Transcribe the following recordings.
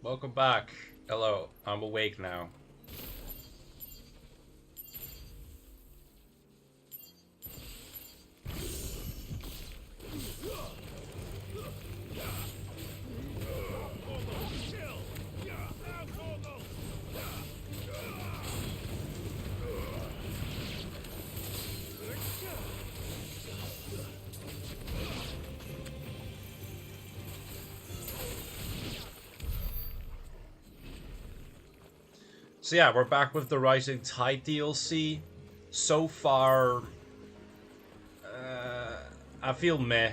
Welcome back. Hello, I'm awake now. So yeah, we're back with the Rising Tide DLC. So far, I feel meh.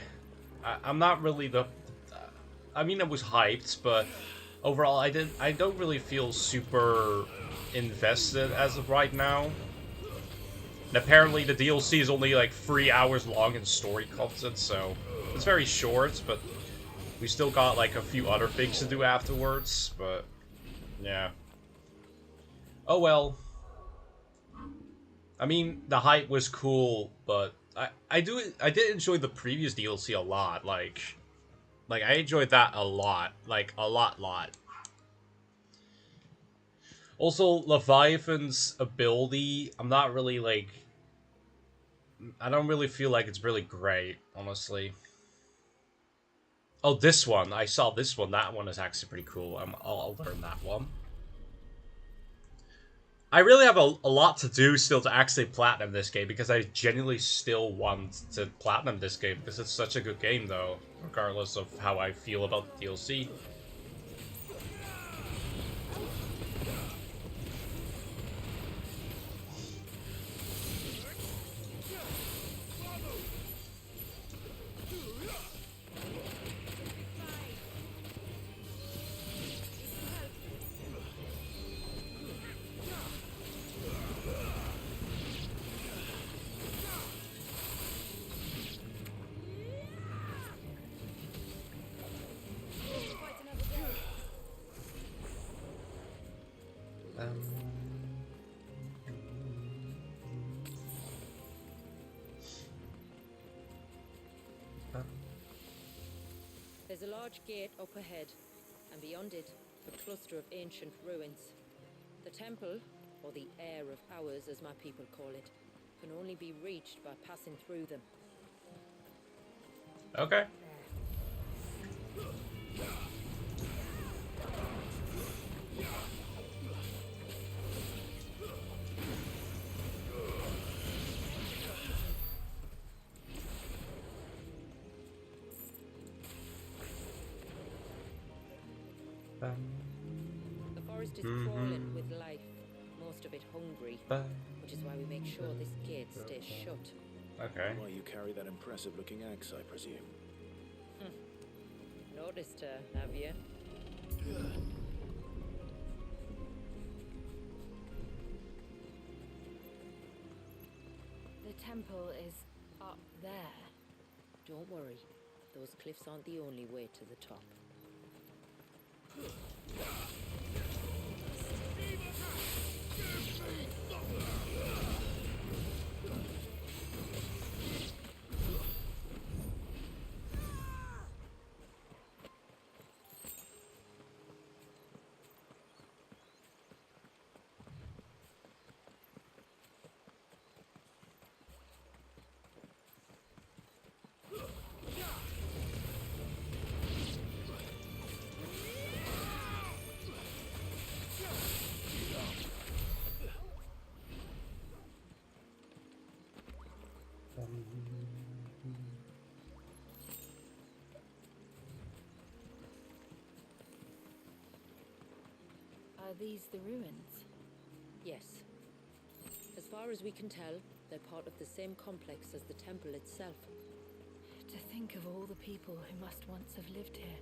I'm not really the... I mean, I was hyped, but overall, I don't really feel super invested as of right now. And apparently the DLC is only like 3 hours long in story content, so it's very short, but we still got like a few other things to do afterwards, but yeah. Oh well. I mean, the hype was cool, but I did enjoy the previous DLC a lot. Like I enjoyed that a lot, like a lot. Also, Leviathan's ability, I'm not really like, I don't really feel like it's really great, honestly. Oh, this one, I saw this one. That one is actually pretty cool. I'll learn that one. I really have a lot to do still to actually platinum this game, because I genuinely still want to platinum this game, because it's such a good game, though, regardless of how I feel about the DLC. There's a large gate up ahead, and beyond it, a cluster of ancient ruins. The temple, or the Heir of Hours as my people call it, can only be reached by passing through them. Okay. The forest is crawling with life, most of it hungry, which is why we make sure this gate stays shut. Okay. Why you carry that impressive-looking axe, I presume? Noticed her, have you? The temple is up there. Don't worry, those cliffs aren't the only way to the top. Are these the ruins? Yes. As far as we can tell, they're part of the same complex as the temple itself. To think of all the people who must once have lived here.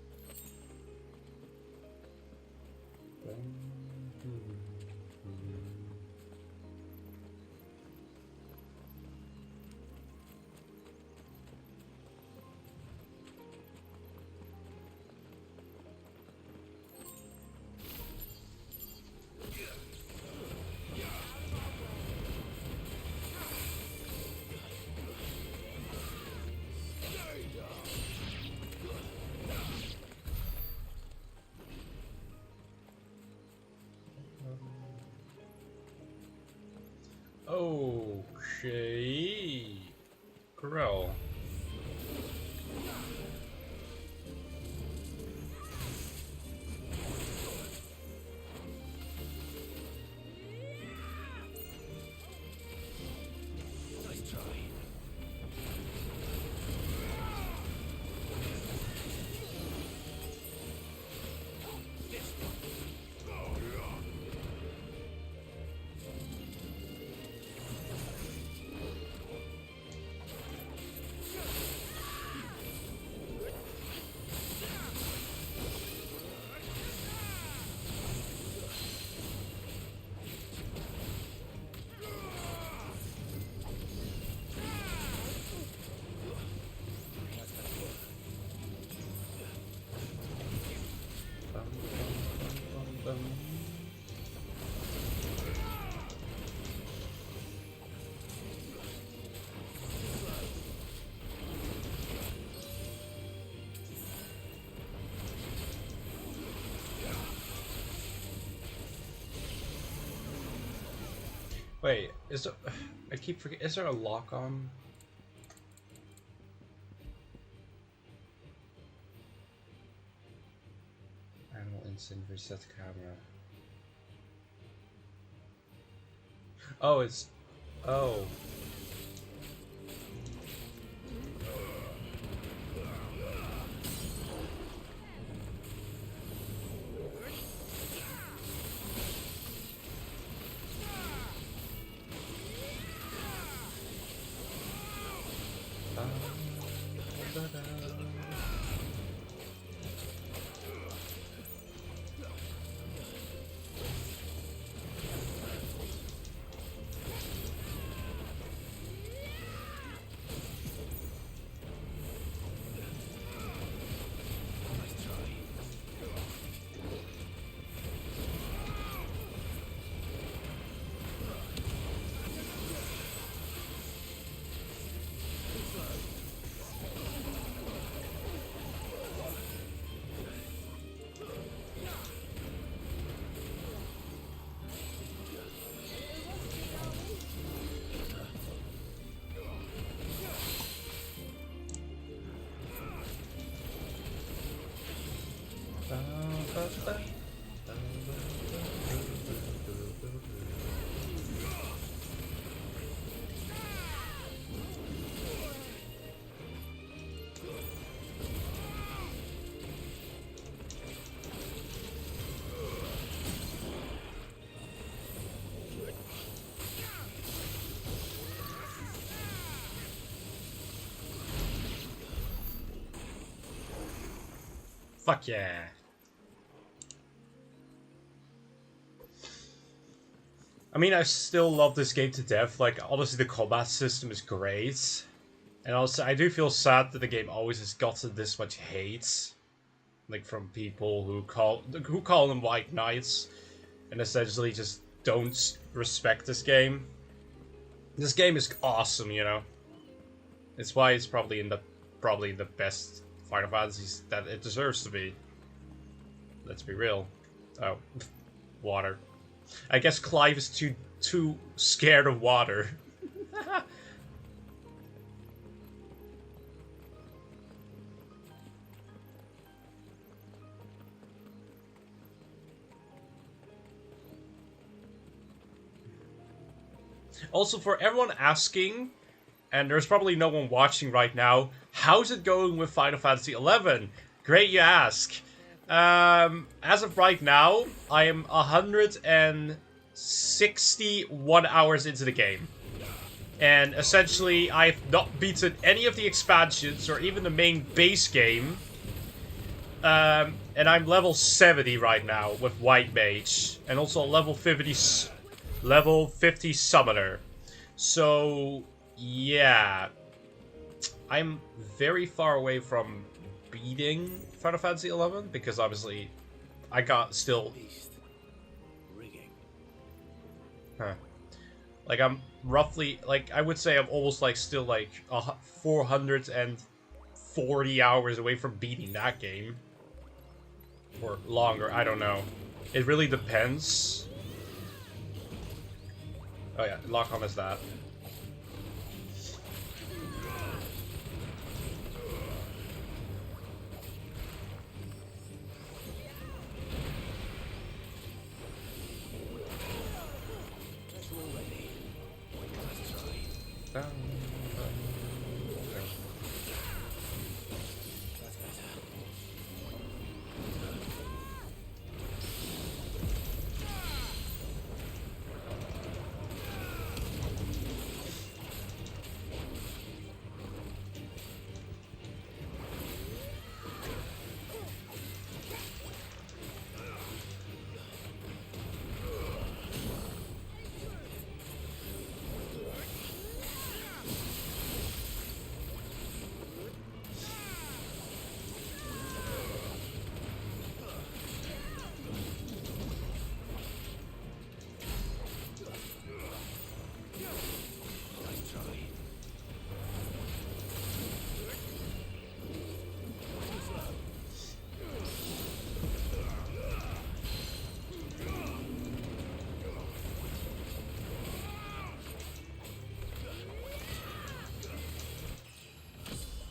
Wait, is there... I keep forgetting... Is there a lock on? Animal instant reset camera. Oh, it's... Oh. Fuck yeah. I mean, I still love this game to death. Like, honestly, the combat system is great. And also, I do feel sad that the game always has gotten this much hate. Like, from people who call them White Knights. And essentially just don't respect this game. This game is awesome, you know? It's why it's probably the best Final Fantasy that it deserves to be. Let's be real. Oh, water. I guess Clive is too scared of water. Also, for everyone asking, and there's probably no one watching right now, how's it going with Final Fantasy XI? Great you ask. As of right now, I am 161 hours into the game. And essentially, I've not beaten any of the expansions or even the main base game. And I'm level 70 right now with White Mage. And also level 50 Summoner. So, yeah. I'm very far away from beating Final Fantasy XI because obviously I got still... Rigging. Huh. Like, I'm roughly... Like, I would say I'm almost, like, still, like, 440 hours away from beating that game. Or longer, I don't know. It really depends. Oh yeah, lock on is that.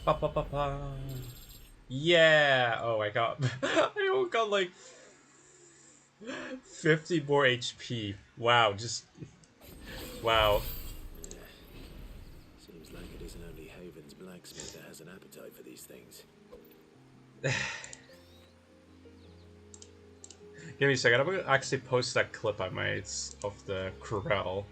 Ba, ba, ba, ba. Yeah! Oh, I got... I got like 50 more HP. Wow, just... Wow. Seems like it isn't only Haven's blacksmith that has an appetite for these things. Give me a second, I'm gonna actually post that clip I made of the corral.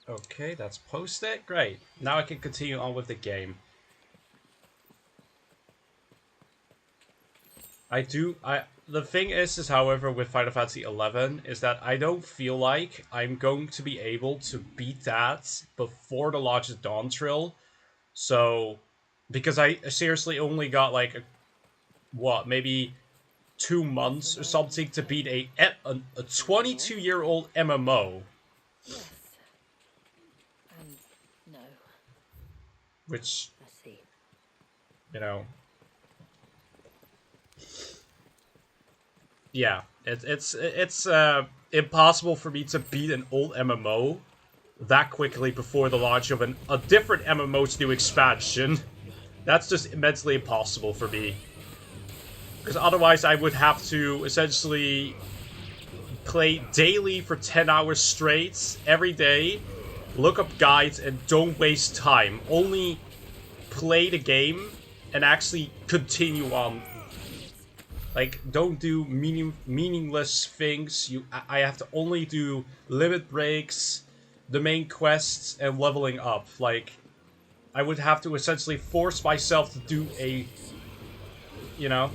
Okay, that's posted. Great. Now I can continue on with the game. The thing is however with Final Fantasy 11 is that I don't feel like I'm going to be able to beat that before the launch of Dawn Trill. So, because I seriously only got like maybe 2 months or something to beat a 22-year-old MMO, Yes. And no. which, I see. you know, yeah, it's impossible for me to beat an old MMO that quickly before the launch of a different MMO's new expansion. That's just immensely impossible for me. Because otherwise I would have to essentially play daily for 10 hours straight, every day, look up guides, and don't waste time. Only play the game and actually continue on. Like, don't do meaningless things. I have to only do limit breaks, the main quests, and leveling up. Like, I would have to essentially force myself to do a, you know.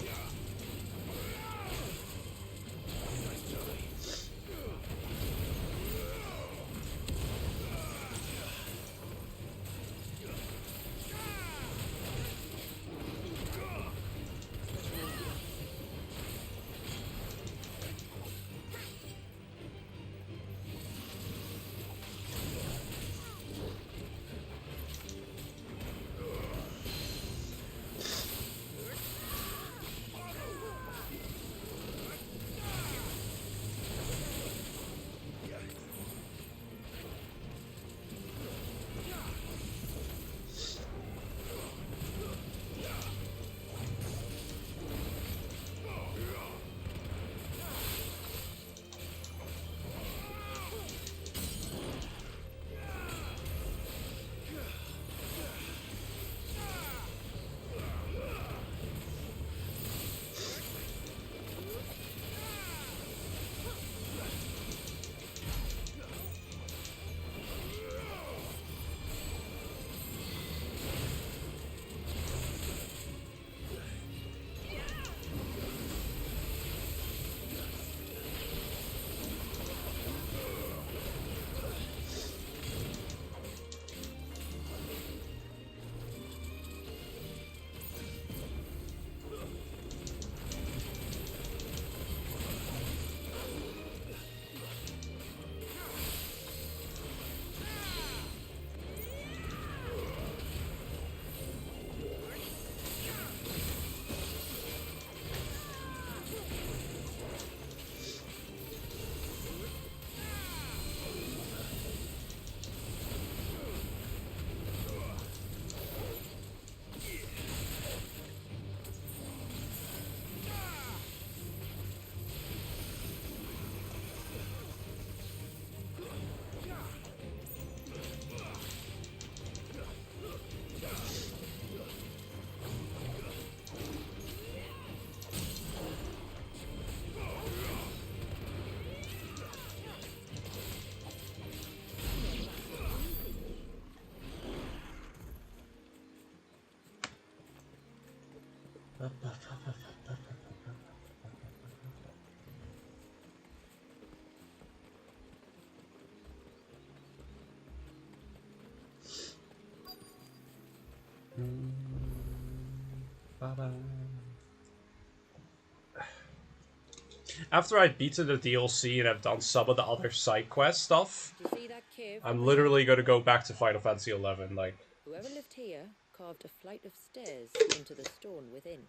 After I've beaten the DLC and I've done some of the other side quest stuff, Do you see that cave? I'm literally gonna go back to Final Fantasy XI. Like, Whoever lived here carved a flight of stairs into the stone within.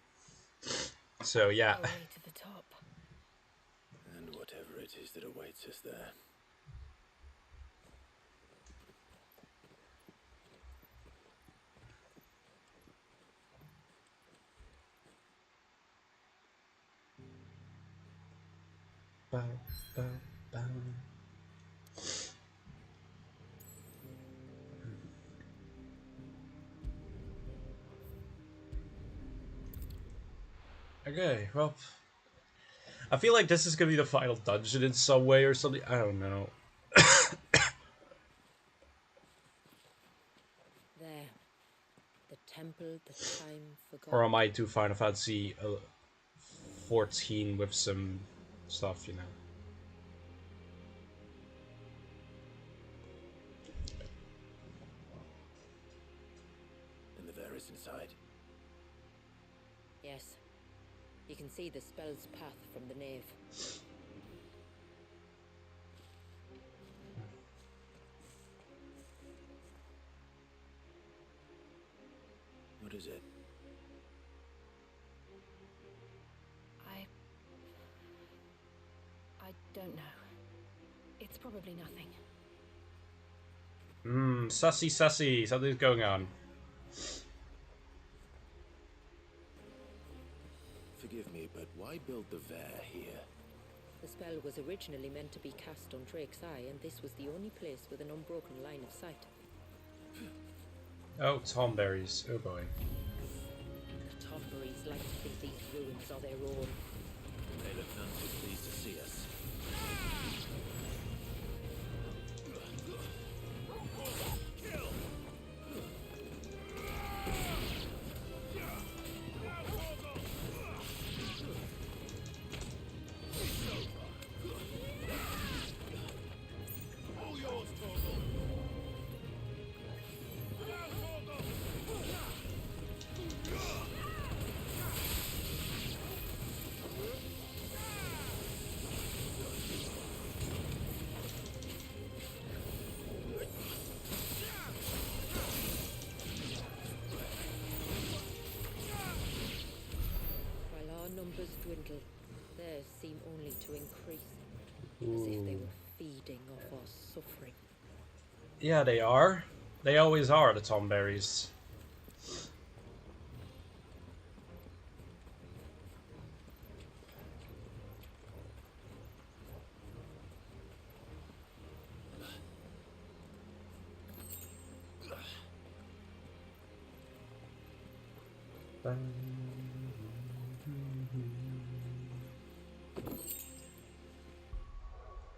so yeah. Our way to the top. And whatever it is that awaits us there. Okay, well, I feel like this is gonna be the final dungeon in some way or something. I don't know. There. The temple, the time forgotten. Or I might do Final Fantasy 14 with some stuff, you know. And the Varus inside. Yes. You can see the spell's path from the nave. What is it? I don't know. It's probably nothing. Sussy, something's going on. Forgive me, but why build the Var here? The spell was originally meant to be cast on XVI, and this was the only place with an unbroken line of sight. Oh, Tomberries. Oh boy. The Tomberries like to think these ruins are their own. They look none too pleased to see us. Numbers dwindle, theirs seem only to increase, as if they were feeding off our suffering. Yeah, they are. They always are, the Tomberries.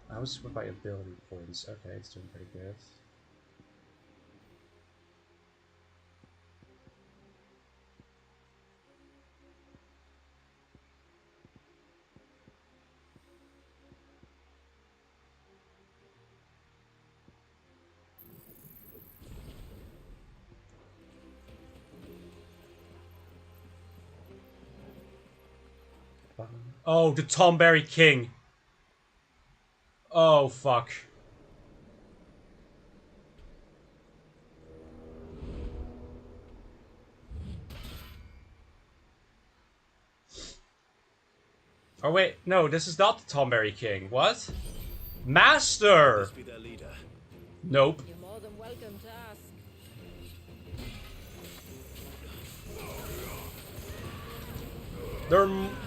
I was with my ability points. Okay, it's doing pretty good. Oh, the Tomberry King. Oh, fuck. Oh, wait. No, this is not the Tomberry King. What? Master! Must be their leader. Nope. You're more than welcome to ask.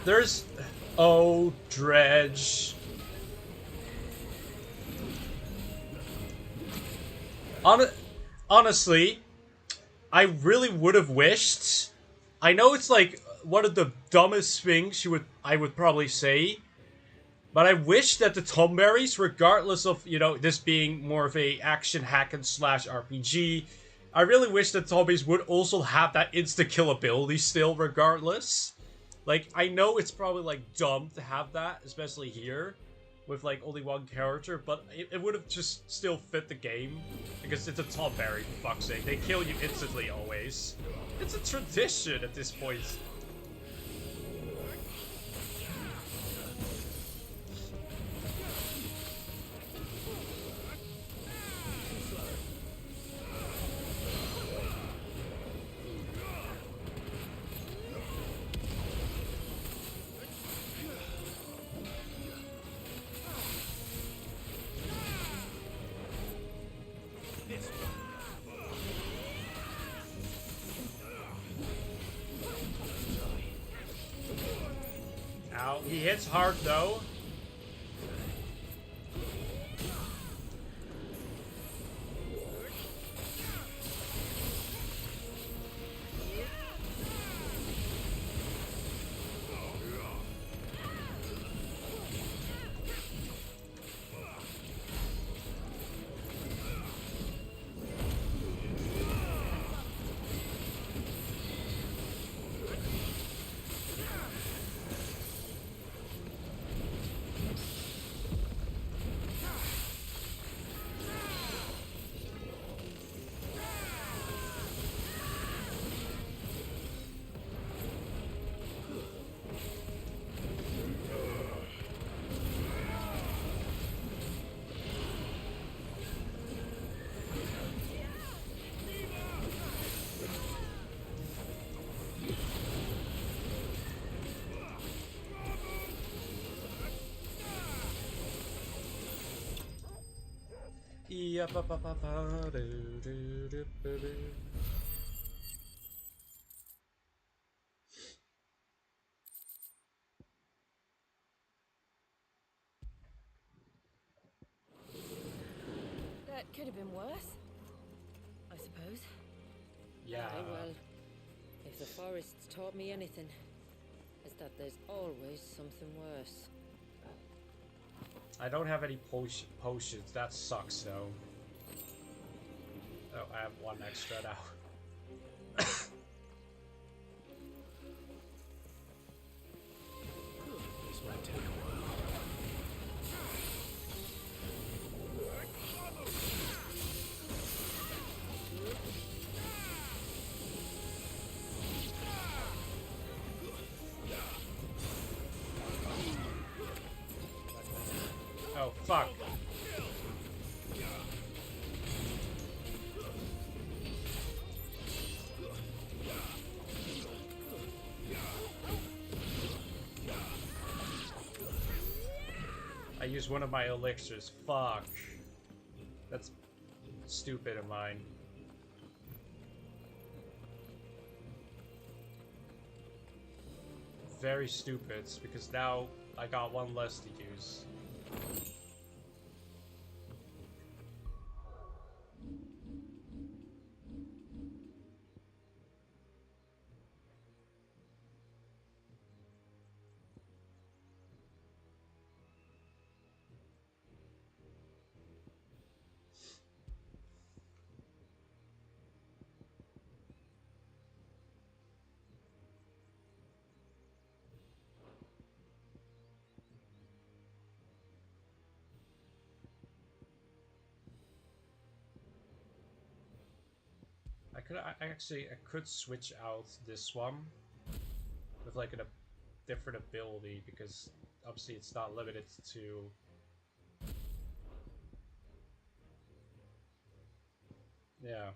There's... Oh, Dredge. Honestly, I really would have wished... I know it's like one of the dumbest things I would probably say, but I wish that the Tomberries, regardless of, you know, this being more of a action hack and slash RPG, I really wish that Tomberries would also have that insta-kill ability still, regardless. Like, I know it's probably, like, dumb to have that, especially here, with, like, only one character, but it would have just still fit the game, because it's a Tom Berry, for fuck's sake. They kill you instantly, always. It's a tradition at this point. Ow. He hits hard, though. That could have been worse, I suppose. Yeah. Aye, well, if the forest's taught me anything, it's that there's always something worse. I don't have any potions. That sucks, though. Oh, I have one extra now. This might take a while. Oh, fuck. I used one of my elixirs. Fuck. That's stupid of mine. Very stupid, because now I got one less to use. I could switch out this one with like a different ability, because obviously it's not limited to. Yeah.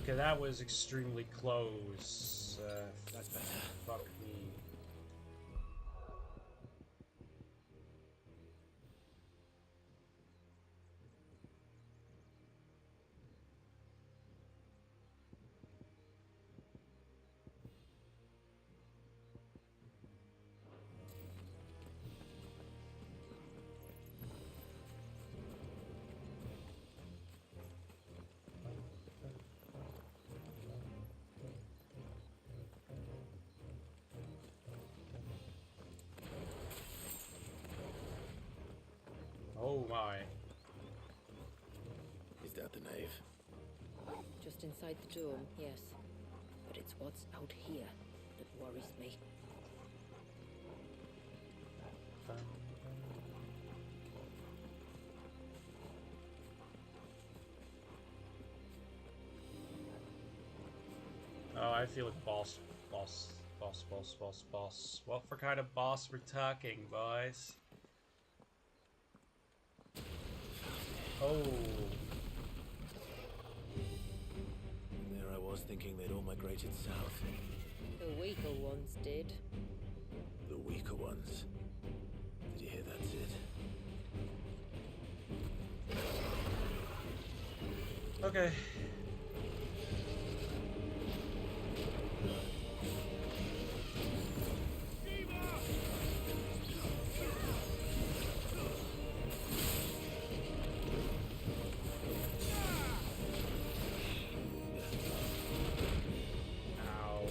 Okay, that was extremely close. That's better. Fuck me. Oh my. Is that the nave? Just inside the dome, yes. But it's what's out here that worries me. Oh, I feel like boss. What for kind of boss we're talking, boys? Oh. There I was thinking they'd all migrated south. The weaker ones did. The weaker ones. Did you hear that, Sid? Okay. Ow.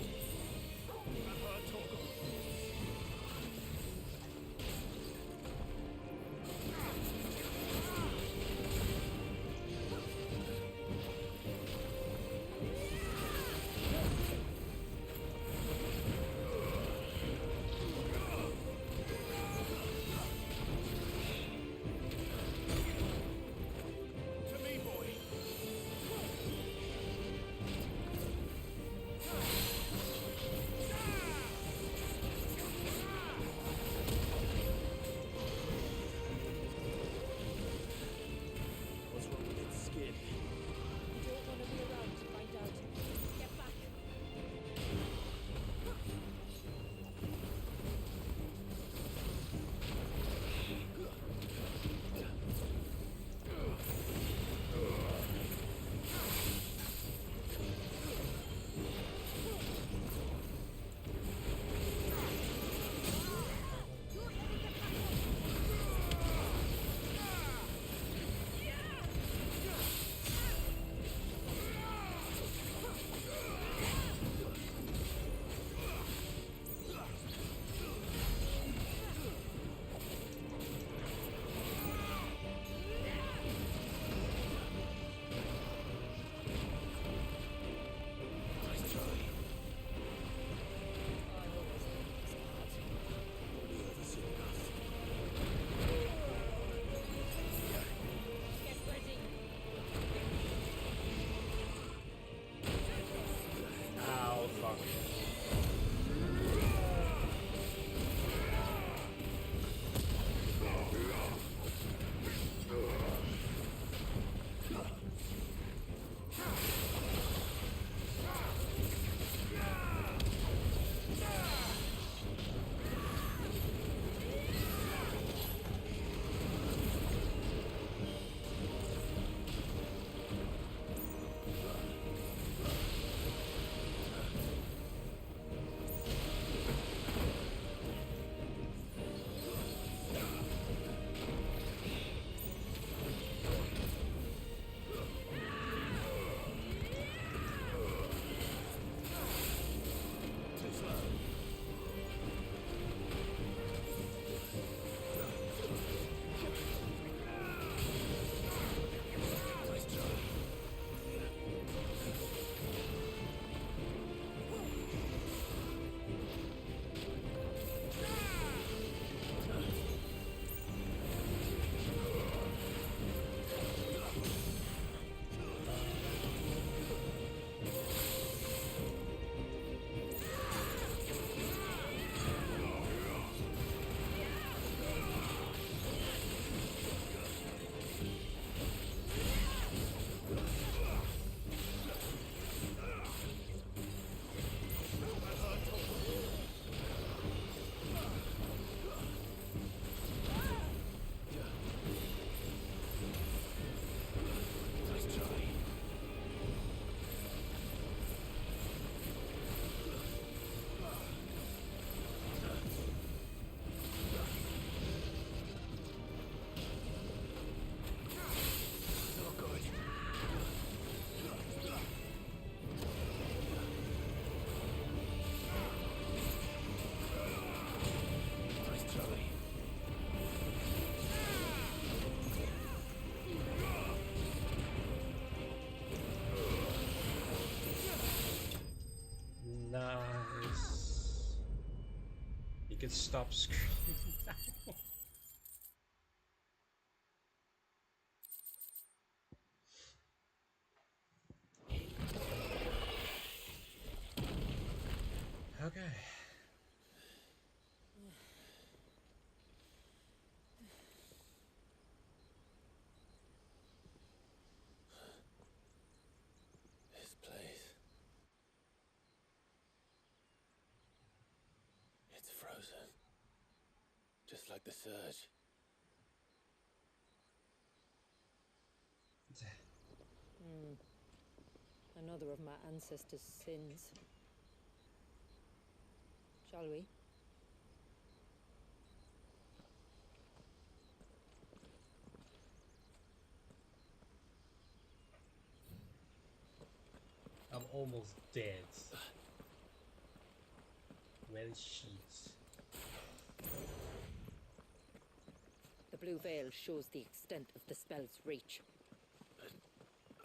it stop screaming now. Okay. This place. It's frozen. Just like the surge. Another of my ancestors' sins. Shall we? I'm almost dead. Well, sheets. The blue veil shows the extent of the spell's reach. But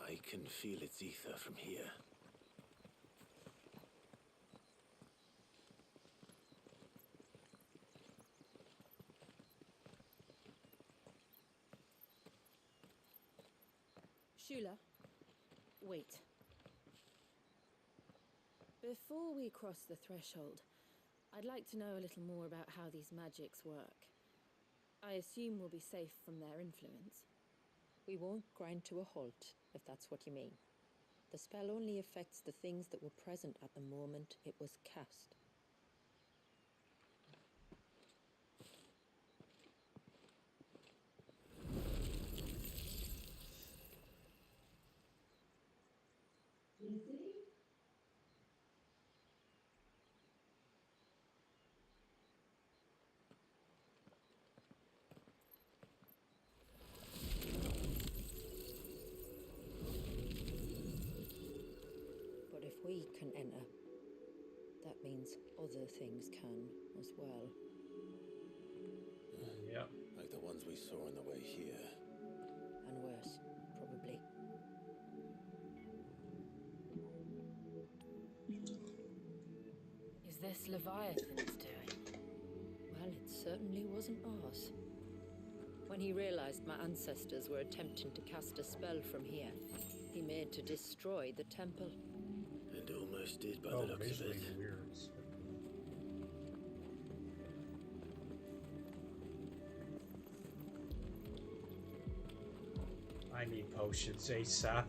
I can feel its ether from here. Shula, wait. Before we cross the threshold, I'd like to know a little more about how these magics work. I assume we'll be safe from their influence. We won't grind to a halt, if that's what you mean. The spell only affects the things that were present at the moment it was cast. But if we can enter, that means other things can as well. Yep. Like the ones we saw on the way here. And worse, probably. Is this Leviathan's doing? Well, it certainly wasn't ours. When he realized my ancestors were attempting to cast a spell from here, he made to destroy the temple. And almost did by Oh, the looks of visually it. weird. I need potions ASAP.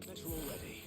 Bet you're all ready.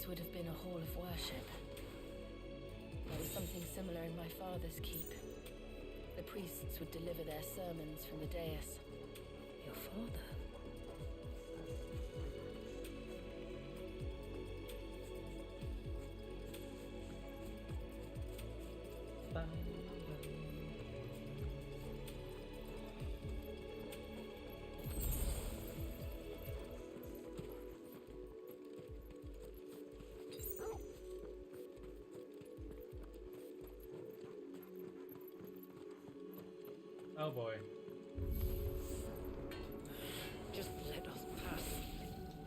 This would have been a hall of worship. There was something similar in my father's keep. The priests would deliver their sermons from the dais. Your father? Oh boy. Just let us pass.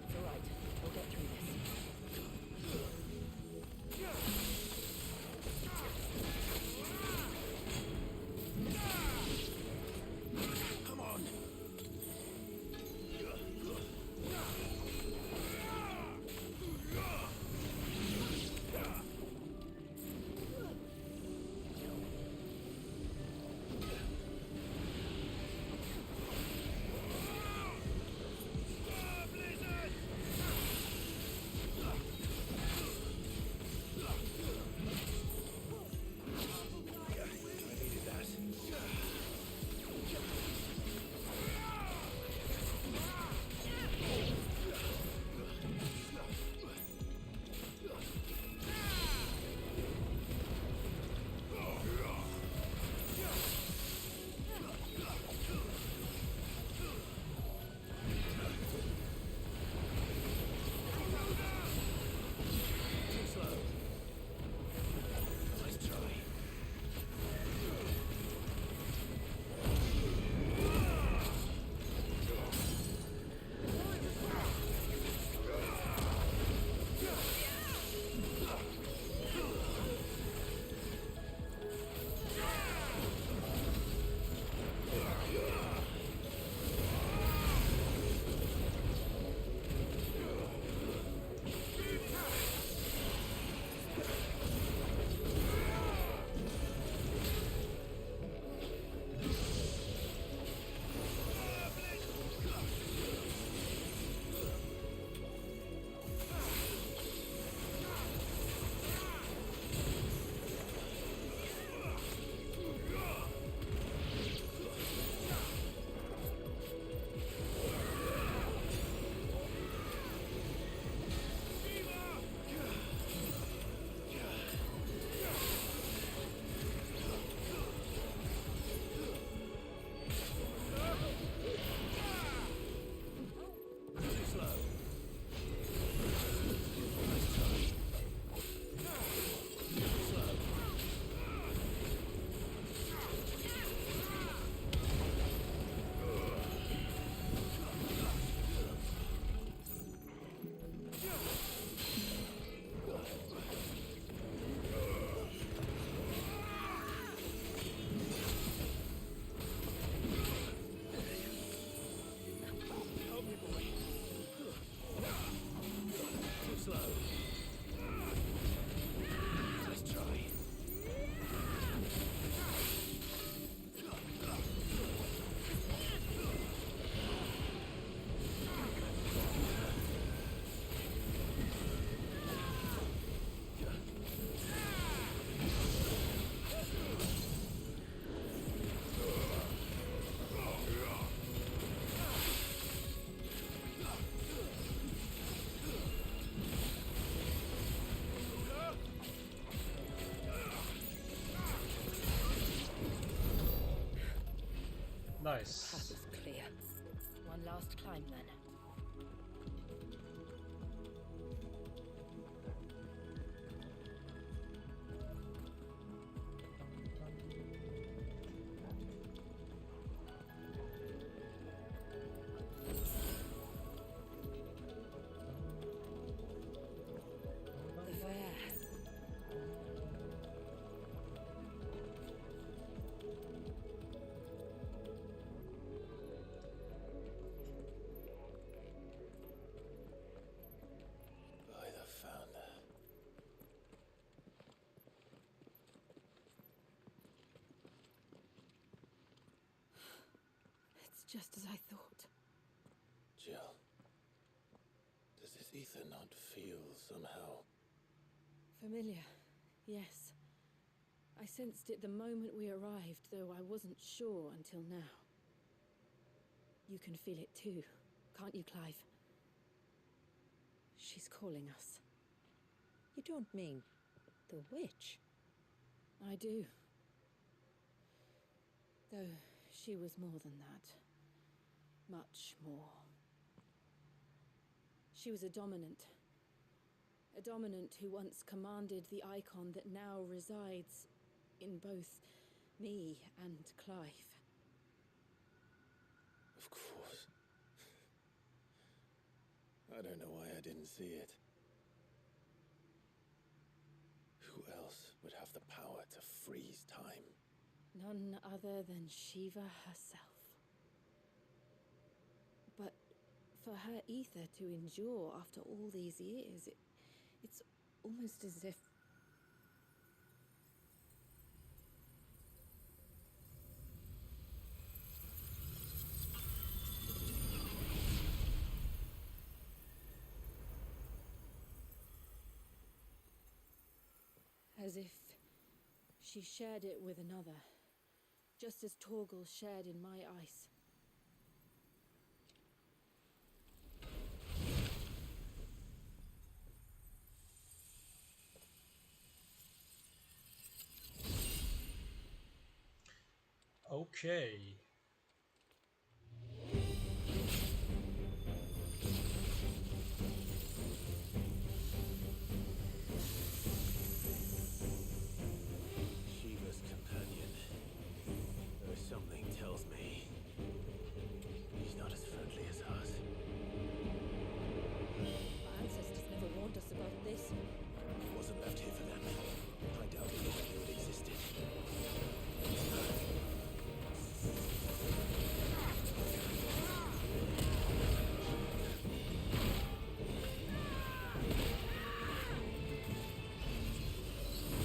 It's all right. We'll get through this. Come on! Nice. Path is clear. One last climb then. The fair. By the founder. It's just as I thought. Jill, does this ether not feel somehow Familiar, yes. I sensed it the moment we arrived, though I wasn't sure until now. You can feel it too, can't you, Clive? She's calling us. You don't mean the witch? I do. Though she was more than that. Much more. She was a dominant. A dominant who once commanded the icon that now resides in both me and Clive. Of course. I don't know why I didn't see it. Who else would have the power to freeze time? None other than Shiva herself. But for her ether to endure after all these years, it's almost as if... as if she shared it with another, just as Torgal shared in my ice. Okay. Shiva's companion. Though something tells me he's not as friendly as us. Our ancestors never warned us about this. It wasn't left here for them. I doubt they even knew it existed.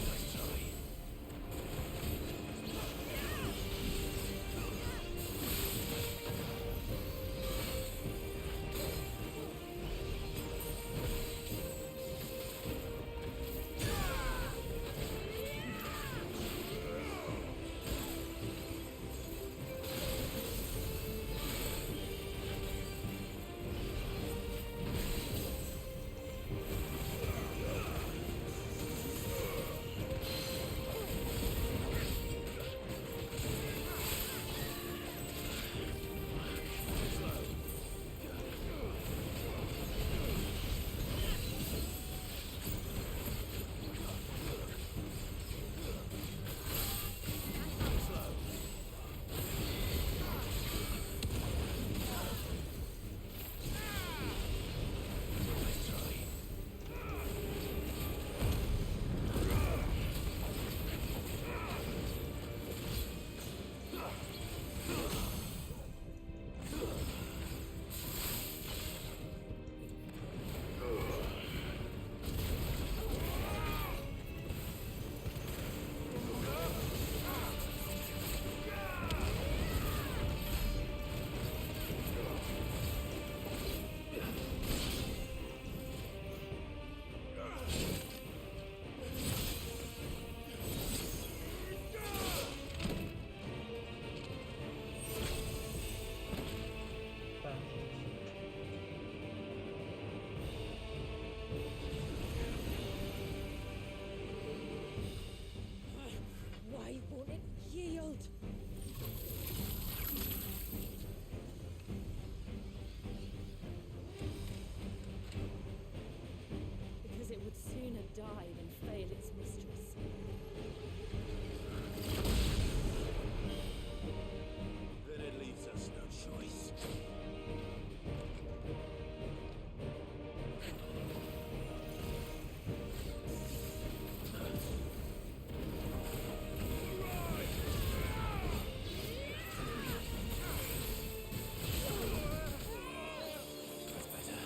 Nice try. Why won't it yield? Because it would sooner die than fail its mistress. Then it leaves us no choice. That's better.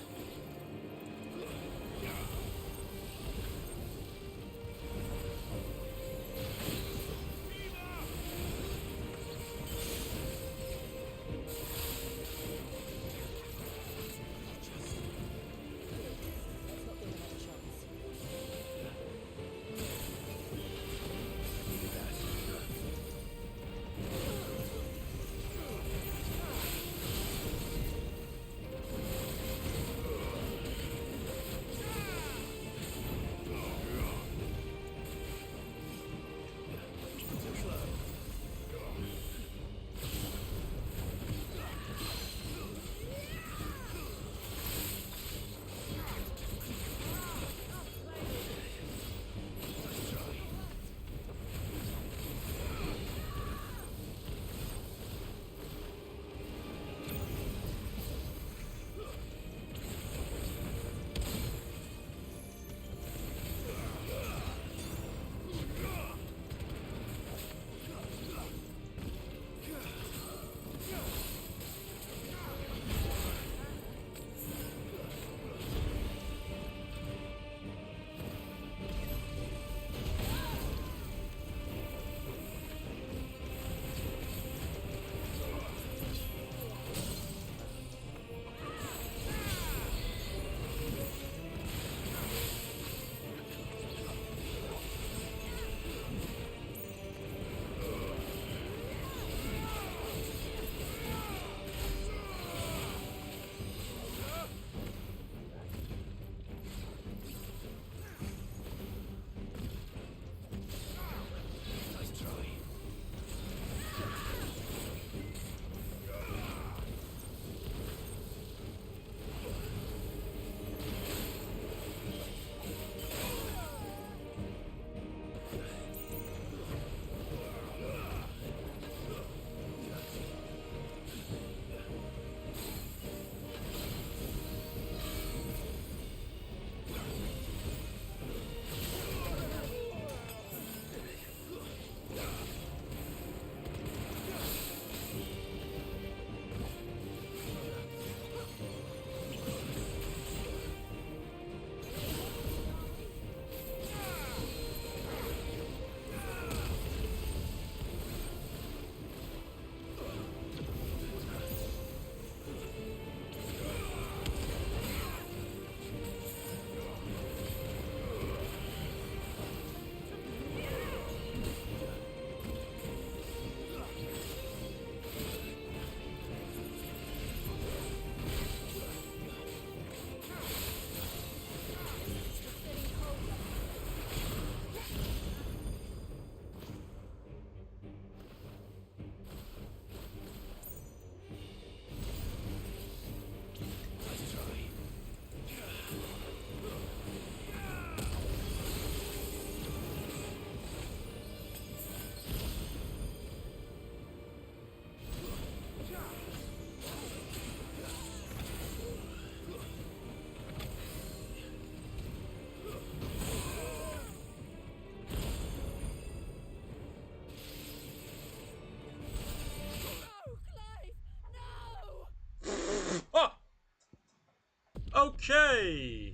Shay!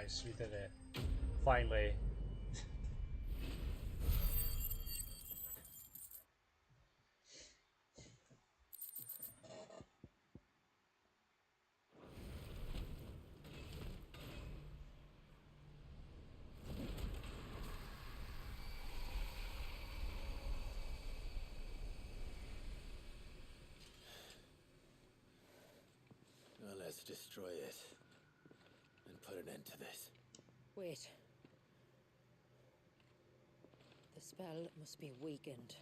Nice, we did it. Finally. Well, let's destroy it. And put an end to this. Wait. The spell must be weakened,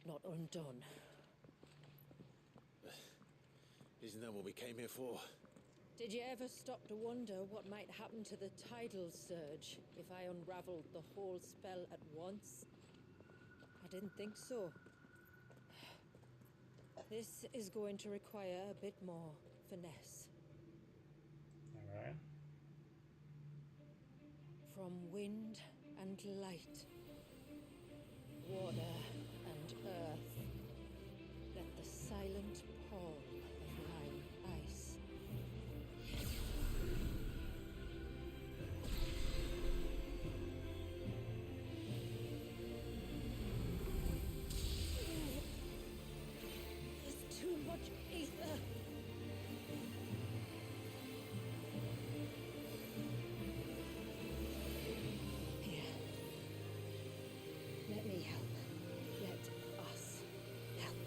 not undone. Isn't that what we came here for? Did you ever stop to wonder what might happen to the tidal surge if I unraveled the whole spell at once? I didn't think so. This is going to require a bit more finesse. Alright. From wind and light, water and earth, let the silent pall of mine ice. There's too much ether. Here. Let me help. Let us help.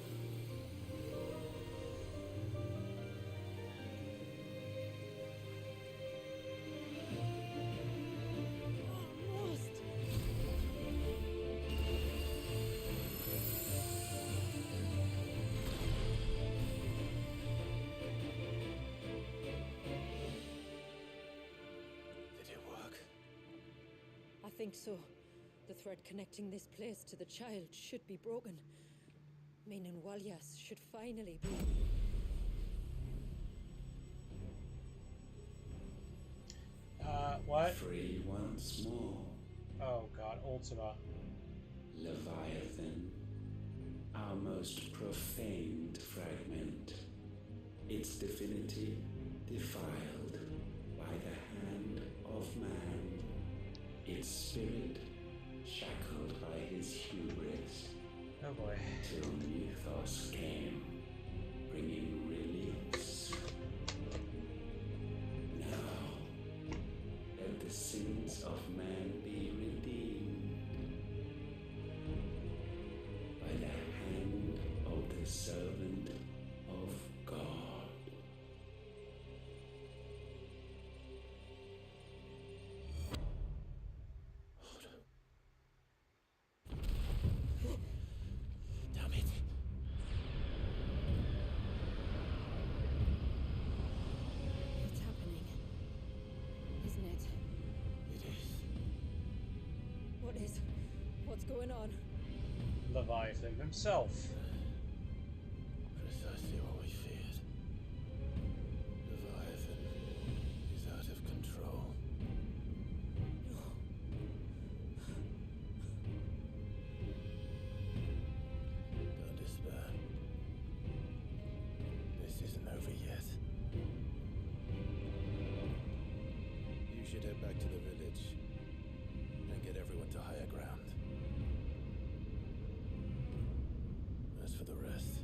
Almost. Did it work? I think so. The thread connecting this place to the child should be broken. Meaning Walyas should finally be. What? Free once more, Oh god, Ultima. Leviathan, our most profaned fragment, its divinity defiled by the hand of man, its spirit shackled by his hubris, Oh boy. till Mythos came, bringing release. Now, let the sins of man be redeemed by the hand of the servant of God. Damn it. It's happening. Isn't it? It is. What is? What's going on? Leviathan himself. Precisely what we feared. Leviathan is out of control. Don't despair. This isn't over yet. You should head back to the village and get everyone to higher ground. As for the rest,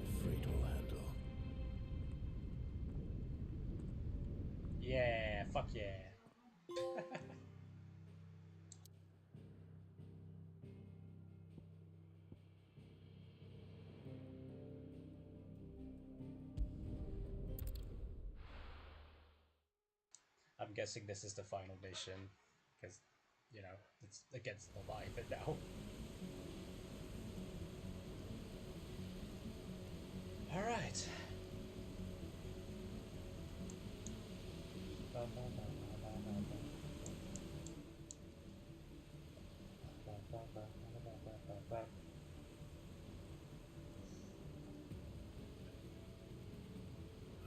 Ifrit will handle. Yeah, fuck yeah. I'm guessing this is the final mission, because, you know, it's against Leviathan now. Alright.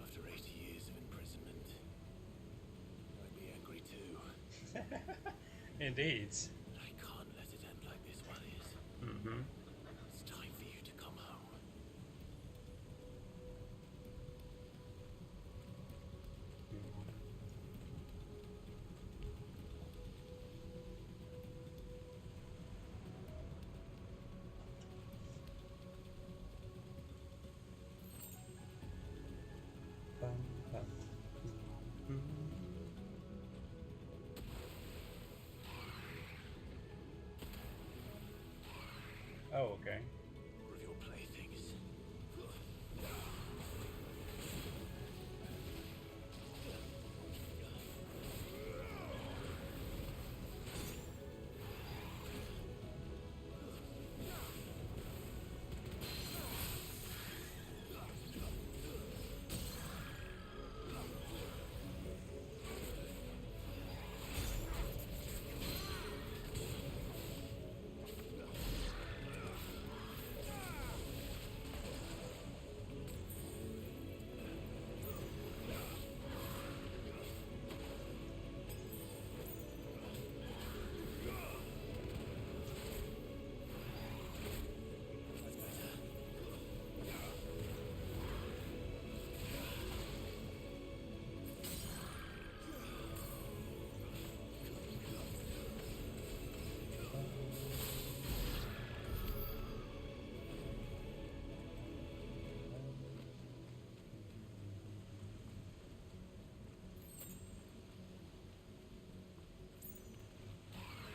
After 80 years of imprisonment, I'd be angry too. Indeed. But I can't let it end like this, Walyas. Mm-hmm. It's time for you to come home. Oh, okay. More of your playthings.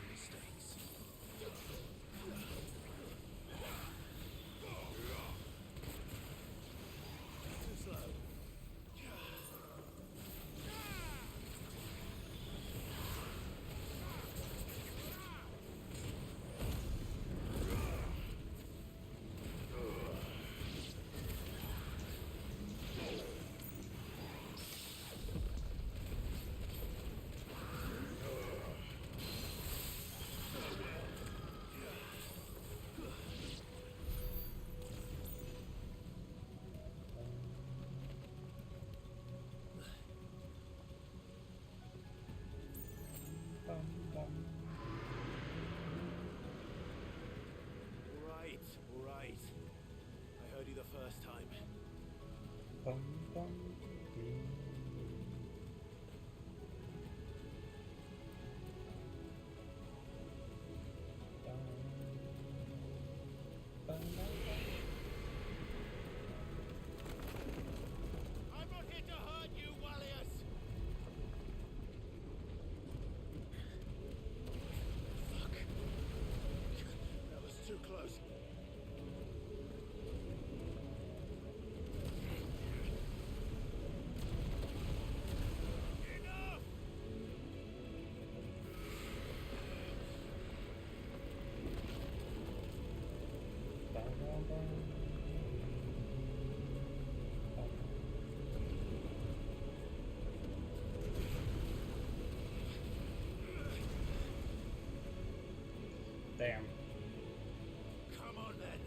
Mistakes. Too slow. All right. I heard you the first time. I'm not here to hurt you, Wallius! Fuck. That was too close. Enough! Damn. Come on then.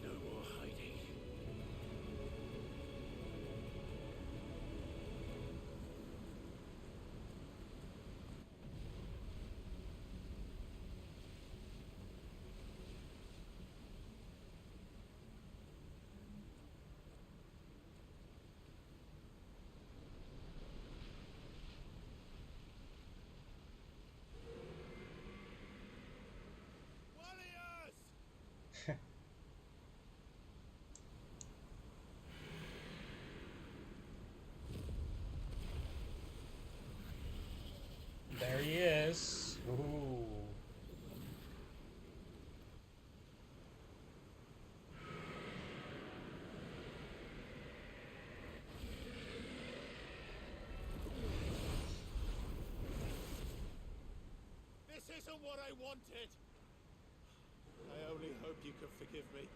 No more hiding. Wallius! There he is. Ooh. This isn't what I wanted! I only hope you can forgive me.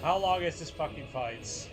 How long is this fucking fight?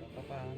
Ba-ba-bam.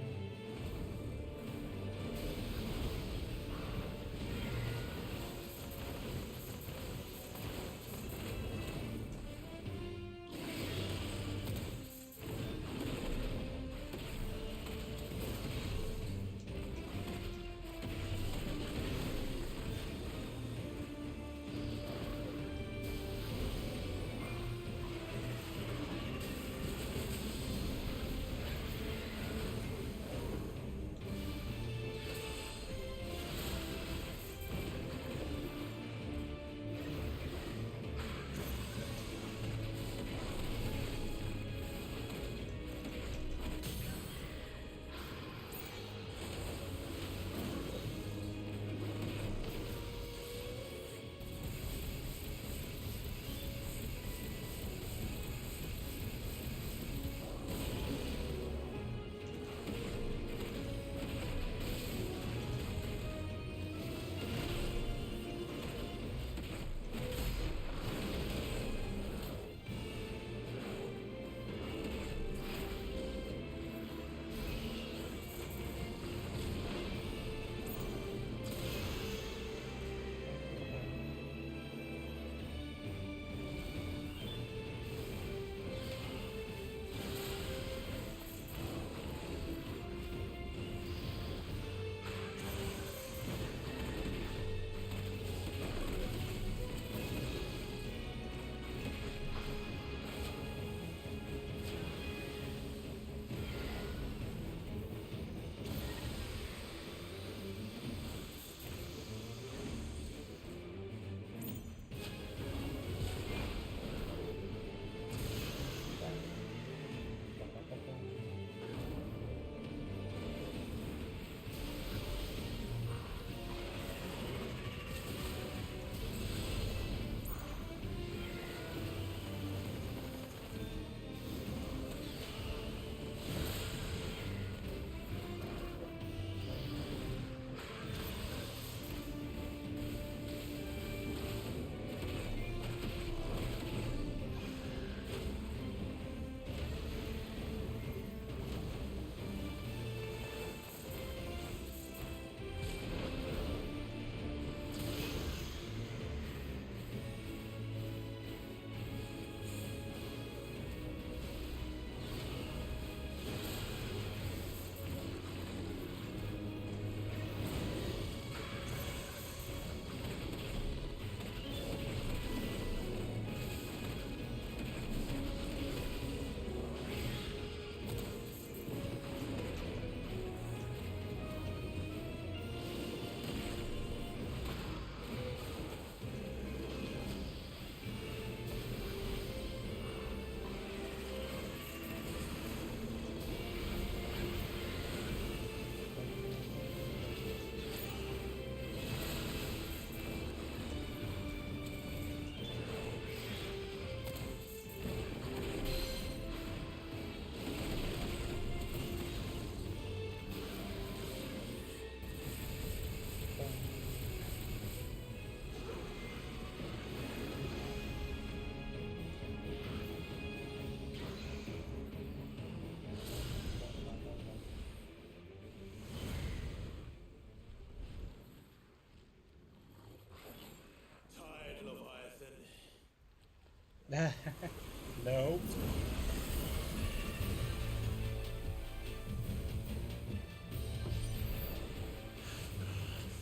No.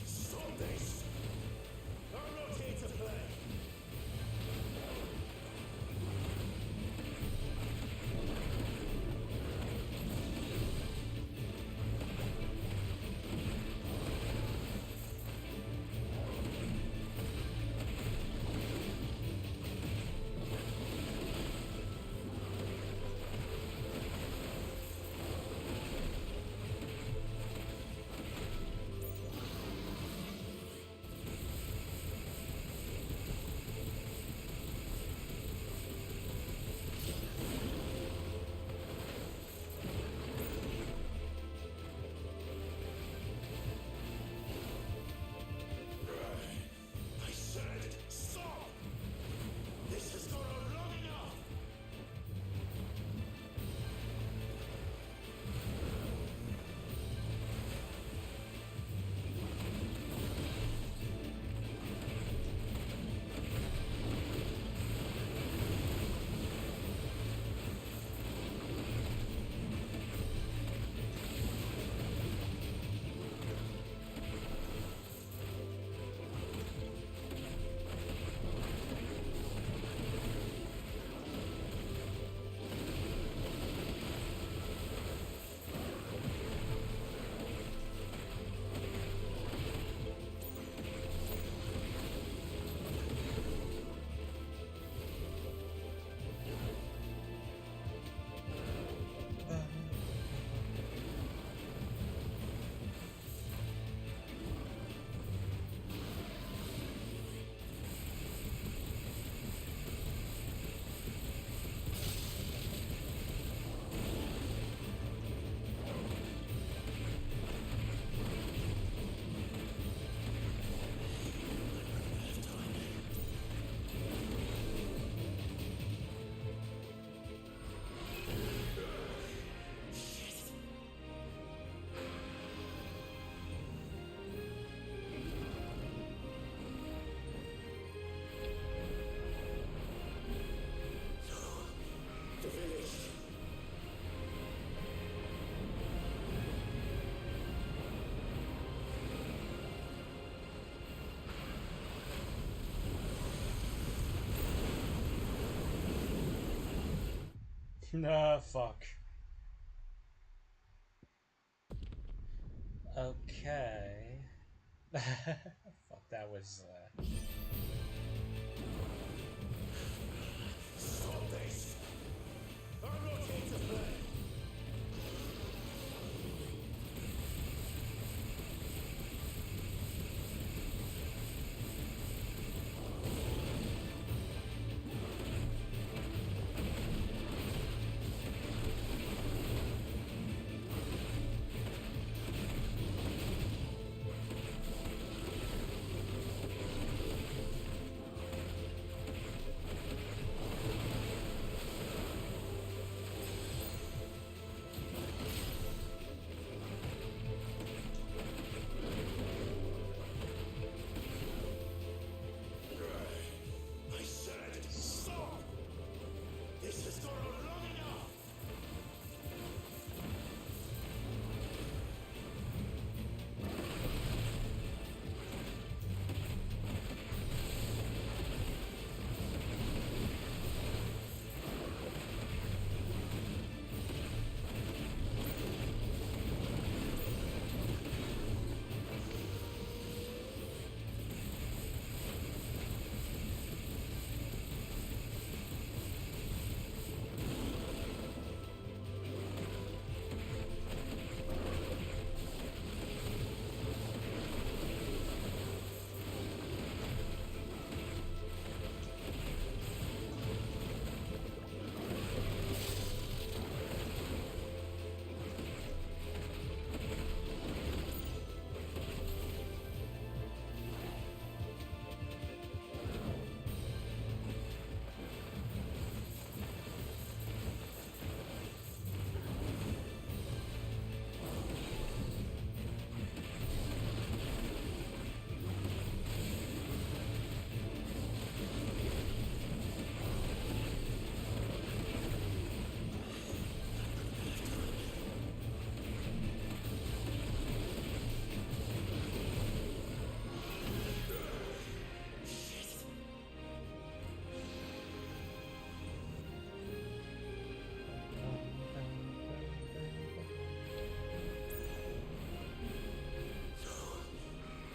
Stop this! I'm not here to play! Nah, fuck. Okay. Fuck, that was, Stop this! I'm not here to play! I said stop! This has gone on long enough!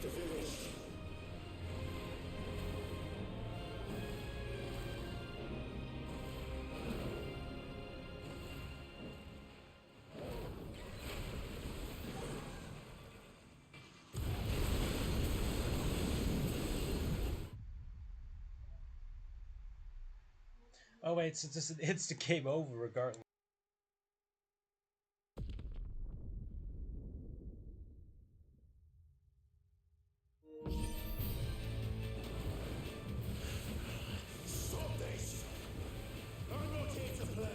The village. oh wait, so just it's the game over regardless. Stop this! I'm not here to play!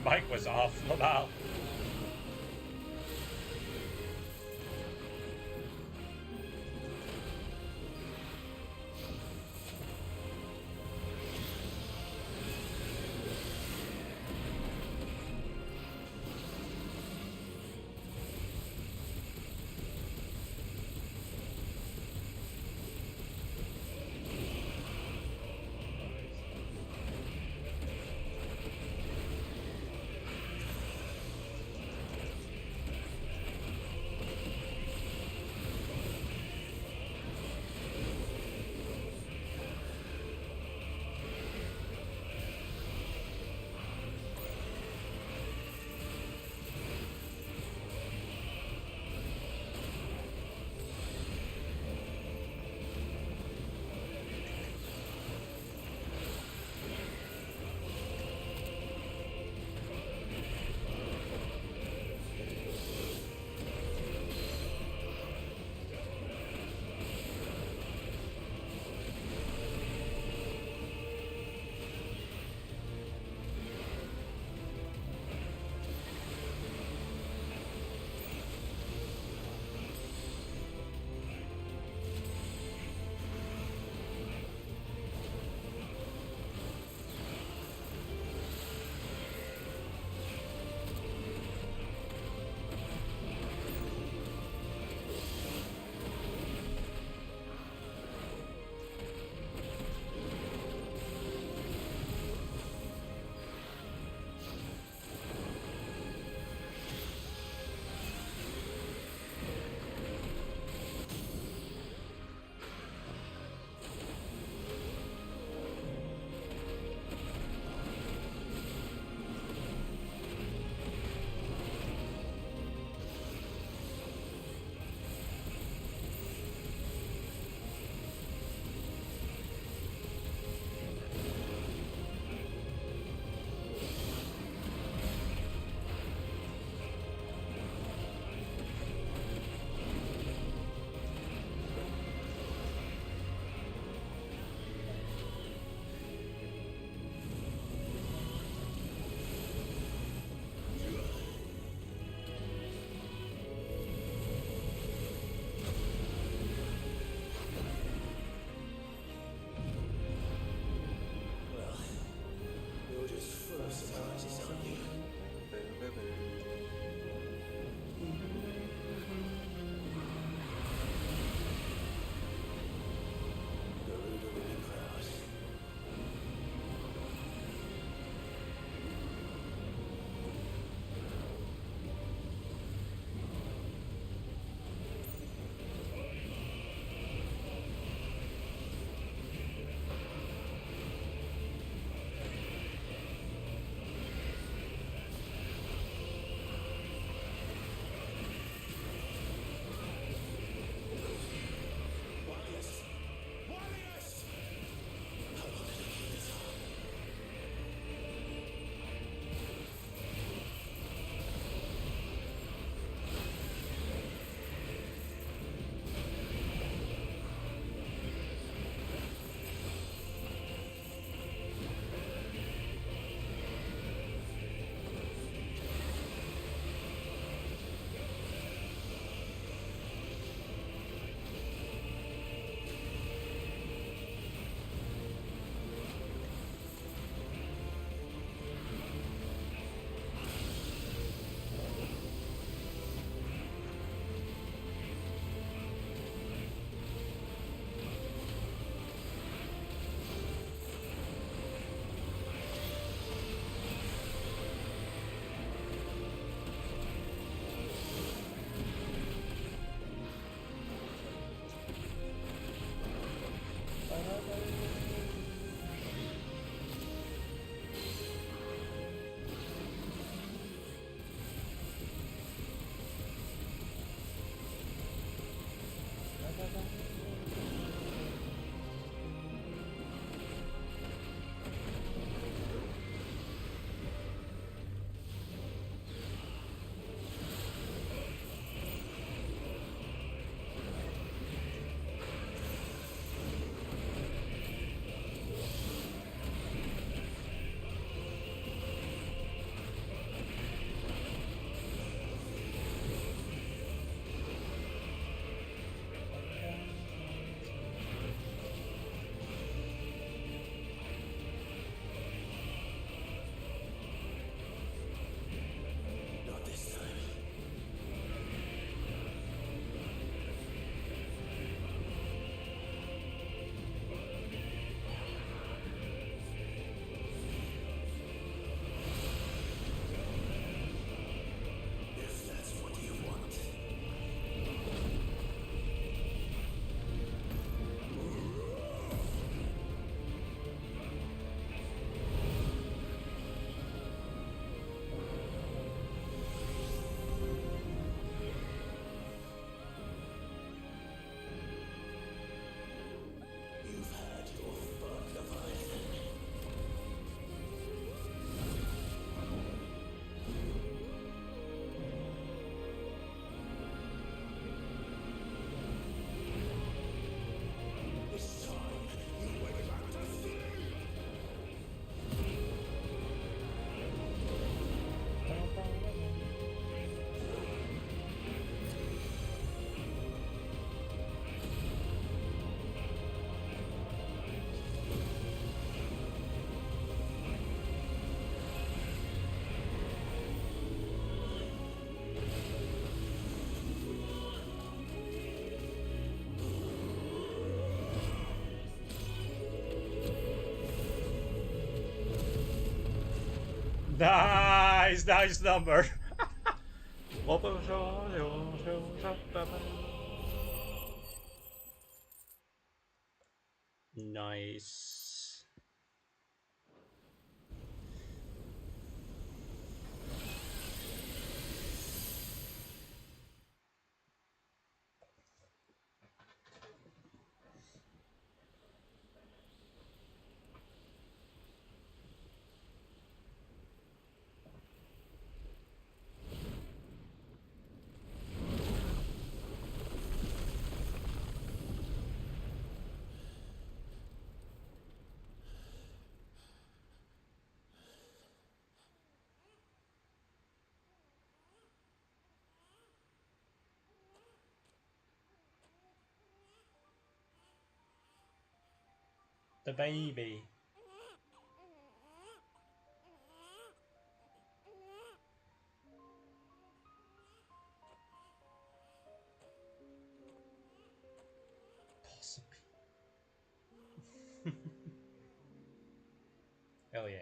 My mic was off. Wow. Nice, nice number. Nice. The baby. Possibly. Hell yeah.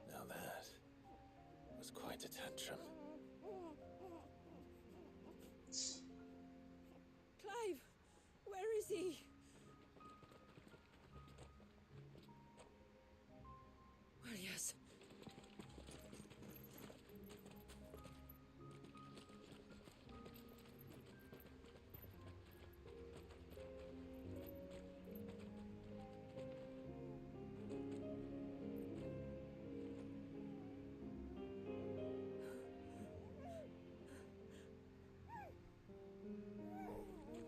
Now that was quite a tantrum. Clive! Where is he? Well, yes.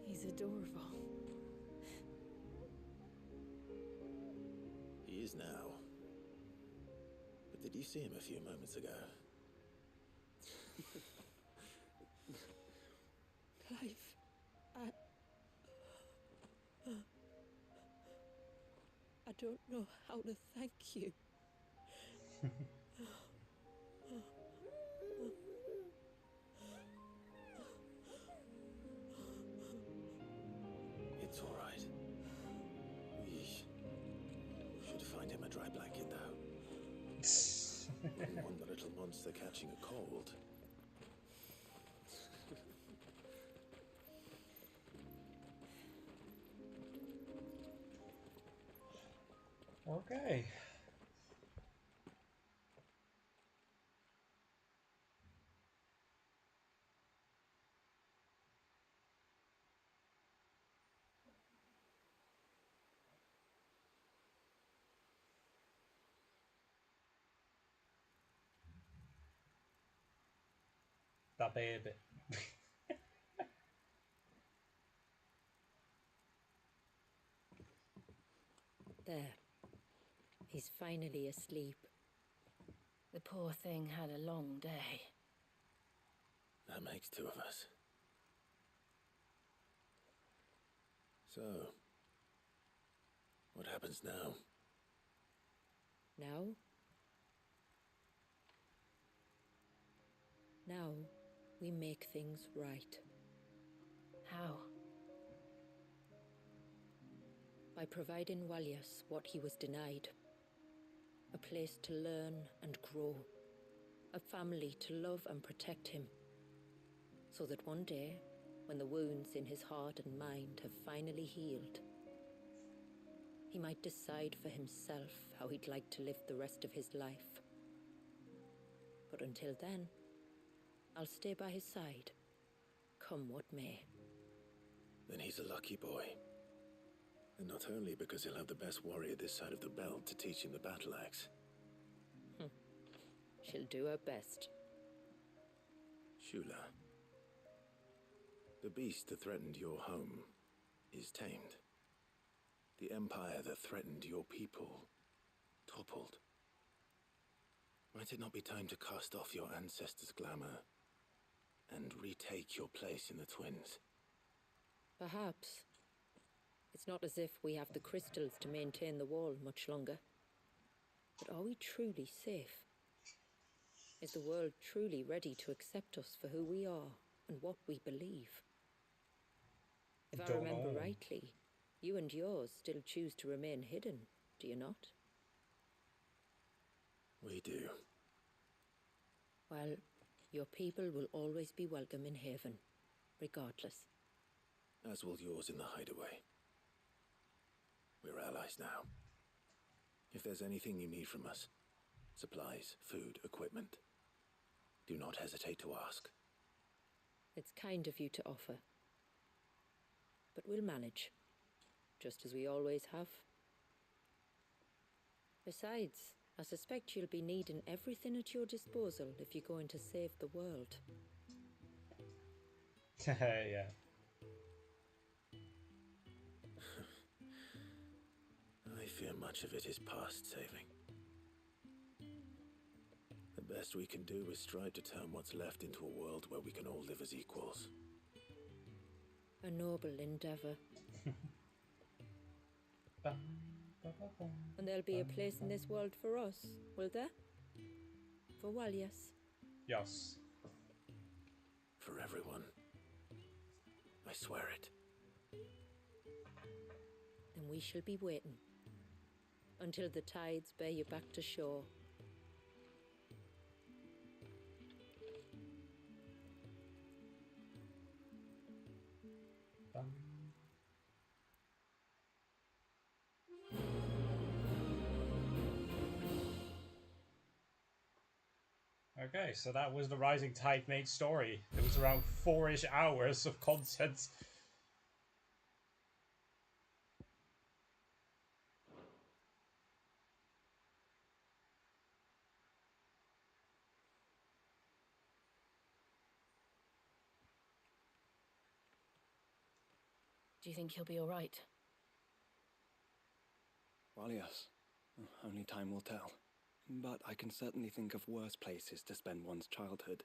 He's adorable. He is now. But did you see him a few moments ago? Clive, I don't know how to thank you. It's all right. We should find him a dry blanket, though. Wouldn't want the little monster catching a cold. Okay. That baby. There. He's finally asleep. The poor thing had a long day. That makes two of us. So, what happens now? Now? Now, we make things right. How? By providing Walyas what he was denied. A place to learn and grow. A family to love and protect him. So that one day, when the wounds in his heart and mind have finally healed, he might decide for himself how he'd like to live the rest of his life. But until then, I'll stay by his side, come what may. Then he's a lucky boy. And not only because he'll have the best warrior this side of the belt to teach him the battle axe. She'll do her best. Shula. The beast that threatened your home is tamed. The empire that threatened your people toppled. Might it not be time to cast off your ancestors' glamour and retake your place in the Twins? Perhaps. It's not as if we have the crystals to maintain the wall much longer. But are we truly safe? Is the world truly ready to accept us for who we are and what we believe? If I Don't remember know. rightly, you and yours still choose to remain hidden, do you not? We do. Well, your people will always be welcome in Haven, regardless. As will yours in the hideaway. We're allies now. If there's anything you need from us, supplies, food, equipment, do not hesitate to ask. It's kind of you to offer. But we'll manage, just as we always have. Besides, I suspect you'll be needing everything at your disposal if you're going to save the world. Yeah. I fear much of it is past saving. The best we can do is strive to turn what's left into a world where we can all live as equals. A noble endeavor. And there'll be a place in this world for us, will there? For Walias. Yes. For everyone. I swear it. Then we shall be waiting. Until the tides bear you back to shore. Okay, so that was the Rising Tide main story. It was around 4-ish hours of content. Do you think he'll be all right? Well, yes. Only time will tell. But I can certainly think of worse places to spend one's childhood.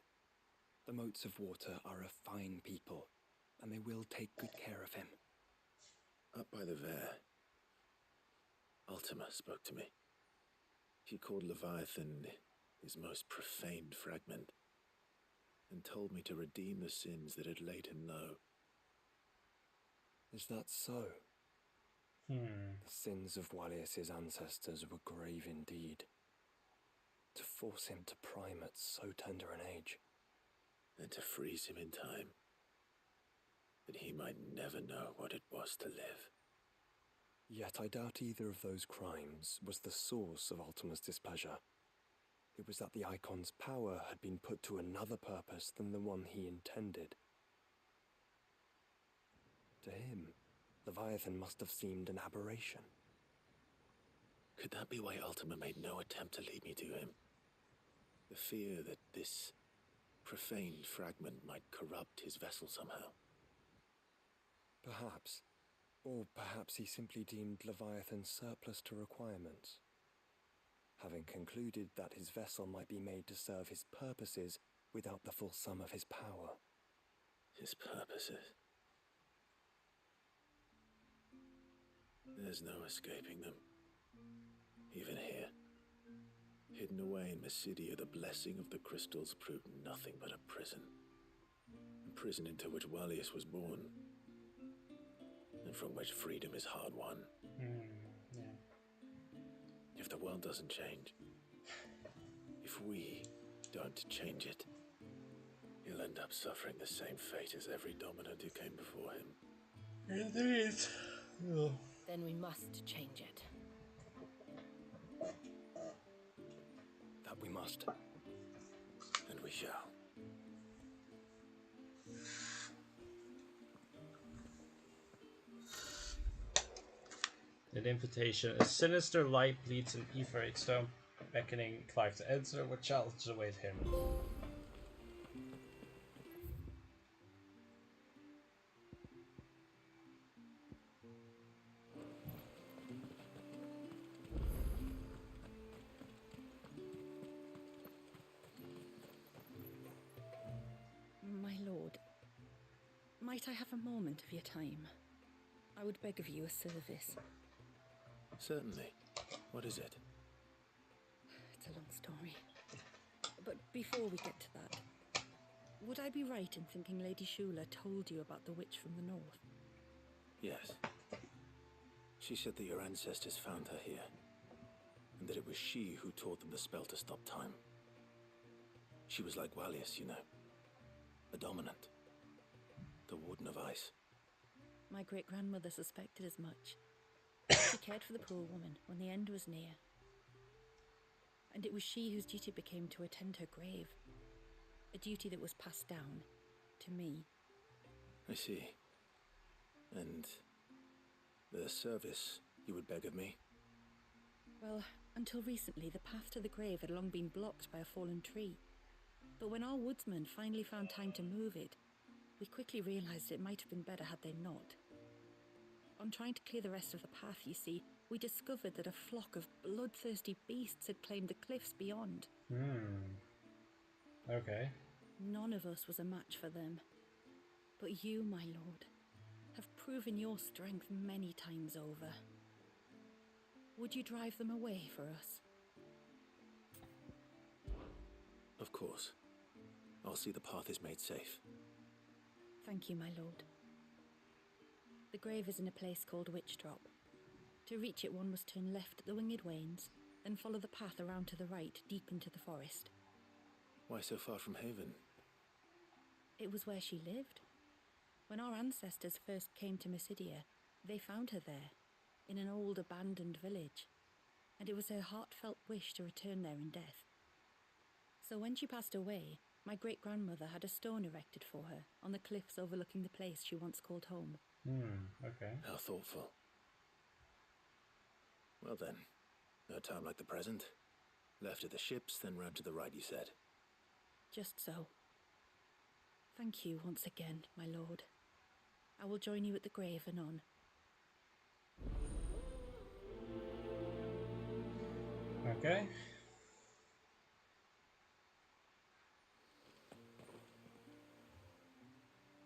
The Moats of Water are a fine people, and they will take good care of him. Up by the Vare, Ultima spoke to me. She called Leviathan his most profaned fragment, and told me to redeem the sins that had laid him low. Is that so? The sins of Walias's ancestors were grave indeed. To force him to prime at so tender an age. And to freeze him in time, that he might never know what it was to live. Yet I doubt either of those crimes was the source of Ultima's displeasure. It was that the Icon's power had been put to another purpose than the one he intended. To him, Leviathan must have seemed an aberration. Could that be why Ultima made no attempt to lead me to him? The fear that this profaned fragment might corrupt his vessel somehow. Perhaps. Or perhaps he simply deemed Leviathan surplus to requirements. Having concluded that his vessel might be made to serve his purposes without the full sum of his power. His purposes. There's no escaping them. Even here. Hidden away in Mysidia, the blessing of the crystals proved nothing but a prison. A prison into which Walias was born. And from which freedom is hard won. Yeah. If the world doesn't change, if we don't change it, he'll end up suffering the same fate as every dominant who came before him. Indeed. Then we must change it. That we must. And we shall. An invitation. A sinister light bleeds an etheric stone, beckoning Clive to enter. What challenges await him? My lord, might Might I have a moment of your time? I would beg of you a service. Certainly. What is it? It's a long story. But before we get to that, would I be right in thinking Lady Shula told you about the witch from the north? Yes. She said that your ancestors found her here, and that it was she who taught them the spell to stop time. She was like Walius, you know. A dominant. The Warden of Ice. My great-grandmother suspected as much. She cared for the poor woman when the end was near. And it was she whose duty it became to attend her grave. A duty that was passed down to me. I see. And the service you would beg of me? Well, until recently, the path to the grave had long been blocked by a fallen tree. But when our woodsmen finally found time to move it, we quickly realized it might have been better had they not. On trying to clear the rest of the path, you see, we discovered that a flock of bloodthirsty beasts had claimed the cliffs beyond. Okay. None of us was a match for them. But you, my lord, have proven your strength many times over. Would you drive them away for us? Of course. I'll see the path is made safe. Thank you, my lord. The grave is in a place called Witch Drop. To reach it, one must turn left at the Winged Wains, then follow the path around to the right, deep into the forest. Why so far from Haven? It was where she lived. When our ancestors first came to Mysidia, they found her there, in an old abandoned village, and it was her heartfelt wish to return there in death. So when she passed away, my great-grandmother had a stone erected for her on the cliffs overlooking the place she once called home. Okay. How thoughtful. Well then, no time like the present. Left at the ships, then round to the right, you said. Just so. Thank you once again, my lord. I will join you at the grave anon. Okay.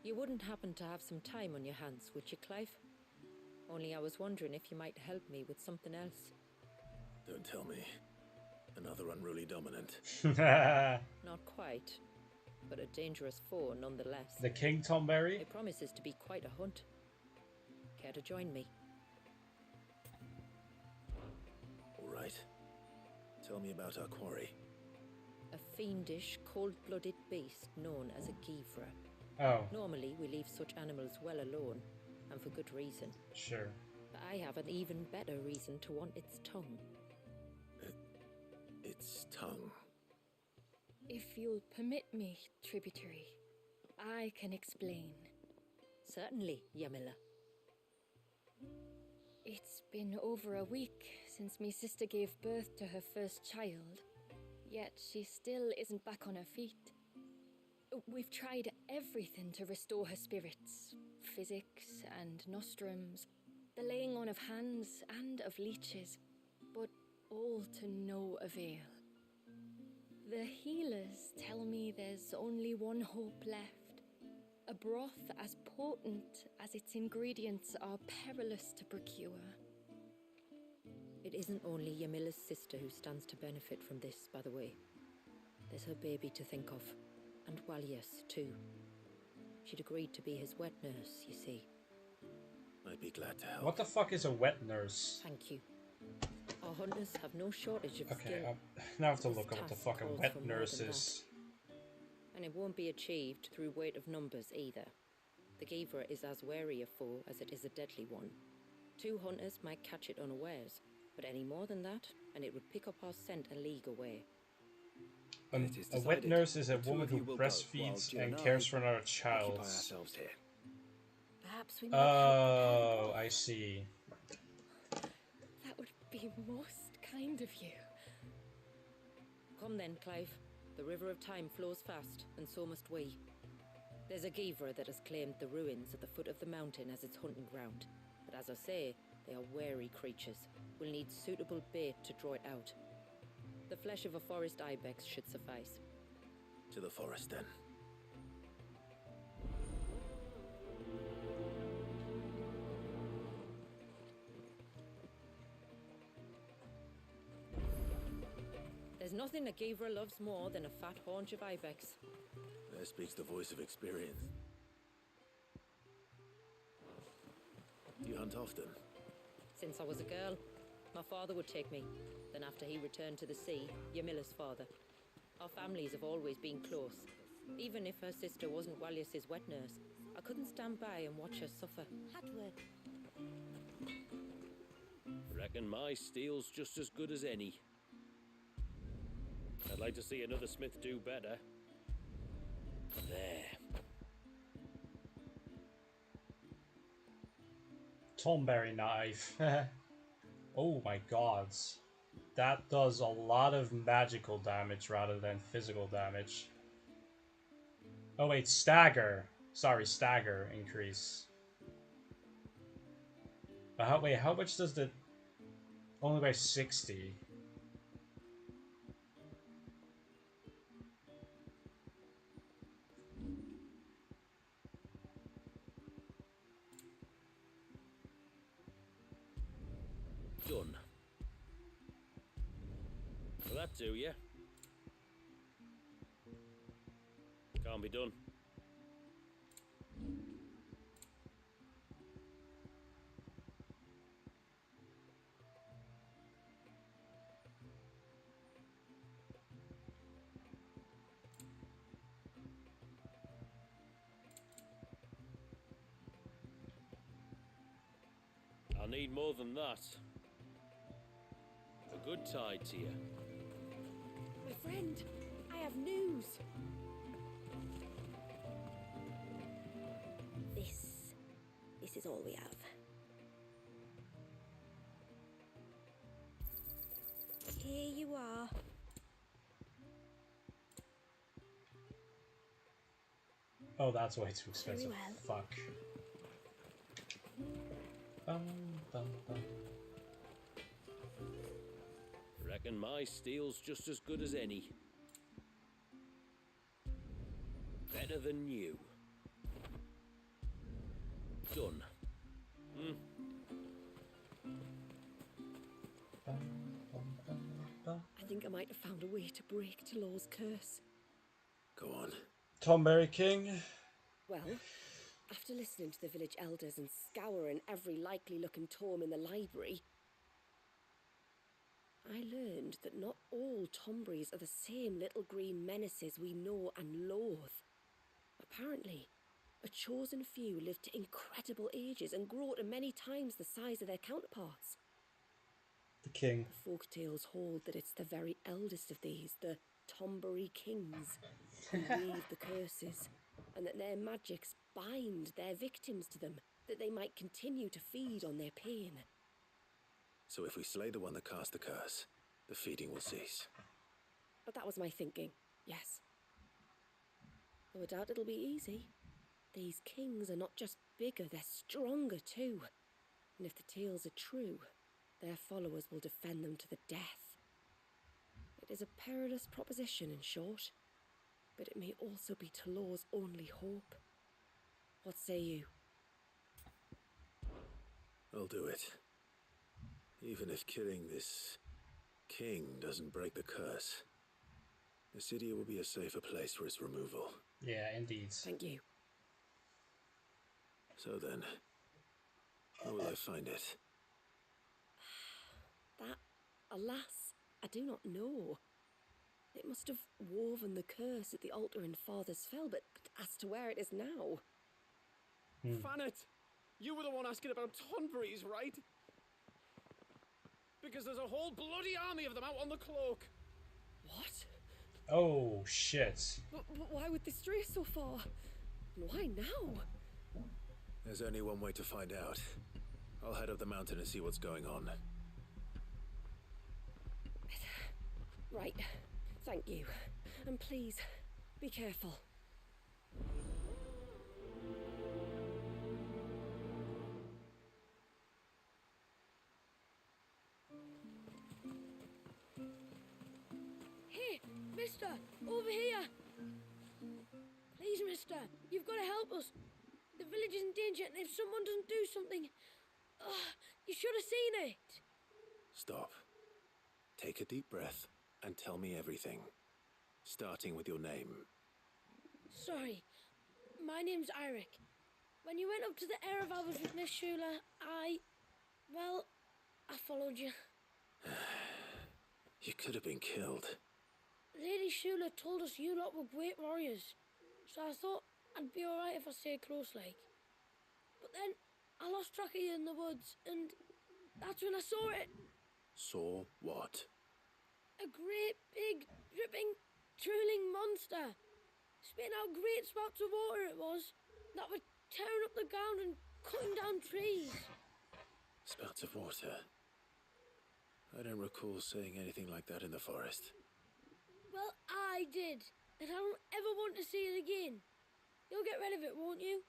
You wouldn't happen to have some time on your hands, would you, Clive? Only I was wondering if you might help me with something else. Don't tell me. Another unruly dominant. Not quite, but a dangerous foe nonetheless. The King Tomberry? It promises to be quite a hunt. Care to join me? All right. Tell me about our quarry. A fiendish, cold-blooded beast known as a Givra. Oh, Normally, we leave such animals well alone, and for good reason. sure. But I have an even better reason to want its tongue. Its tongue. If you'll permit me, tributary, I can explain. Certainly, Yamila. It's been over a week since me sister gave birth to her first child, yet she still isn't back on her feet. We've tried everything to restore her spirits. Physics and nostrums, the laying on of hands and of leeches, but all to no avail. The healers tell me there's only one hope left. A broth as potent as its ingredients are perilous to procure. It isn't only Yamila's sister who stands to benefit from this, by the way. There's her baby to think of, and Walius, too. She'd agreed to be his wet nurse, you see. I'd be glad to help. What the fuck is a wet nurse? Thank you. Our hunters have no shortage of Okay, skill. now I have to This look up what the task fuck a calls wet for more nurse than is. And it won't be achieved through weight of numbers either. The Givra is as wary a foe as it is a deadly one. 2 hunters might catch it unawares, but any more than that, and it would pick up our scent a league away. It is A wet decided. nurse is a The two woman of who you will go, breastfeeds while Jill and and cares I for another Occupy child. ourselves here. Perhaps we might help Oh, prepare I see. the broth. That would be most kind of you. Come then, Clive. The river of time flows fast, and so must we. There's a Givra that has claimed the ruins at the foot of the mountain as its hunting ground. But as I say, they are wary creatures. We'll need suitable bait to draw it out. The flesh of a forest ibex should suffice. To the forest, then. There's nothing that Gavra loves more than a fat haunch of ibex. There speaks the voice of experience. Do you hunt often? Since I was a girl, my father would take me. Then after he returned to the sea, Yamila's father. Our families have always been close. Even if her sister wasn't Walius's wet nurse, I couldn't stand by and watch her suffer. Hadworth. Reckon my steel's just as good as any. I'd like to see another smith do better. There. Thornberry knife. Oh my god. That does a lot of magical damage rather than physical damage. Oh wait, stagger. Sorry, stagger increase. But how much does the... Only by 60. Done. Will that do you? Can't be done. I'll need more than that. A good tide to you. My friend, I have news. This is all we have. Here you are. Oh, that's way too expensive. Very well. Fuck. Bum, bum, bum. Reckon my steel's just as good as any. Better than new. Done. I think I might have found a way to break Talor's curse. Go on. Thornberry King. Well, after listening to the village elders and scouring every likely looking tome in the library, I learned that not all Tombries are the same little green menaces we know and loathe. Apparently, a chosen few live to incredible ages and grow to many times the size of their counterparts. The king. Folk tales hold that it's the very eldest of these, the Tombury kings, who weave the curses, and that their magics bind their victims to them, that they might continue to feed on their pain. So if we slay the one that cast the curse, the feeding will cease. But that was my thinking, yes. Though I doubt it'll be easy. These kings are not just bigger, they're stronger too. And if the tales are true, their followers will defend them to the death. It is a perilous proposition, in short, but it may also be Talor's only hope. What say you? I'll do it. Even if killing this king doesn't break the curse, the city will be a safer place for its removal. Yeah, indeed. Thank you. So then, how will I find it? That, alas, I do not know. It must have woven the curse at the altar in Father's Fell, but as to where it is now... Fannet, you were the one asking about Tonberries, right? Because there's a whole bloody army of them out on the cloak. What? Oh, shit. But why would they stray so far? And why now? There's only one way to find out. I'll head up the mountain and see what's going on. Right. Thank you. And please, be careful. Hey, mister! Over here! Please, mister, you've got to help us. The village is in danger, and if someone doesn't do something... you should have seen it! Stop. Take a deep breath and tell me everything, starting with your name. Sorry, my name's Eirik. When you went up to the Heir of Albers with Miss Shula, well, I followed you. You could have been killed. Lady Shula told us you lot were great warriors, so I thought I'd be alright if I stayed close like. But then I lost track of you in the woods, and that's when I saw it. Saw what? A great, big, dripping, drooling monster. Spitting out great spouts of water it was, that were tearing up the ground and cutting down trees. Spouts of water? I don't recall seeing anything like that in the forest. Well, I did, and I don't ever want to see it again. You'll get rid of it, won't you?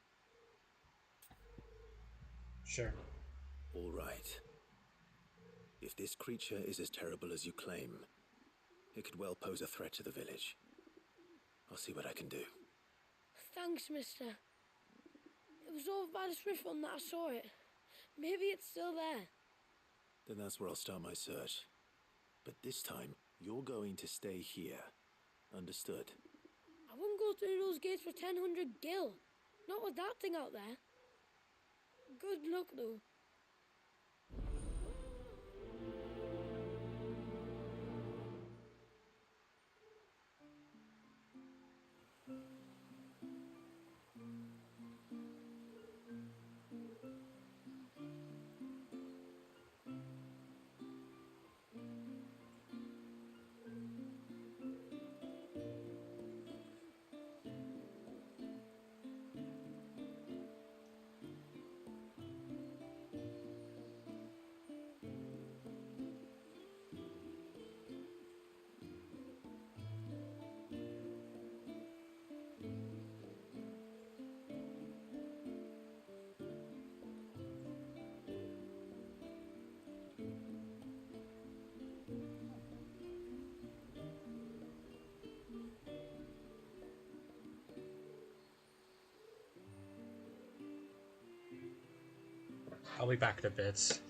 Sure. All right. If this creature is as terrible as you claim, it could well pose a threat to the village. I'll see what I can do. Thanks, mister. It was over by the Swift one that I saw it. Maybe it's still there. Then that's where I'll start my search. But this time, you're going to stay here. Understood? I wouldn't go through those gates for 1000 gil. Not with that thing out there. Good luck, though. I'll be back in a bit.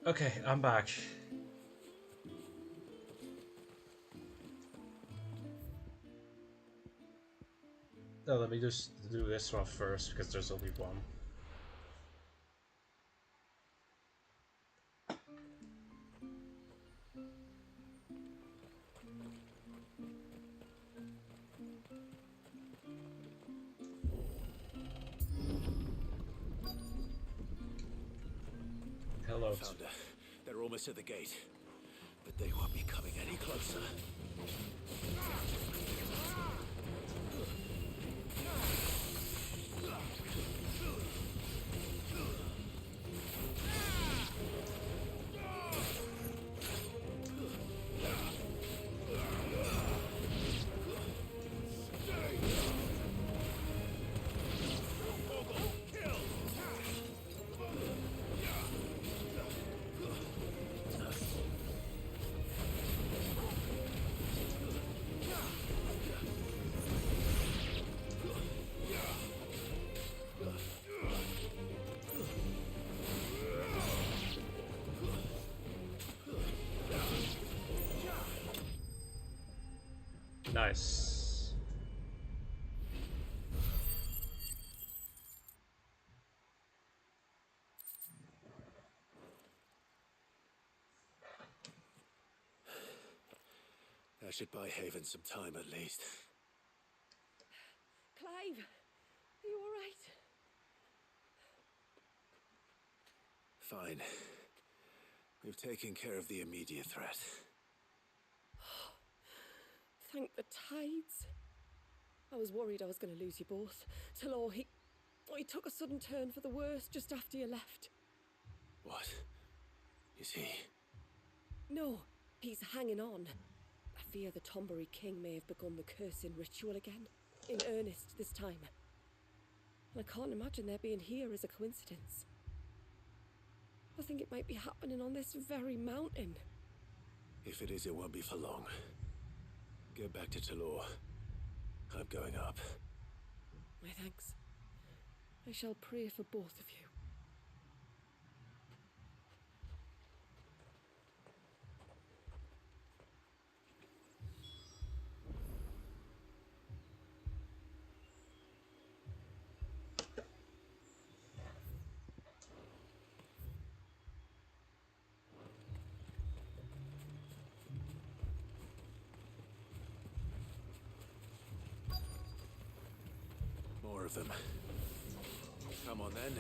Okay, I'm back. Oh, let me just do this one first because there's only one. Hello. Founder, they're almost at the gate, but they won't be coming any closer. Nice. That should buy Haven some time at least. Clive, are you all right? Fine. We've taken care of the immediate threat. Thank the tides. I was worried I was going to lose you both. Talor, he took a sudden turn for the worse just after you left. What? Is he? No, he's hanging on. I fear the Tombury King may have begun the cursing ritual again. In earnest this time. And I can't imagine their being here as a coincidence. I think it might be happening on this very mountain. If it is, it won't be for long. Get back to Talor. I'm going up. My thanks. I shall pray for both of you. More of them. Come on then.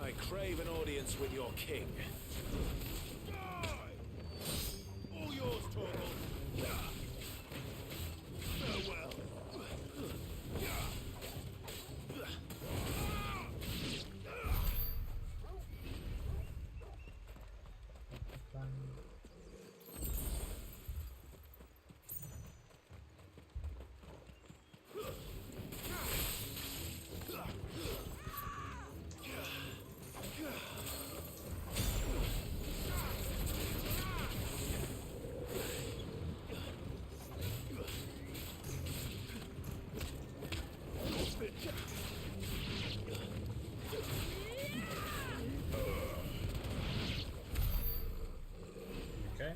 I crave an audience with your king. All yours, Torgal. Farewell. Okay.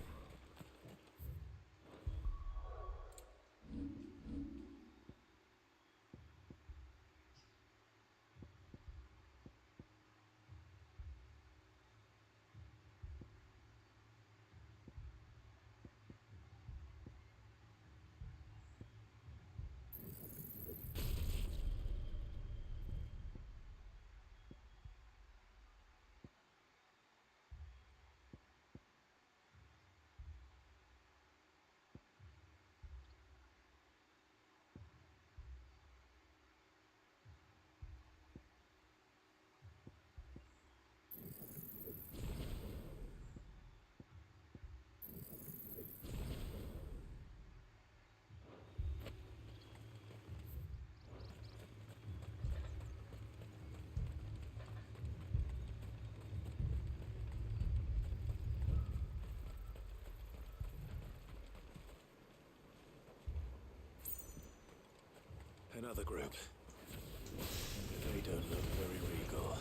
Another group. They don't look very regal.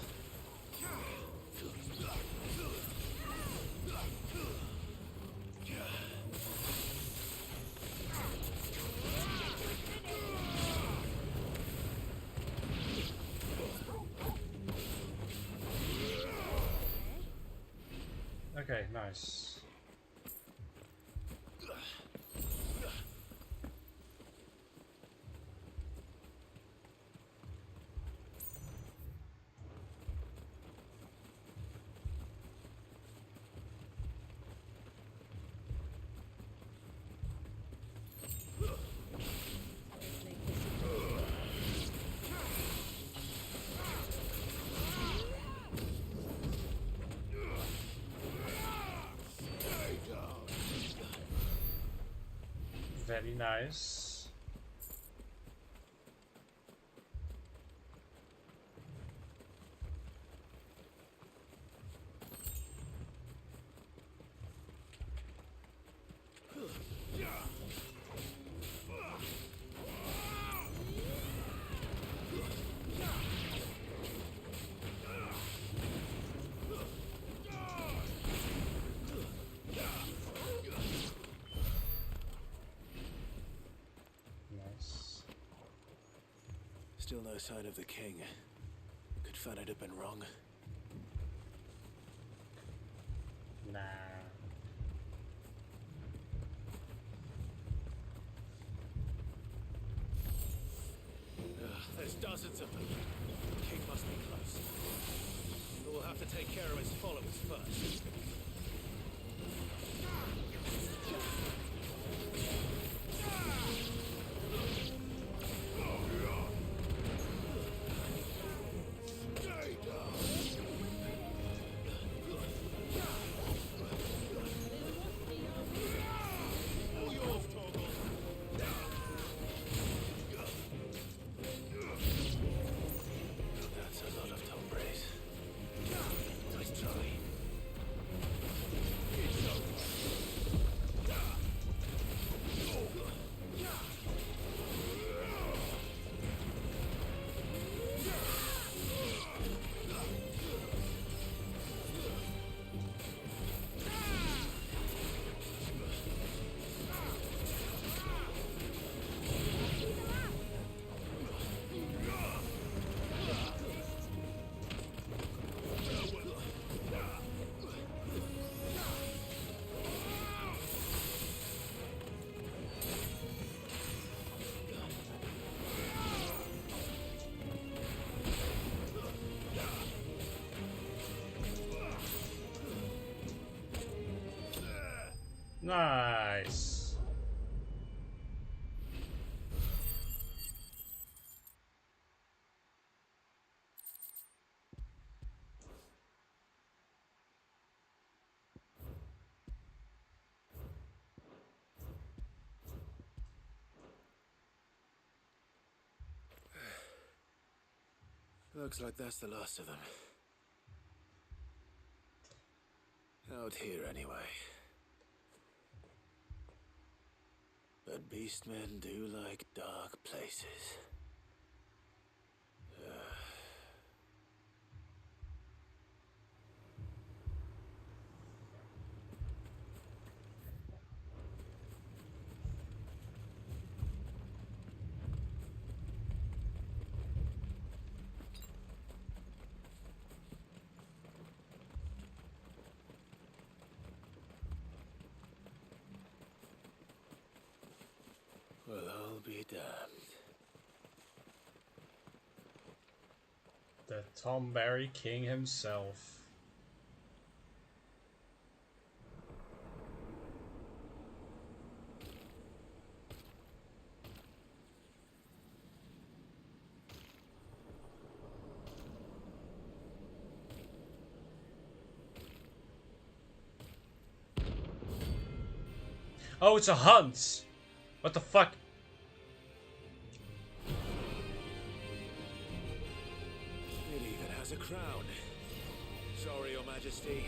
Okay, nice. Very nice. Still no sign of the king. Could Fanad have been wrong? Nah. There's dozens of them. The king must be close. But we'll have to take care of his followers first. Nice. Looks like that's the last of them. Out here, anyway. But beastmen do like dark places. Well, I'll be damned. The Tomberry King himself. Oh, it's a hunt! What the fuck? It even has a crown. Sorry, Your Majesty,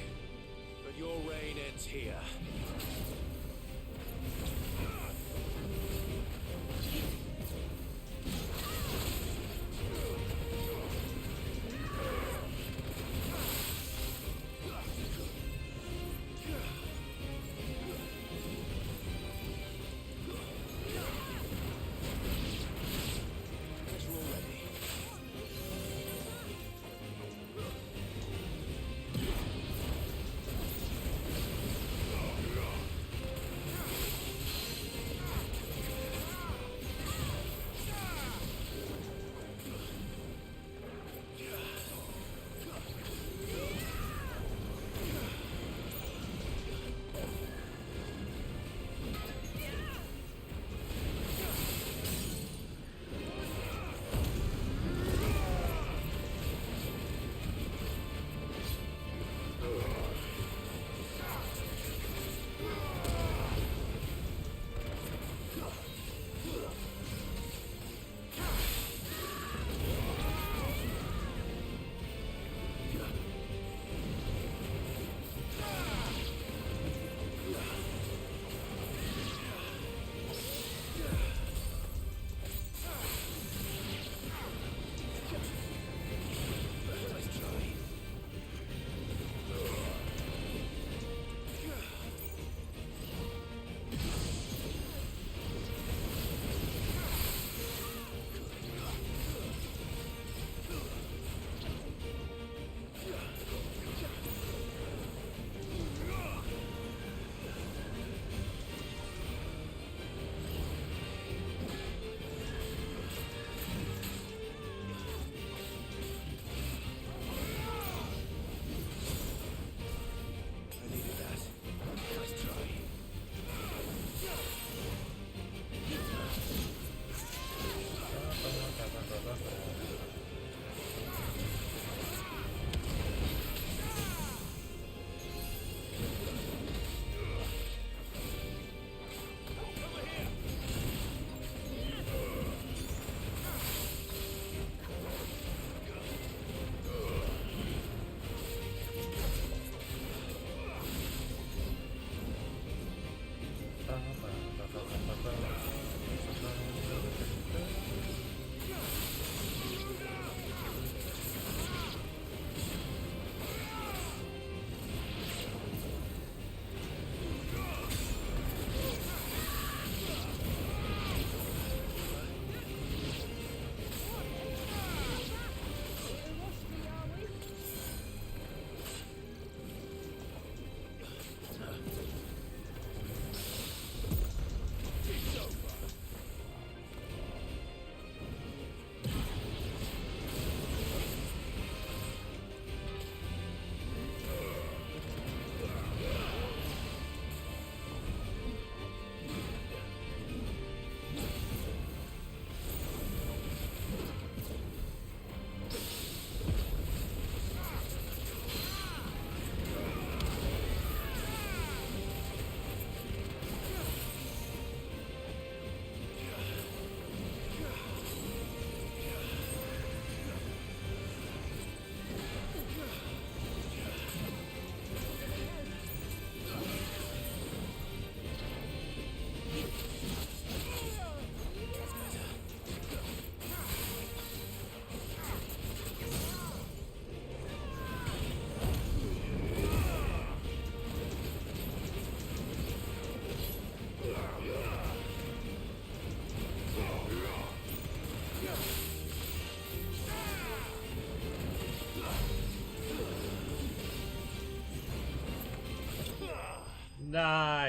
but your reign ends here.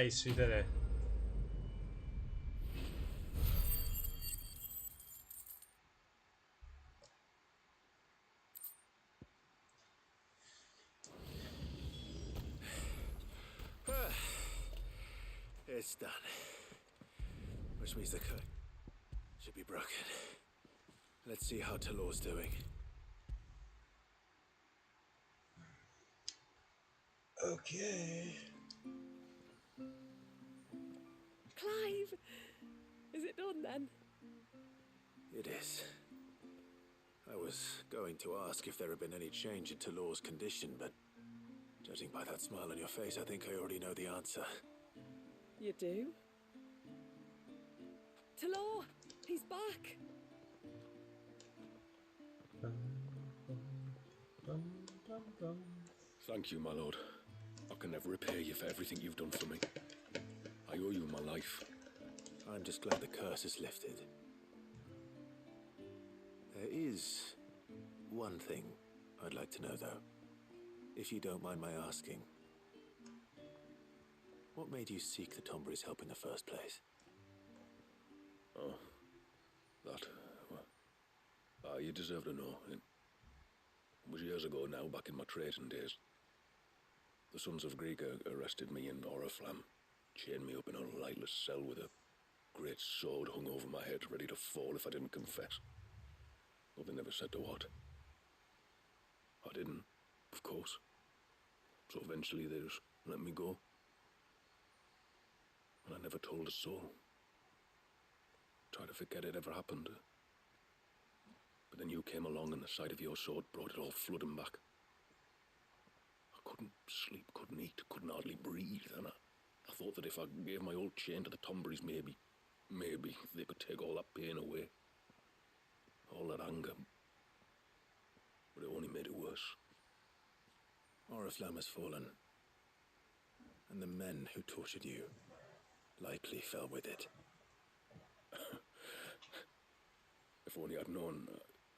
Nice, we did it. It's done. Which means the code should be broken. Let's see how Talor's doing. Okay. Clive! Is it done then? It is. I was going to ask if there had been any change in Talor's condition, but judging by that smile on your face, I think I already know the answer. You do? Talor! He's back! Thank you, my lord. I can never repay you for everything you've done for me. I owe you my life. I'm just glad the curse is lifted. There is one thing I'd like to know, though, if you don't mind my asking. What made you seek the Tombury's help in the first place? Oh, that. Well, you deserve to know. It was years ago now, back in my trading days. The Sons of Greek arrested me in Oriflamme, chained me up in a lightless cell with a great sword hung over my head, ready to fall if I didn't confess. Though they never said to what. I didn't, of course. So eventually they just let me go. And I never told a soul. Tried to forget it ever happened. But then you came along and the sight of your sword brought it all flooding back. I couldn't sleep, couldn't eat, couldn't hardly breathe, and I thought that if I gave my old chain to the Tomburys, maybe they could take all that pain away. All that anger. But it only made it worse. Oriflamme has fallen. And the men who tortured you likely fell with it. If only I'd known,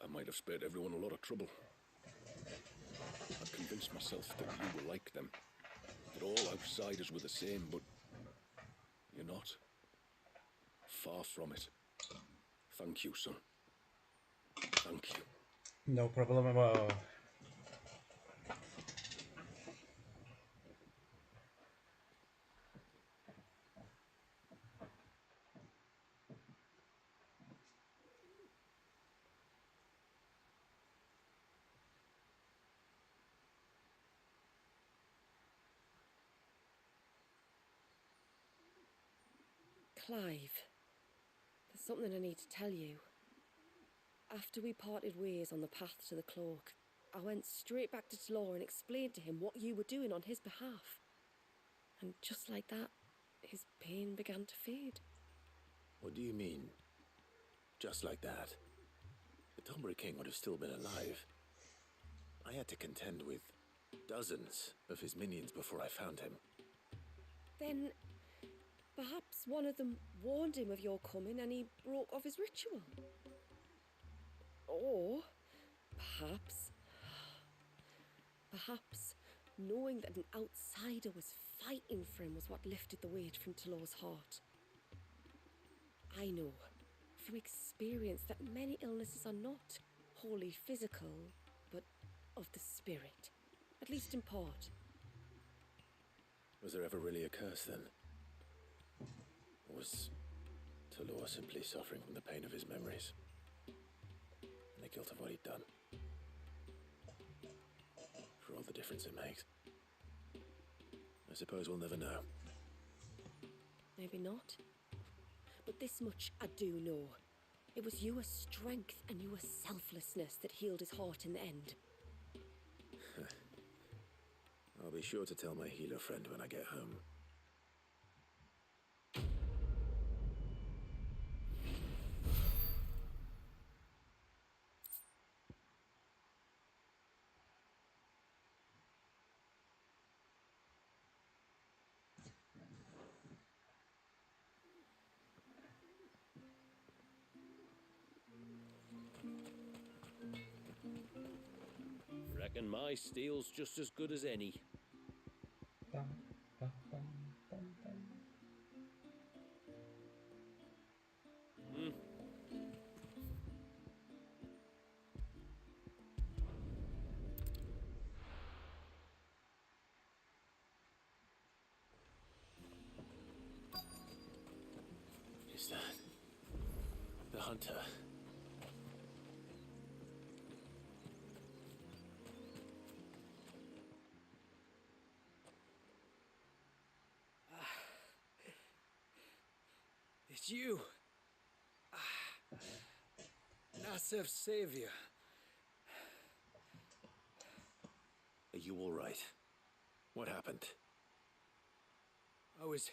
I might have spared everyone a lot of trouble. I'd convinced myself that you were like them. That all outsiders were the same, but you're not. Far from it. Thank you, son. Thank you. No problemo. Clive, there's something I need to tell you. After we parted ways on the path to the cloak, I went straight back to Talor and explained to him what you were doing on his behalf. And just like that, his pain began to fade. What do you mean? Just like that? The Tombury King would have still been alive. I had to contend with dozens of his minions before I found him. Then perhaps one of them warned him of your coming and he broke off his ritual. Or perhaps knowing that an outsider was fighting for him was what lifted the weight from Talor's heart. I know from experience that many illnesses are not wholly physical, but of the spirit, at least in part. Was there ever really a curse then? Or was Talor simply suffering from the pain of his memories? And the guilt of what he'd done? For all the difference it makes. I suppose we'll never know. Maybe not. But this much I do know. It was your strength and your selflessness that healed his heart in the end. I'll be sure to tell my healer friend when I get home. Reckon my steel's just as good as any. hunter. It's you. Nasev's savior. Are you all right? What happened? I was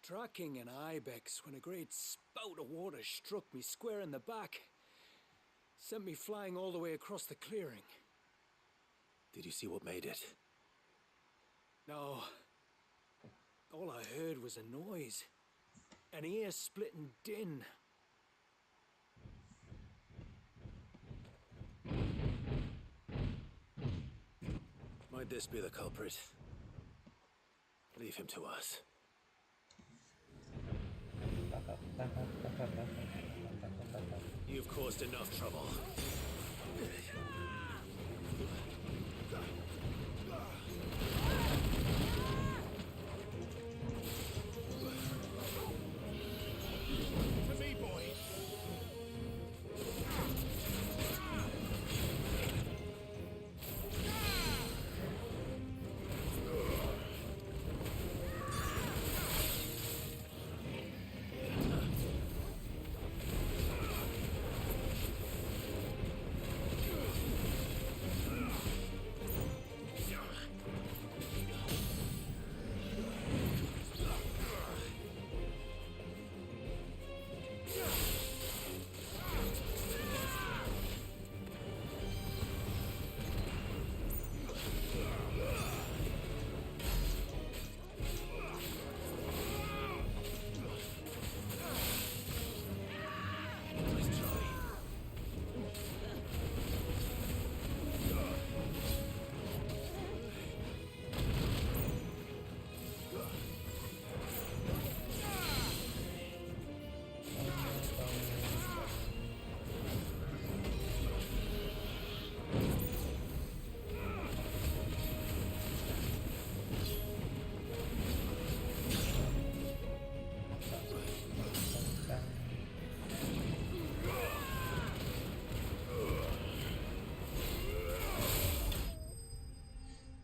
tracking an ibex when a great spout of water struck me square in the back. Sent me flying all the way across the clearing. Did you see what made it? No. All I heard was a noise. An ear-splitting din. Might this be the culprit? Leave him to us. You've caused enough trouble. To me, boy.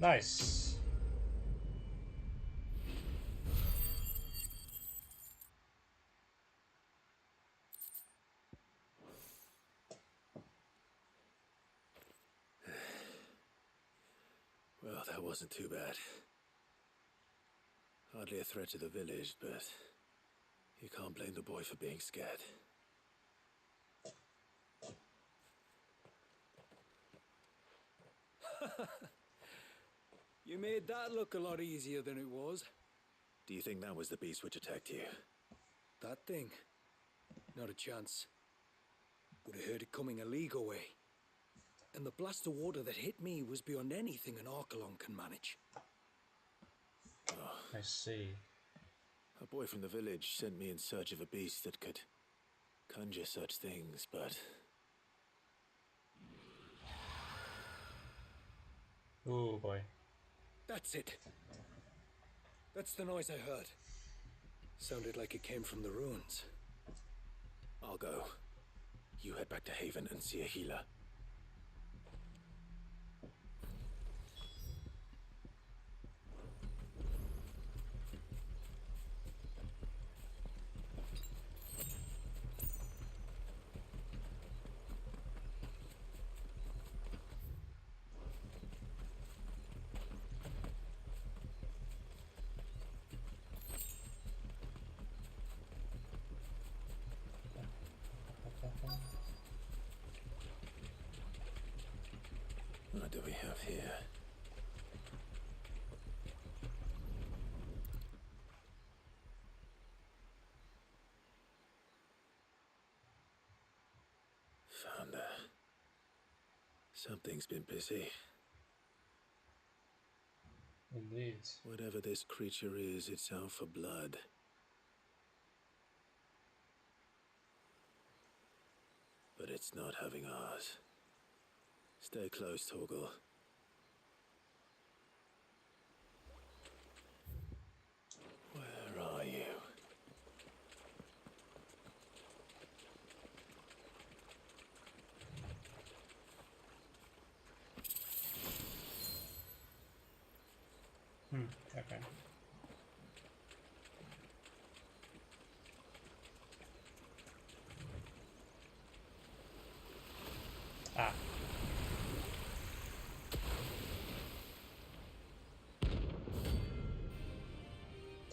Nice. Well, that wasn't too bad. Hardly a threat to the village, but you can't blame the boy for being scared. You made that look a lot easier than it was. Do you think that was the beast which attacked you? That thing? Not a chance. Would have heard it coming a league away. And the blast of water that hit me was beyond anything an Archelon can manage. Oh, I see. a boy from the village sent me in search of a beast that could conjure such things, but Oh boy. That's it. That's the noise I heard. Sounded like it came from the ruins. I'll go. You head back to Haven and see a healer. What do we have here? Found her. Something's been busy. Indeed. Whatever this creature is, it's out for blood. But it's not having ours. Stay close, Torgal. Where are you?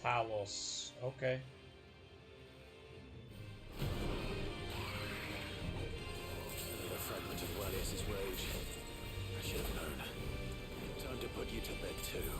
Talos. Okay. Another fragment of Walius's rage. I should have known. Time to put you to bed too.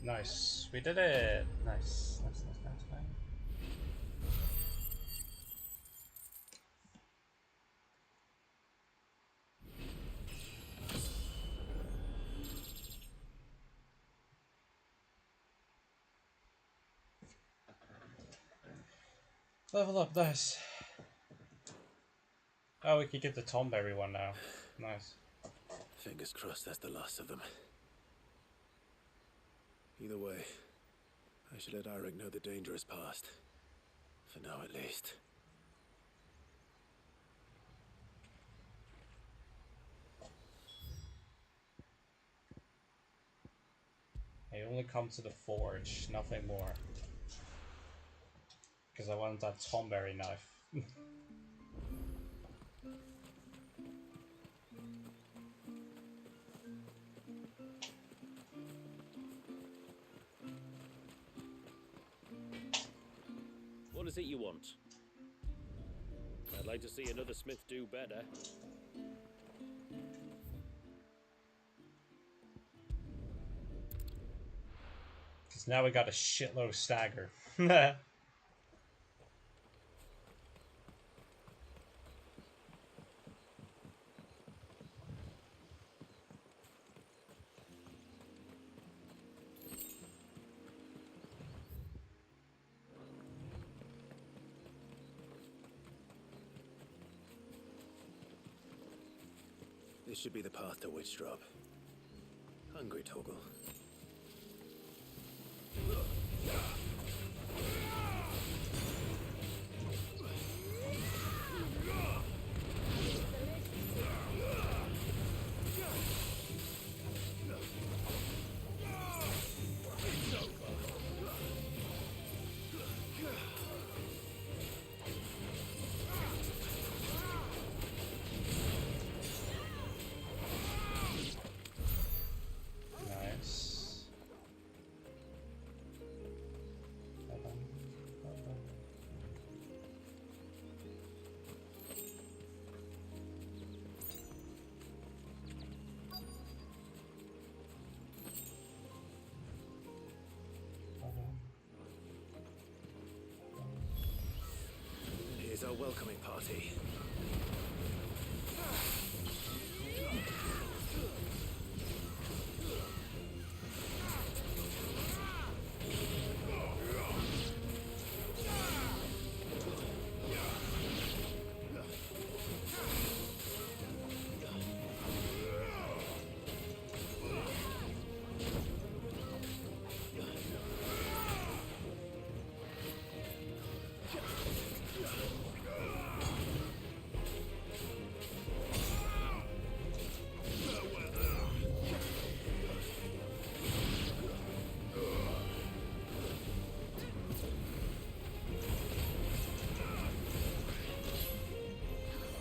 Nice. We did it. Nice. Nice, nice, nice, nice. Level up, nice. Oh, we could get the Tomberry one now. Nice. Fingers crossed that's the last of them. Either way, I should let Eirik know the danger is past. For now, at least. I only come to the forge, nothing more. Because I want that Tomberry knife. What is it you want? I'd like to see another smith do better. Because now we got a shitload of stagger. This should be the path to Witchdrop. Hungry, Torgal? Nice. Here's our welcoming party.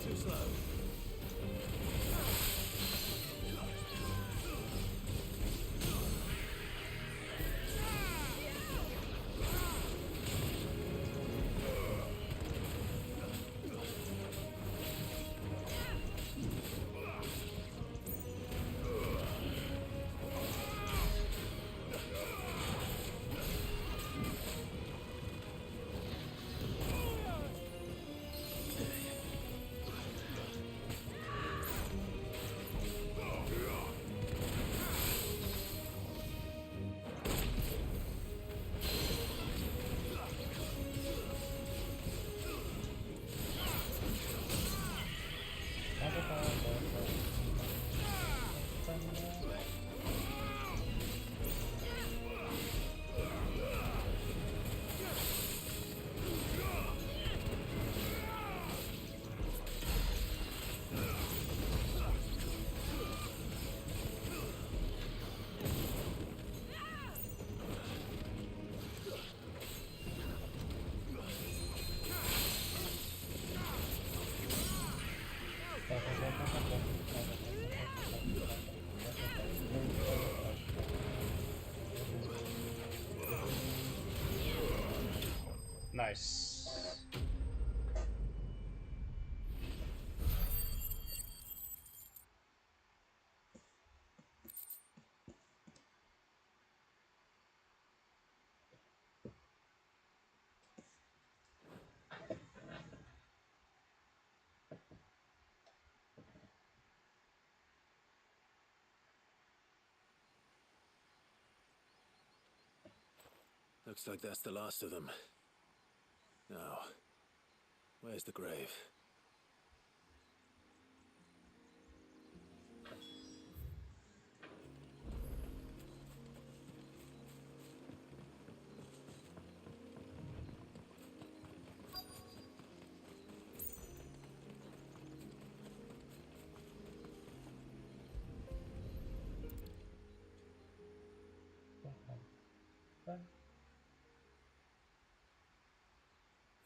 Too slow. Nice. Looks like that's the last of them. Now, where's the grave?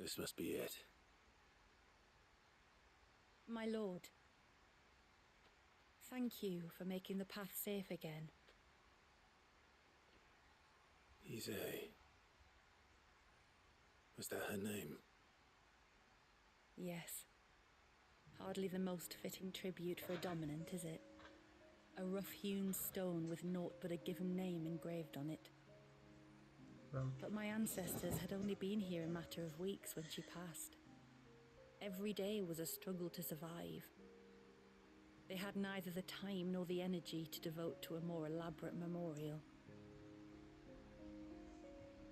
This must be it. My lord, thank you for making the path safe again. XVI. Was that her name? Yes. Hardly the most fitting tribute for a dominant, is it? A rough-hewn stone with naught but a given name engraved on it. But my ancestors had only been here a matter of weeks when she passed. Every day was a struggle to survive. They had neither the time nor the energy to devote to a more elaborate memorial.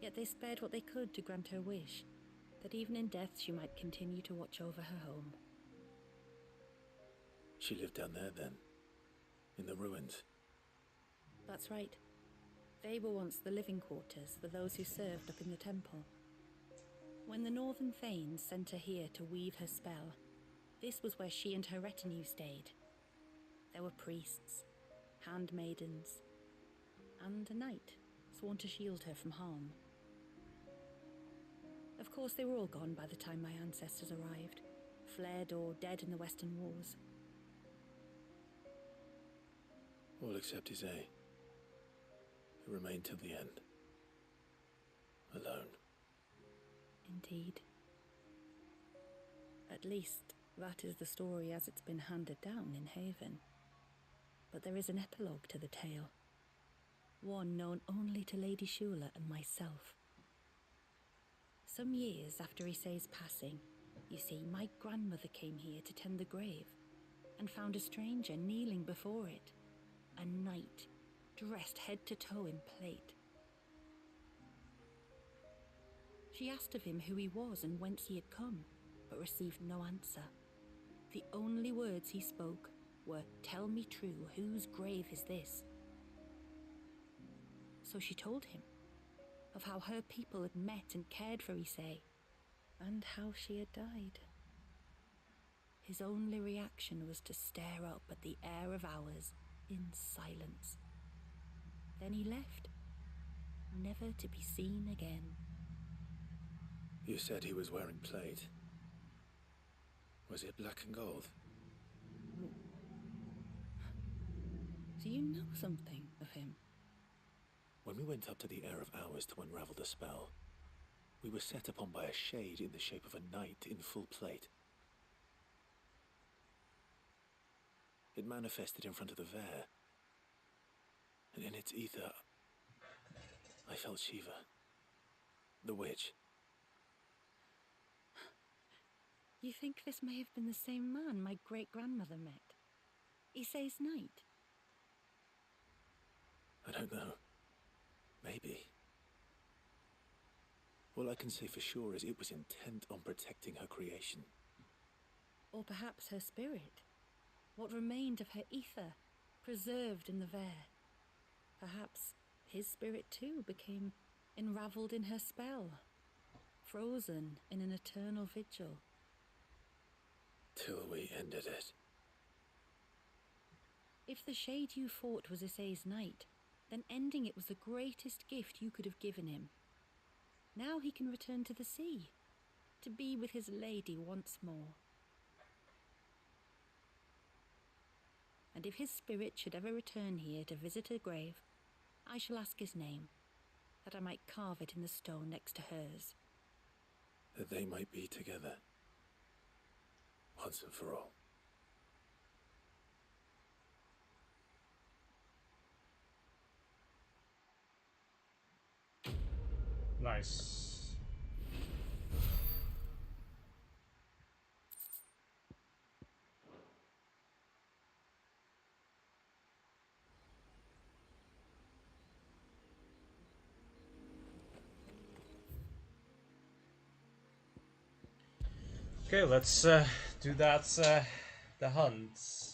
Yet they spared what they could to grant her wish, that even in death she might continue to watch over her home. She lived down there then, in the ruins. That's right. They were once the living quarters for those who served up in the temple. When the Northern Thanes sent her here to weave her spell, this was where she and her retinue stayed. There were priests, handmaidens, and a knight sworn to shield her from harm. Of course, they were all gone by the time my ancestors arrived, fled or dead in the Western Wars. All except XVI, who remained till the end. Alone. Indeed. At least, that is the story as it's been handed down in Haven. But there is an epilogue to the tale. One known only to Lady Shula and myself. Some years after XVI's passing, you see, my grandmother came here to tend the grave and found a stranger kneeling before it. A knight, dressed head to toe in plate. She asked of him who he was and whence he had come, but received no answer. The only words he spoke were, "Tell me true, whose grave is this?" So she told him of how her people had met and cared for XVII, and how she had died. His only reaction was to stare up at the air of hours in silence. Then he left, never to be seen again. You said he was wearing plate. Was it black and gold? Do you know something of him? When we went up to the Air of Hours to unravel the spell, we were set upon by a shade in the shape of a knight in full plate. It manifested in front of the Vare, and in its ether, I felt Shiva, the witch. You think this may have been the same man my great-grandmother met? XVI's knight? I don't know. Maybe. All I can say for sure is it was intent on protecting her creation. Or perhaps her spirit? What remained of her ether, preserved in the Vare? Perhaps his spirit too became enravelled in her spell, frozen in an eternal vigil. Till we ended it. If the shade you fought was XVI's knight, then ending it was the greatest gift you could have given him. Now he can return to the sea, to be with his lady once more. And if his spirit should ever return here to visit her grave, I shall ask his name, that I might carve it in the stone next to hers. That they might be together. Once and for all. Nice. Okay, let's do that, the hunts.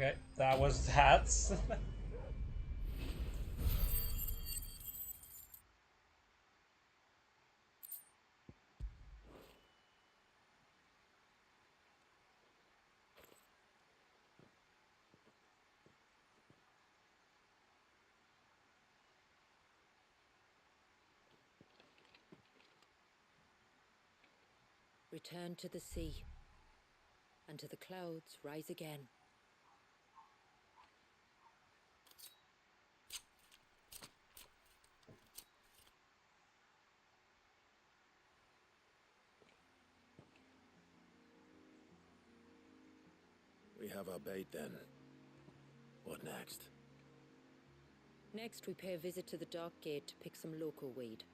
Okay, that was that. Return to the sea, and to the clouds rise again. We have our bait then. What next? Next, we pay a visit to the Dark Gate to pick some local weed.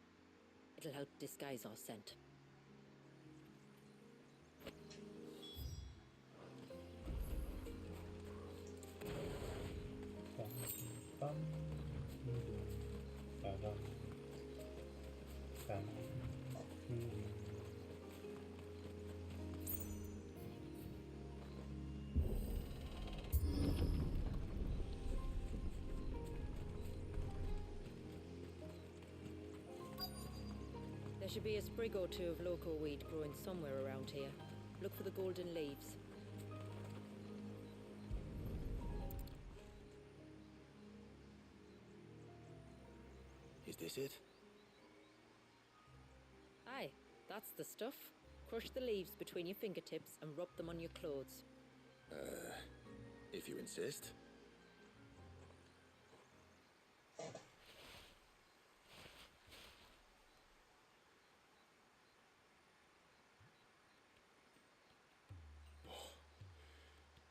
It'll help disguise our scent. There should be a sprig or two of local weed growing somewhere around here. Look for the golden leaves. Is this it? Aye, that's the stuff. Crush the leaves between your fingertips and rub them on your clothes. If you insist.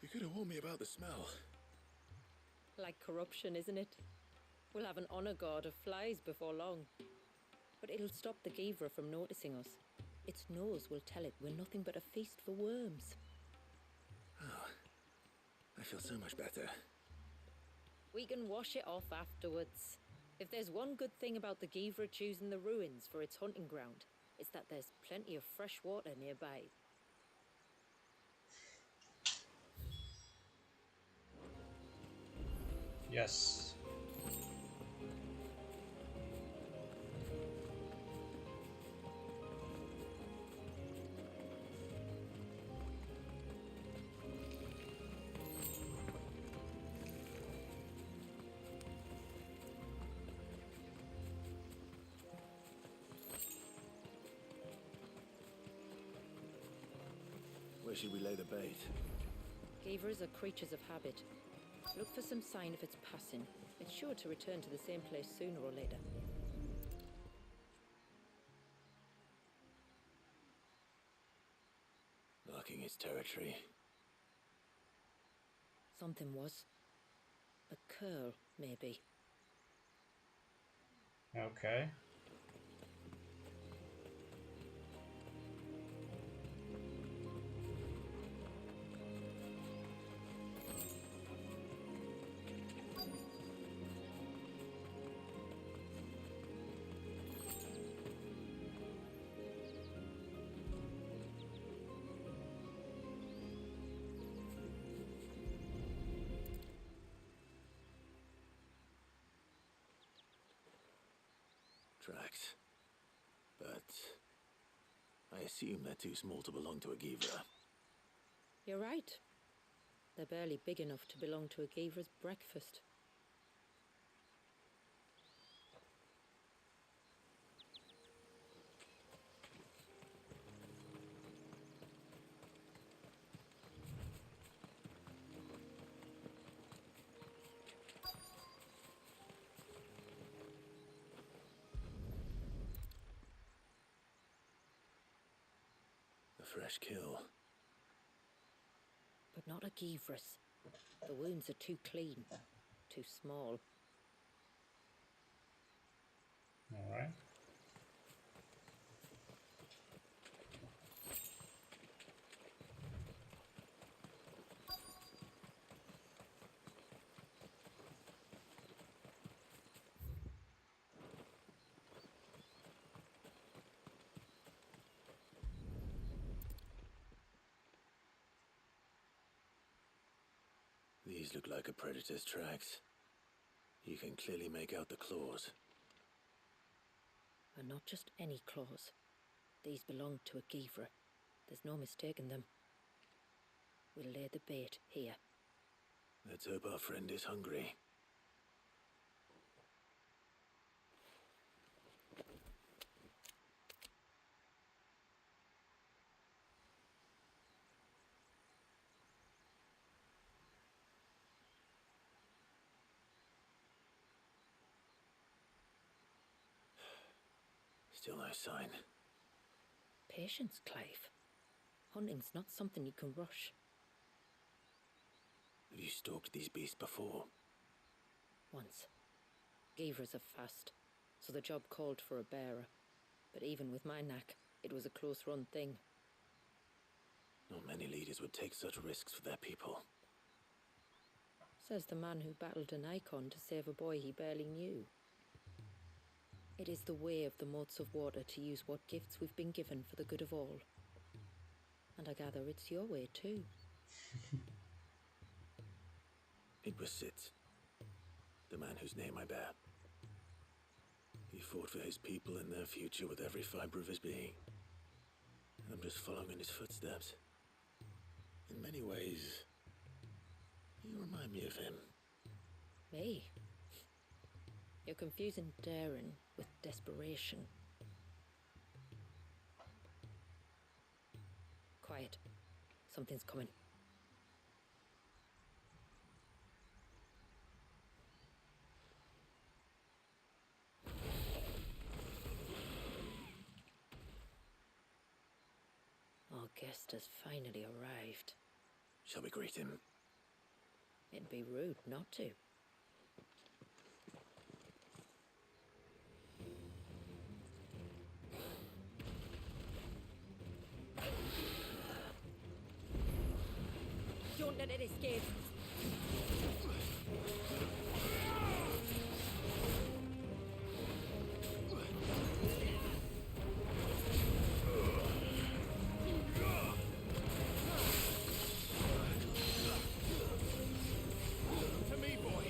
You could have warned me about the smell. Like corruption, isn't it? We'll have an honor guard of flies before long. But it'll stop the Givra from noticing us. Its nose will tell it we're nothing but a feast for worms. Oh, I feel so much better. We can wash it off afterwards. If there's one good thing about the Givra choosing the ruins for its hunting ground, it's that there's plenty of fresh water nearby. Yes. Where should we lay the bait? Givras are creatures of habit. Look for some sign of its passing. It's sure to return to the same place sooner or later. Marking its territory. Something was. A curl, maybe. Okay. Tracks. But I assume they're too small to belong to a Givra. You're right. They're barely big enough to belong to a Givra's breakfast. A fresh kill. But not a Givras. The wounds are too clean, too small. All right. These These look like a predator's tracks. You can clearly make out the claws. And not just any claws. These belong to a Givra. There's no mistaking them. We'll lay the bait here. Let's hope our friend is hungry. Still no sign. Patience, Clive. Hunting's not something you can rush. Have you stalked these beasts before? Once. Givras are fast, so the job called for a bearer. But even with my knack, it was a close-run thing. Not many leaders would take such risks for their people. Says the man who battled an icon to save a boy he barely knew. It is the way of the moats of water to use what gifts we've been given for the good of all. And I gather it's your way too. It was Sid, the man whose name I bear. He fought for his people and their future with every fiber of his being. And I'm just following in his footsteps. In many ways, you remind me of him. Me? You're confusing daring with desperation. Quiet. Something's coming. Our guest has finally arrived. Shall we greet him? It'd be rude not to. Don't let it escape. To me, boy!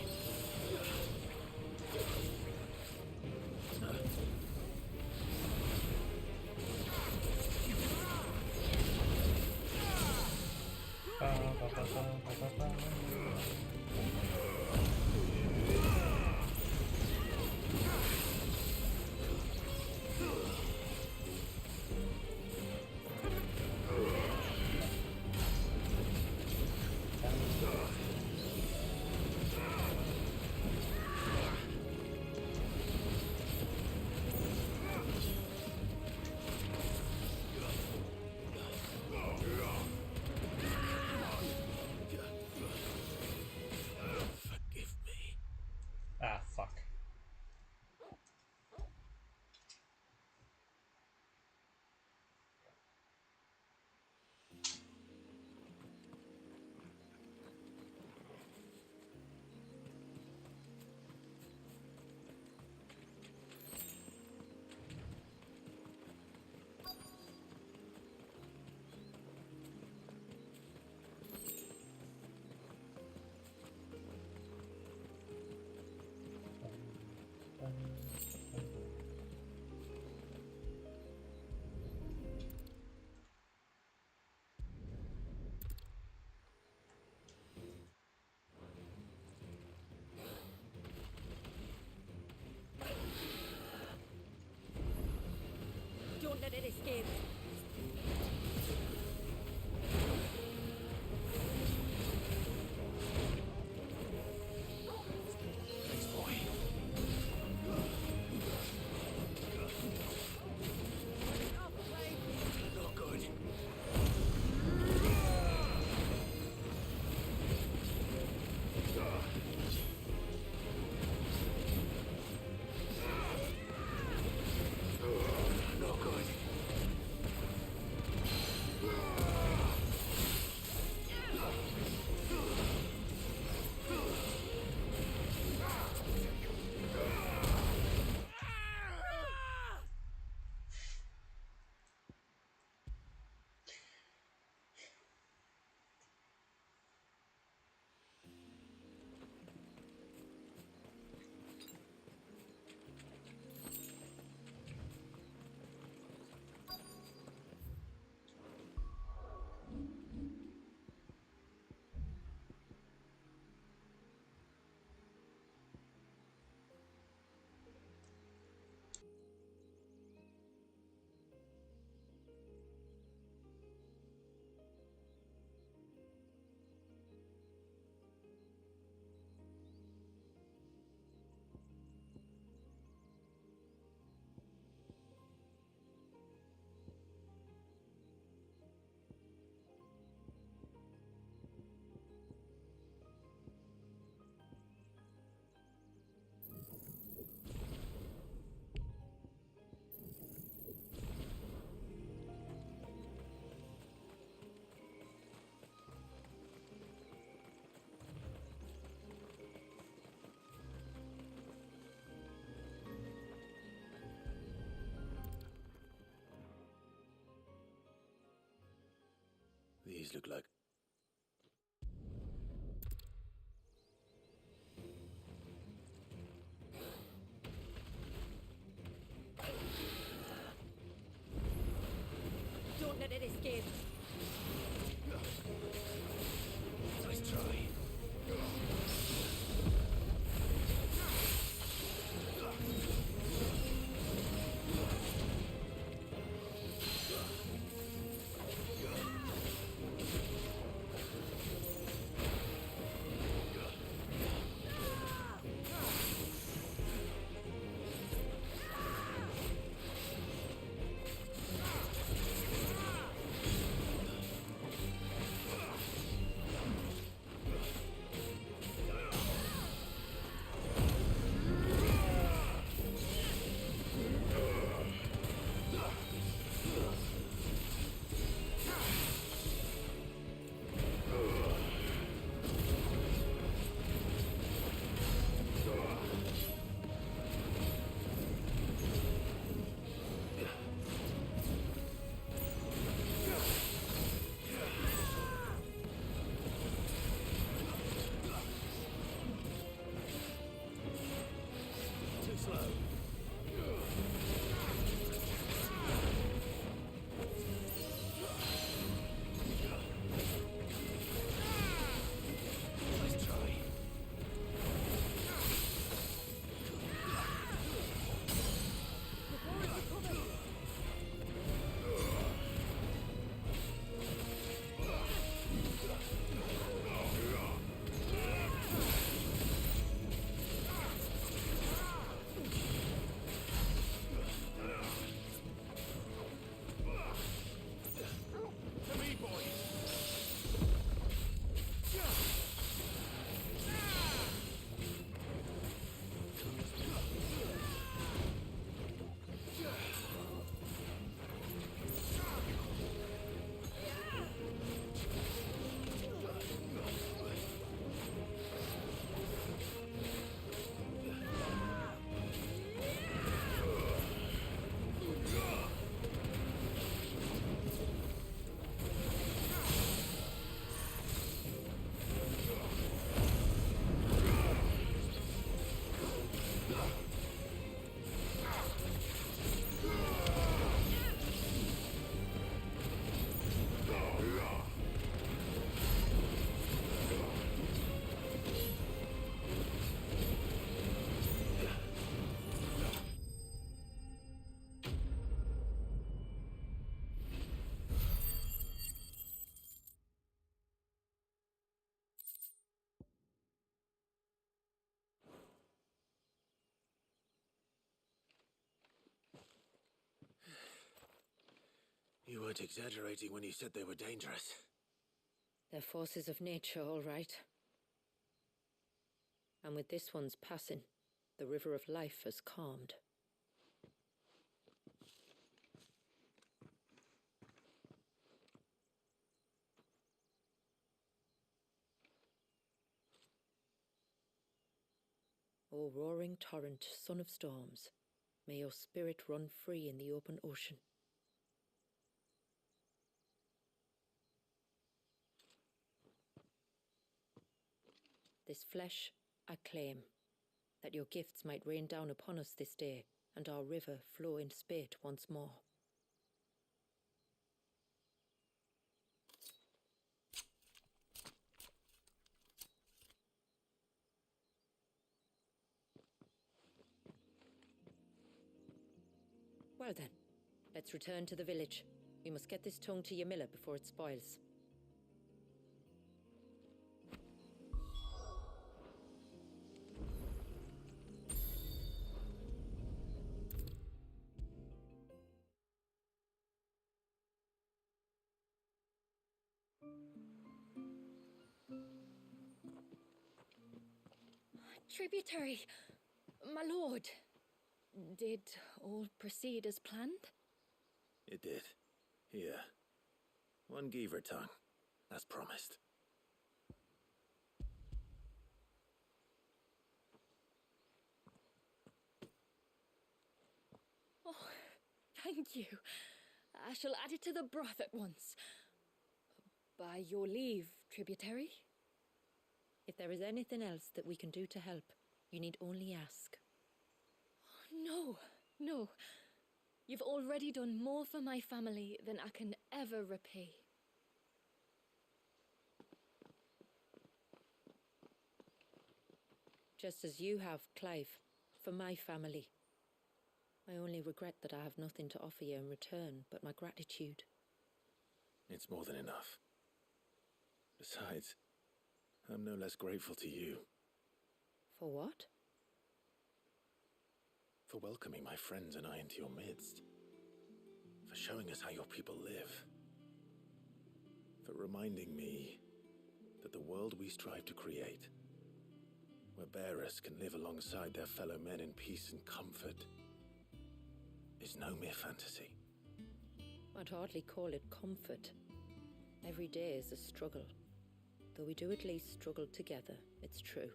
Ba, ba, ba, ba, ba, ba, ba. these look like? Don't let it escape. Nice try. You weren't exaggerating when you said they were dangerous. They're forces of nature, all right. And with this one's passing, the river of life has calmed. O roaring torrent, son of storms, may your spirit run free in the open ocean. This flesh I claim, that your gifts might rain down upon us this day, and our river flow in spate once more. Well then, let's return to the village. We must get this tongue to Yamila before it spoils. Tributary, my lord. Did all proceed as planned? It did. Here. One Geaver tongue, as promised. Oh, thank you. I shall add it to the broth at once. By your leave, tributary. If there is anything else that we can do to help, you need only ask. No, no. You've already done more for my family than I can ever repay. Just as you have, Clive, for my family. I only regret that I have nothing to offer you in return but my gratitude. It's more than enough. Besides, I'm no less grateful to you. For what? For welcoming my friends and I into your midst. For showing us how your people live. For reminding me that the world we strive to create, where bearers can live alongside their fellow men in peace and comfort, is no mere fantasy. I'd hardly call it comfort. Every day is a struggle. Though we do at least struggle together, it's true.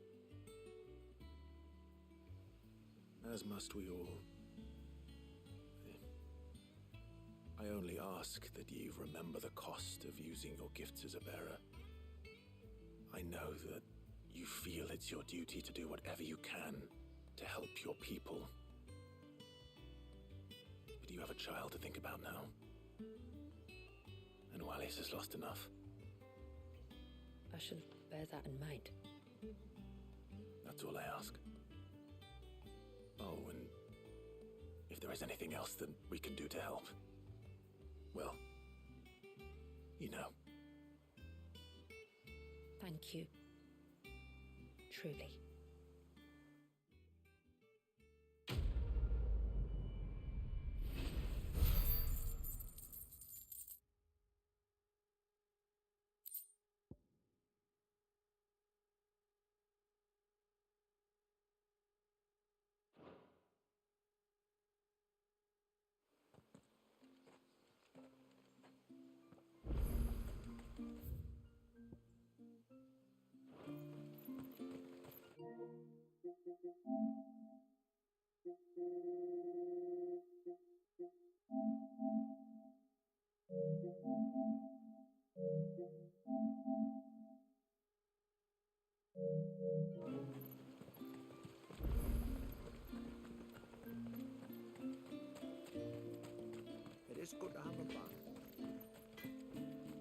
As must we all. I only ask that you remember the cost of using your gifts as a bearer. I know that you feel it's your duty to do whatever you can to help your people. But you have a child to think about now. And Wallis has lost enough. I shall bear that in mind. That's all I ask. Oh, and if there is anything else that we can do to help, well, you know. Thank you. Truly. It is good to have her back.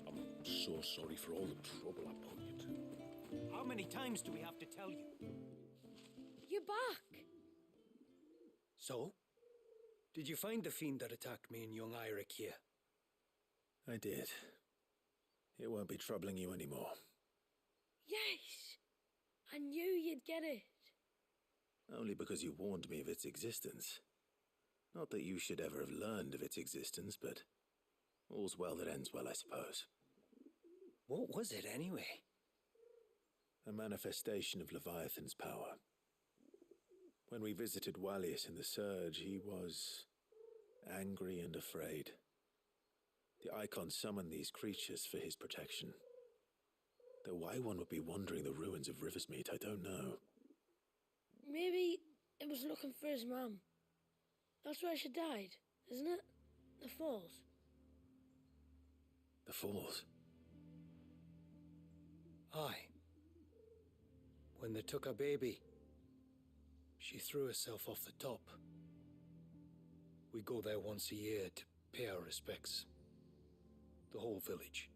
I'm so sorry for all the trouble I put you to. How many times do we have to tell you? You're back! So? Did you find the fiend that attacked me and young Eirik here? I did. It won't be troubling you anymore. Yes! I knew you'd get it. Only because you warned me of its existence. Not that you should ever have learned of its existence, but all's well that ends well, I suppose. What was it anyway? A manifestation of Leviathan's power. When we visited Wallius in the Surge, he was angry and afraid. The Icon summoned these creatures for his protection. Though why one would be wandering the ruins of Riversmeet, I don't know. Maybe it was looking for his mum. That's where she died, isn't it? The Falls. The Falls? Aye. When they took her baby, she threw herself off the top. We go there once a year to pay our respects. The whole village.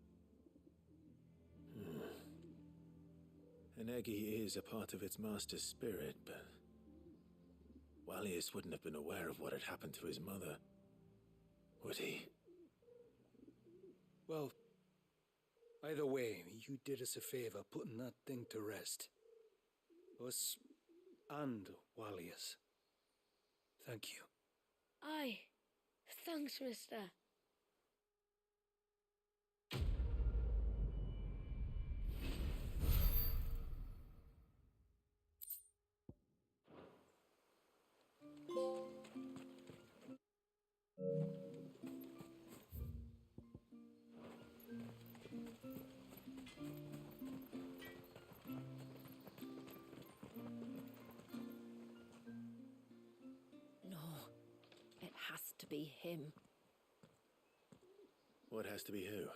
An Eggy is a part of its master's spirit, but Wallius wouldn't have been aware of what had happened to his mother, would he? Well, either way, you did us a favor putting that thing to rest. Us and Wallius. Thank you. Aye. Thanks, mister. No, it has to be him. What has to be who?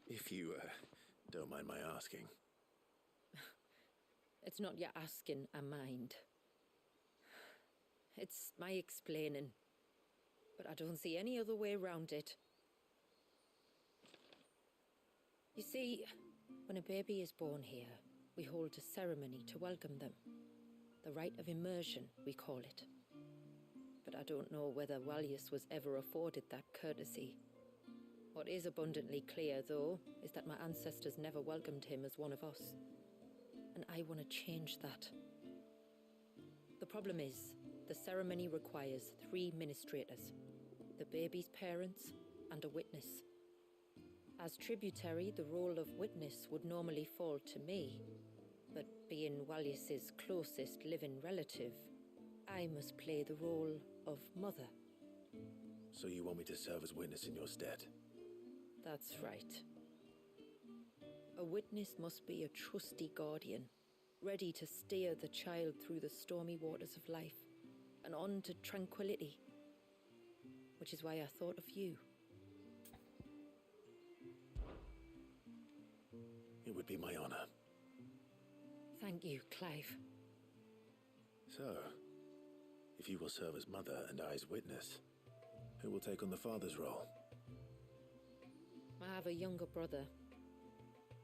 If you, don't mind my asking. It's not your asking I mind. It's my explaining. But I don't see any other way around it. You see, when a baby is born here, we hold a ceremony to welcome them. The rite of immersion, we call it. But I don't know whether Wallius was ever afforded that courtesy. What is abundantly clear, though, is that my ancestors never welcomed him as one of us. And I want to change that. The problem is, the ceremony requires 3 ministrators, the baby's parents and a witness. As tributary, the role of witness would normally fall to me, but being Wallius's closest living relative, I must play the role of mother. So you want me to serve as witness in your stead? That's right. A witness must be a trusty guardian, ready to steer the child through the stormy waters of life and on to tranquility. Which is why I thought of you. It would be my honor. Thank you, Clive. So, if you will serve as mother and I as witness, who will take on the father's role? I have a younger brother.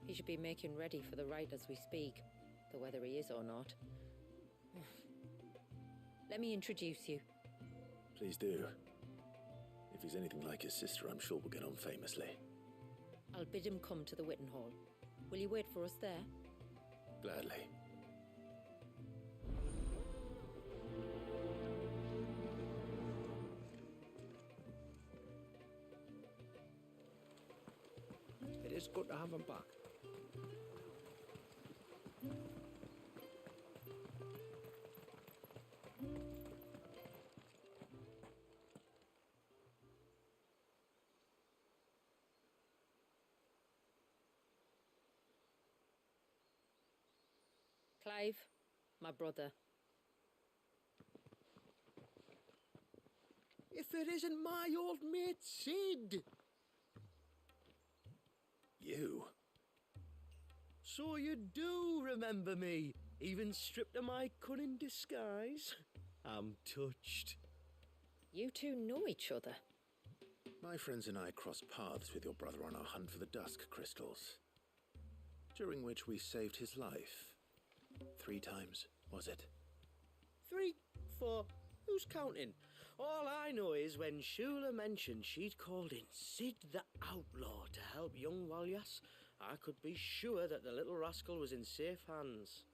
He should be making ready for the rite as we speak, though whether he is or not. Let me introduce you. Please do. If he's anything like his sister, I'm sure we'll get on famously. I'll bid him come to the Witten Hall. Will you wait for us there? Gladly. It is good to have him back. Clive, my brother. If it isn't my old mate Sid! You? So you do remember me, even stripped of my cunning disguise? I'm touched. You two know each other. My friends and I crossed paths with your brother on our hunt for the dusk crystals, during which we saved his life. 3 times, was it? 3, 4, who's counting? All I know is when Shula mentioned she'd called in Sid the Outlaw to help young Wallias, I could be sure that the little rascal was in safe hands.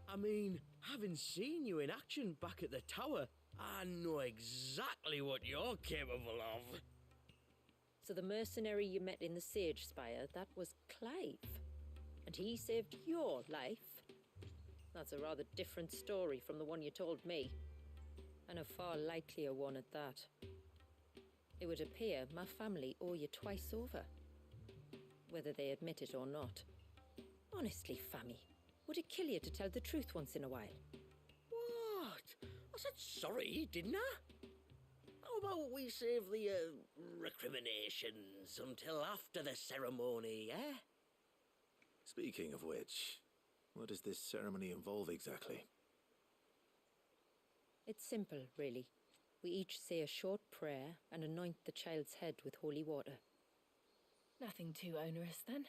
I mean, having seen you in action back at the tower, I know exactly what you're capable of. So the mercenary you met in the Sage Spire, that was Clive. And he saved your life. That's a rather different story from the one you told me. And a far likelier one at that. It would appear my family owe you twice over. Whether they admit it or not. Honestly, Fammy, would it kill you to tell the truth once in a while? What? I said sorry, didn't I? How about we save the recriminations until after the ceremony, eh? Speaking of which, what does this ceremony involve exactly? It's simple, really. We each say a short prayer and anoint the child's head with holy water. Nothing too onerous, then.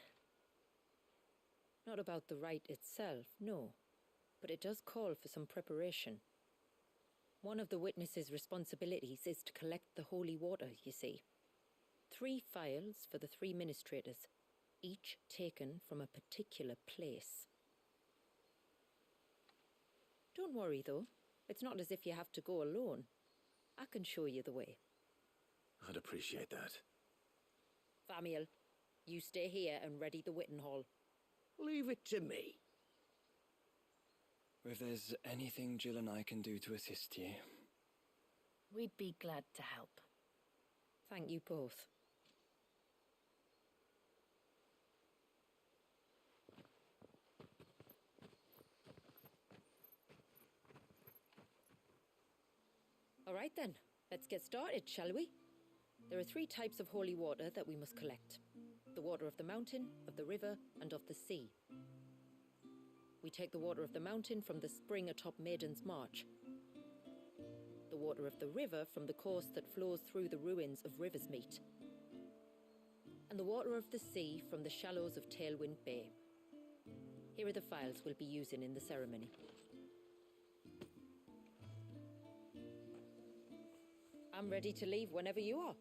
Not about the rite itself, no. But it does call for some preparation. One of the witness's responsibilities is to collect the holy water, you see. 3 phials for the 3 ministrators, each taken from a particular place. Don't worry, though. It's not as if you have to go alone. I can show you the way. I'd appreciate that. Famiel, you stay here and ready the Witten Hall. Leave it to me. If there's anything Jill and I can do to assist you. We'd be glad to help. Thank you both. All right then, let's get started, shall we? There are 3 types of holy water that we must collect. the water of the mountain, of the river, and of the sea. We take the water of the mountain from the spring atop Maiden's March, the water of the river from the course that flows through the ruins of River's Meet, and the water of the sea from the shallows of Tailwind Bay. Here are the phials we'll be using in the ceremony. I'm ready to leave whenever you are.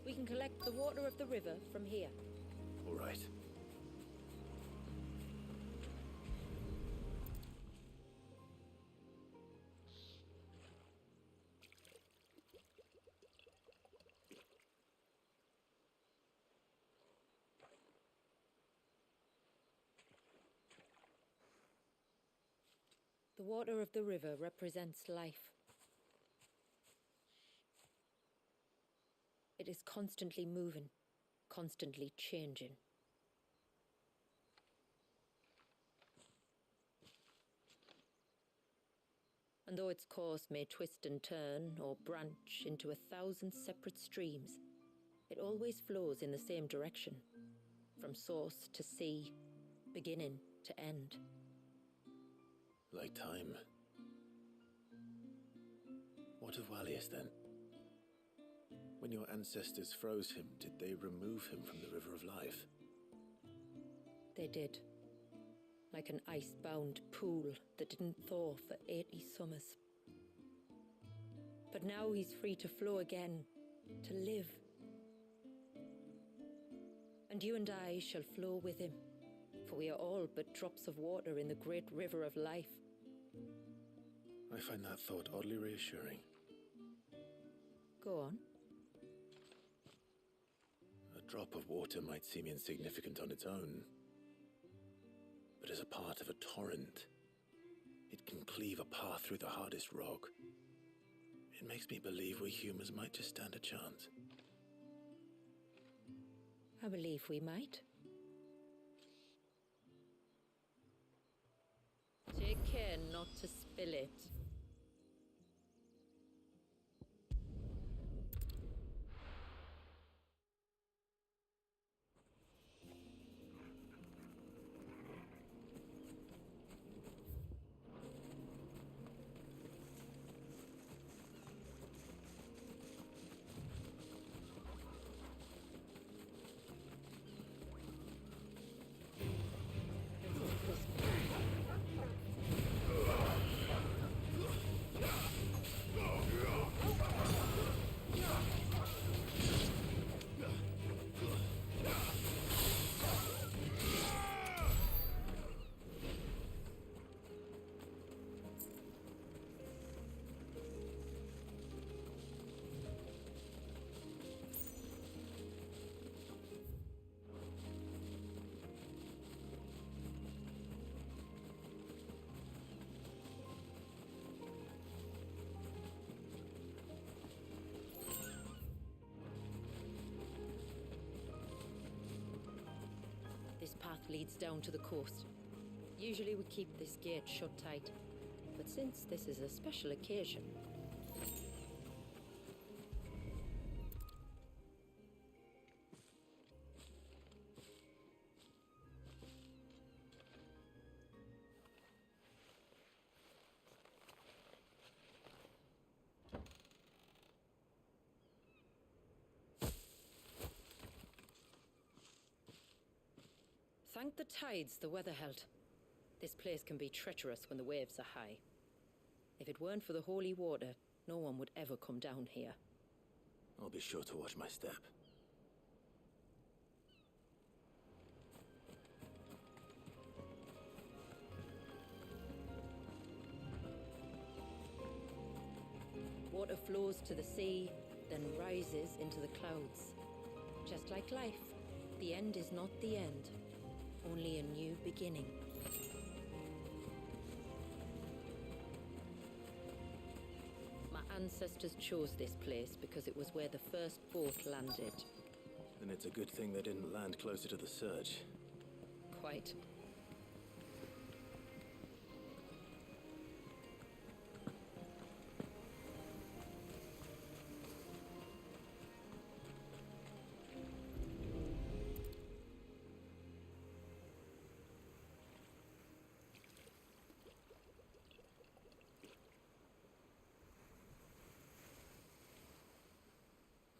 We can collect the water of the river from here. All right. The water of the river represents life. It is constantly moving, constantly changing. And though its course may twist and turn or branch into 1,000 separate streams, it always flows in the same direction, from source to sea, beginning to end. Like time. What of Wallius then? When your ancestors froze him, did they remove him from the River of Life? They did. Like an ice-bound pool that didn't thaw for 80 summers. But now he's free to flow again, to live. And you and I shall flow with him, for we are all but drops of water in the great river of life. I find that thought oddly reassuring. Go on. A drop of water might seem insignificant on its own, but as a part of a torrent, it can cleave a path through the hardest rock. It makes me believe we humans might just stand a chance. I believe we might. Take care not to spill it. This path leads down to the coast. Usually we keep this gate shut tight, but since this is a special occasion... Thank the tides the weather held. This place can be treacherous when the waves are high. If it weren't for the holy water, no one would ever come down here. I'll be sure to watch my step. Water flows to the sea, then rises into the clouds. Just like life, the end is not the end, only a new beginning. My ancestors chose this place because it was where the first boat landed. Then it's a good thing they didn't land closer to the surge. Quite.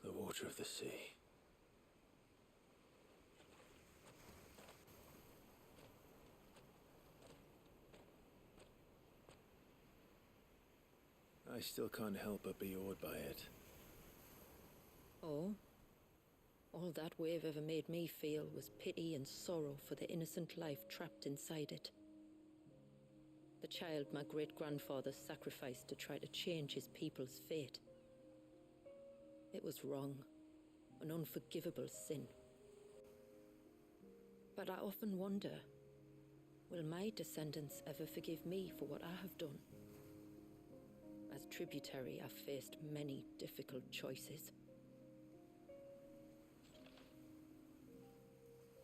The water of the sea. I still can't help but be awed by it. Oh? All that wave ever made me feel was pity and sorrow for the innocent life trapped inside it. The child my great-grandfather sacrificed to try to change his people's fate. It was wrong, an unforgivable sin. But I often wonder, will my descendants ever forgive me for what I have done? As tributary, I've faced many difficult choices.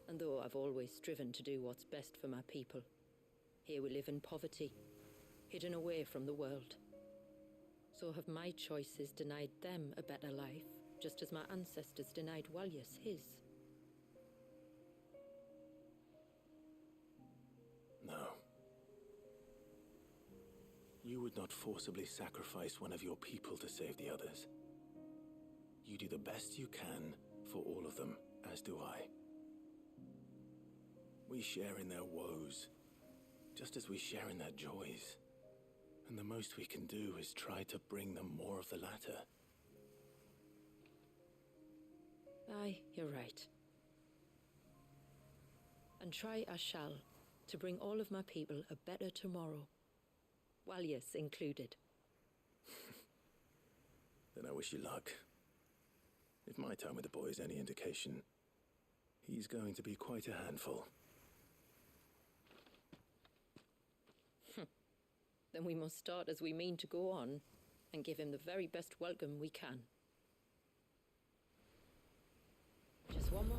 And though I've always striven to do what's best for my people, here we live in poverty, hidden away from the world. So have my choices denied them a better life, just as my ancestors denied Walyas his? No. You would not forcibly sacrifice one of your people to save the others. You do the best you can for all of them, as do I. We share in their woes, just as we share in their joys. And the most we can do is try to bring them more of the latter. Aye, you're right. And try I shall, to bring all of my people a better tomorrow. Walyas included. Then I wish you luck. If my time with the boy is any indication, he's going to be quite a handful. Then we must start as we mean to go on, and give him the very best welcome we can. Just one more.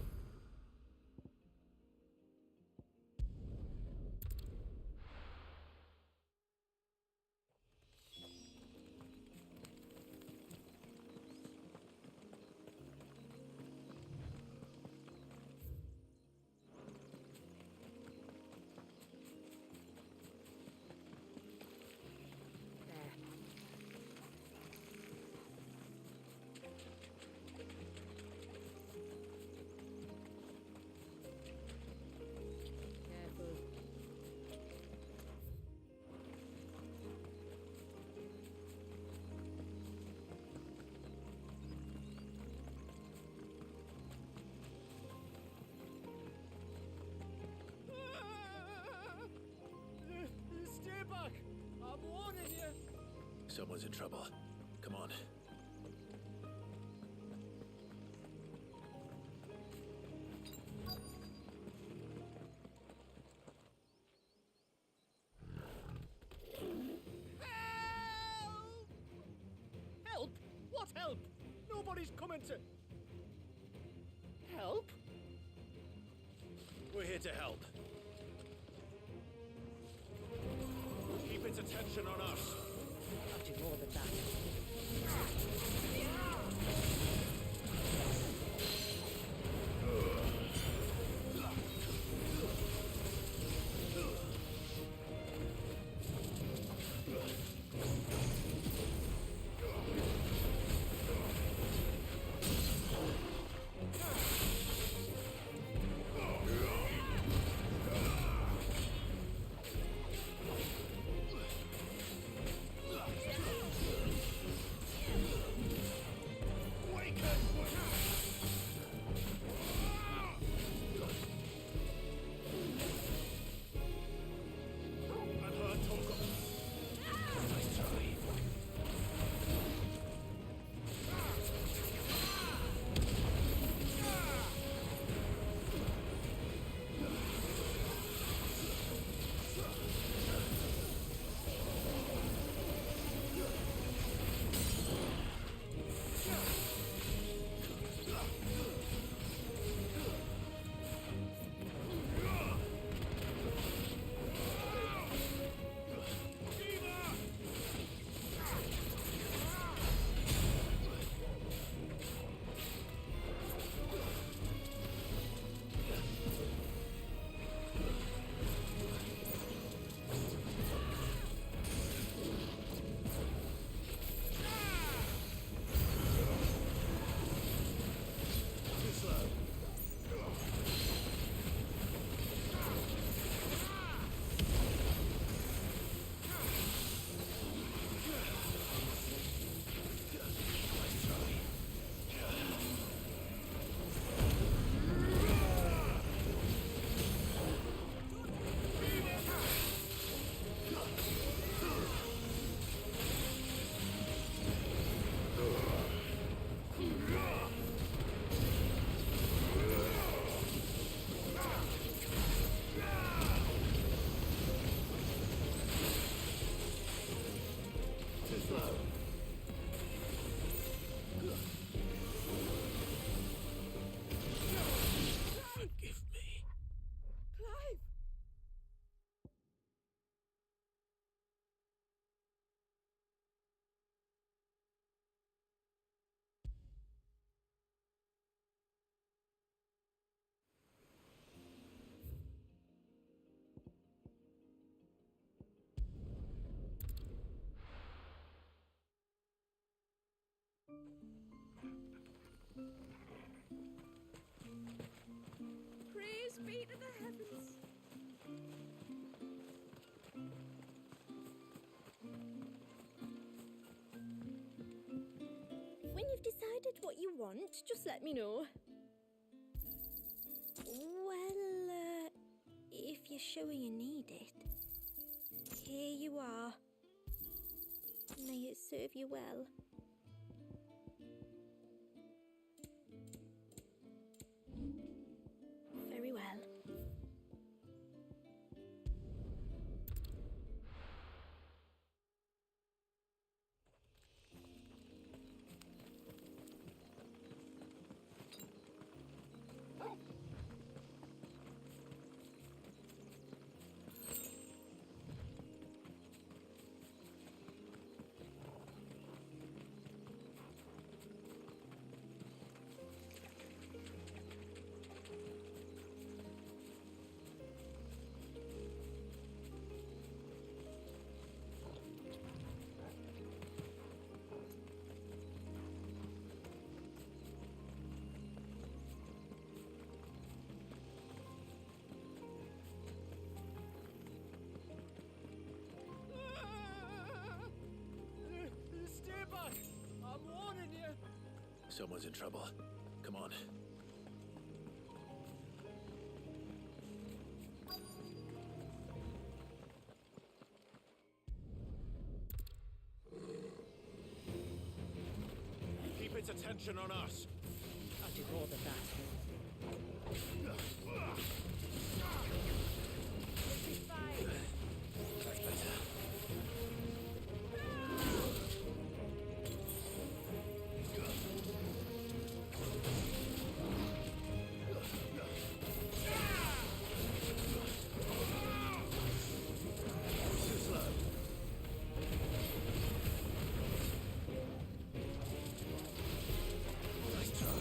Stay back! I'm warning you! Someone's in trouble. Come on. Help! What help? Nobody's coming to... Help? We're here to help. Keep its attention on us. I'll do more than that. it what you want, just let me know. Well, if you're sure you need it, here you are. May it serve you well. Very well. Stay back! I'm warning you! Someone's in trouble. Come on. Keep its attention on us. I do more than that. That's better. Too slow. Nice try.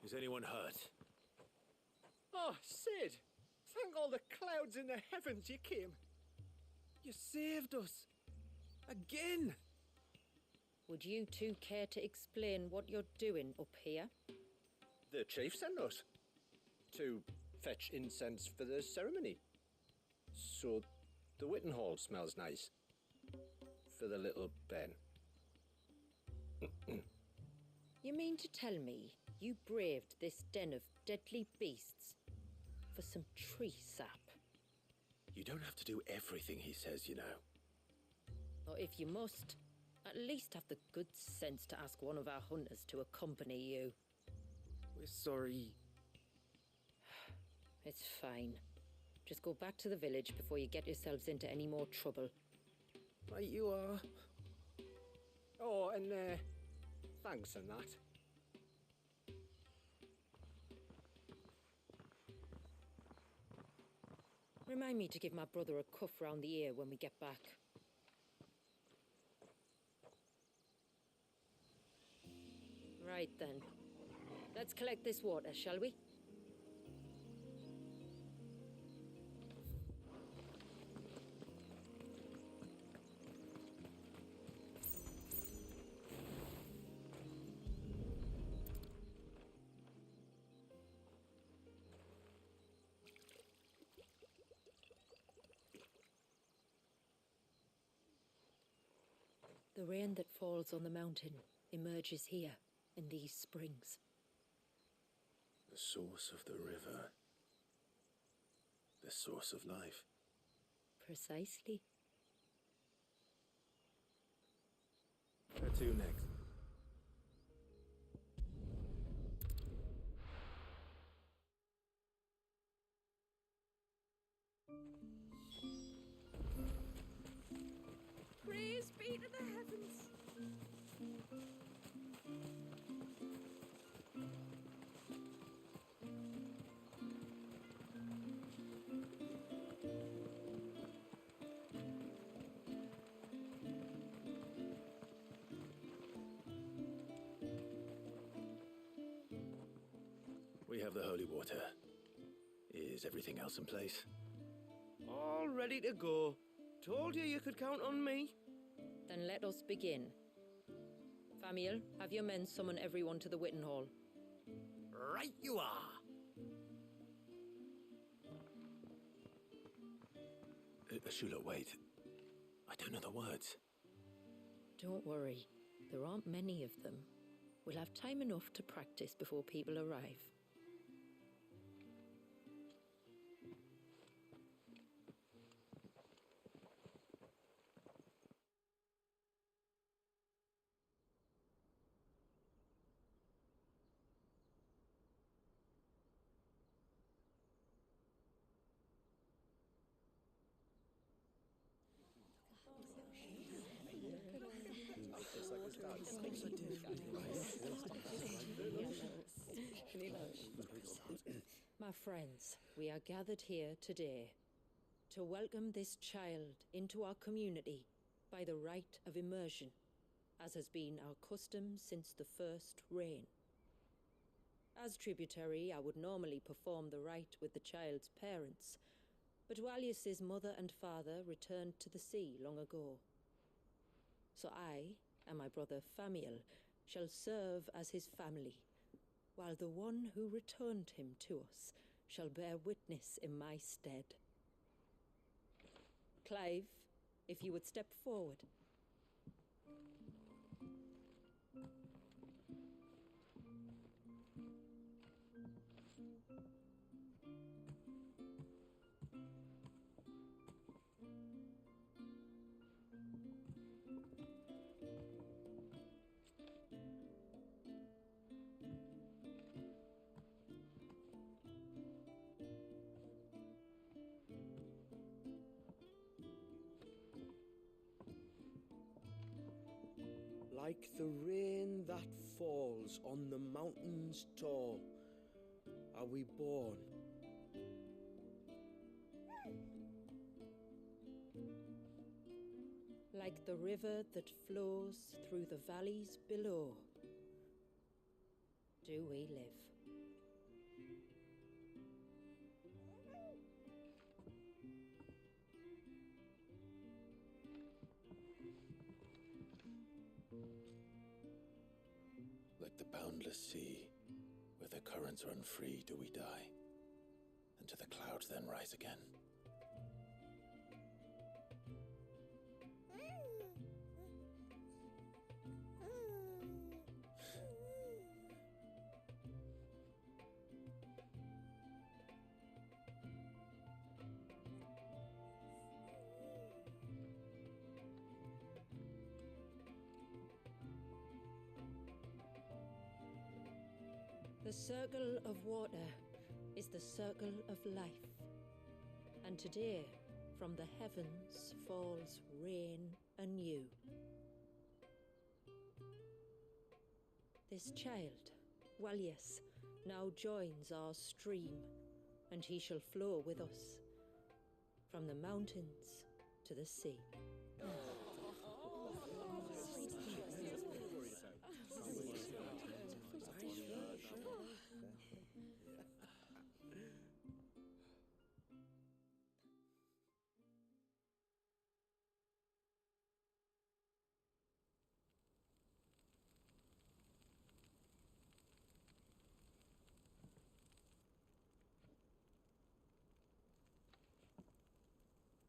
Is anyone hurt? Oh, Sid! Thank all the clouds in the heavens you came. You saved us. Again! Would you two care to explain what you're doing up here? The chief sent us to fetch incense for the ceremony. So the Witten Hall smells nice. For the little Ben. You mean to tell me you braved this den of deadly beasts for some tree sap? You don't have to do everything he says, you know. Or if you must, at least have the good sense to ask one of our hunters to accompany you. We're sorry. It's fine. Just go back to the village before you get yourselves into any more trouble. Right you are. Oh, and thanks and that. Remind me to give my brother a cuff round the ear when we get back. Right then. Let's collect this water, shall we? The rain that falls on the mountain emerges here in these springs. The source of the river. The source of life. Precisely. Where to next? Praise be to the heavens. We have the holy water. Is everything else in place? All ready to go. Told you you could count on me. Then let us begin. Famiel, have your men summon everyone to the Witten Hall. Right you are. Shula, wait. I don't know the words. Don't worry. There aren't many of them. We'll have time enough to practice before people arrive. My friends, we are gathered here today to welcome this child into our community by the rite of immersion, as has been our custom since the first reign. As tributary, I would normally perform the rite with the child's parents, but Walius's mother and father returned to the sea long ago. So I and my brother Famiel shall serve as his family, while the one who returned him to us shall bear witness in my stead. Clive, if you would step forward. Like the rain that falls on the mountains tall, are we born. Like the river that flows through the valleys below, do we live. Like the boundless sea, where the currents run free, do we die, and to the clouds then rise again. The circle of water is the circle of life. And today, from the heavens falls rain anew. This child, Walias, now joins our stream, and he shall flow with us from the mountains to the sea.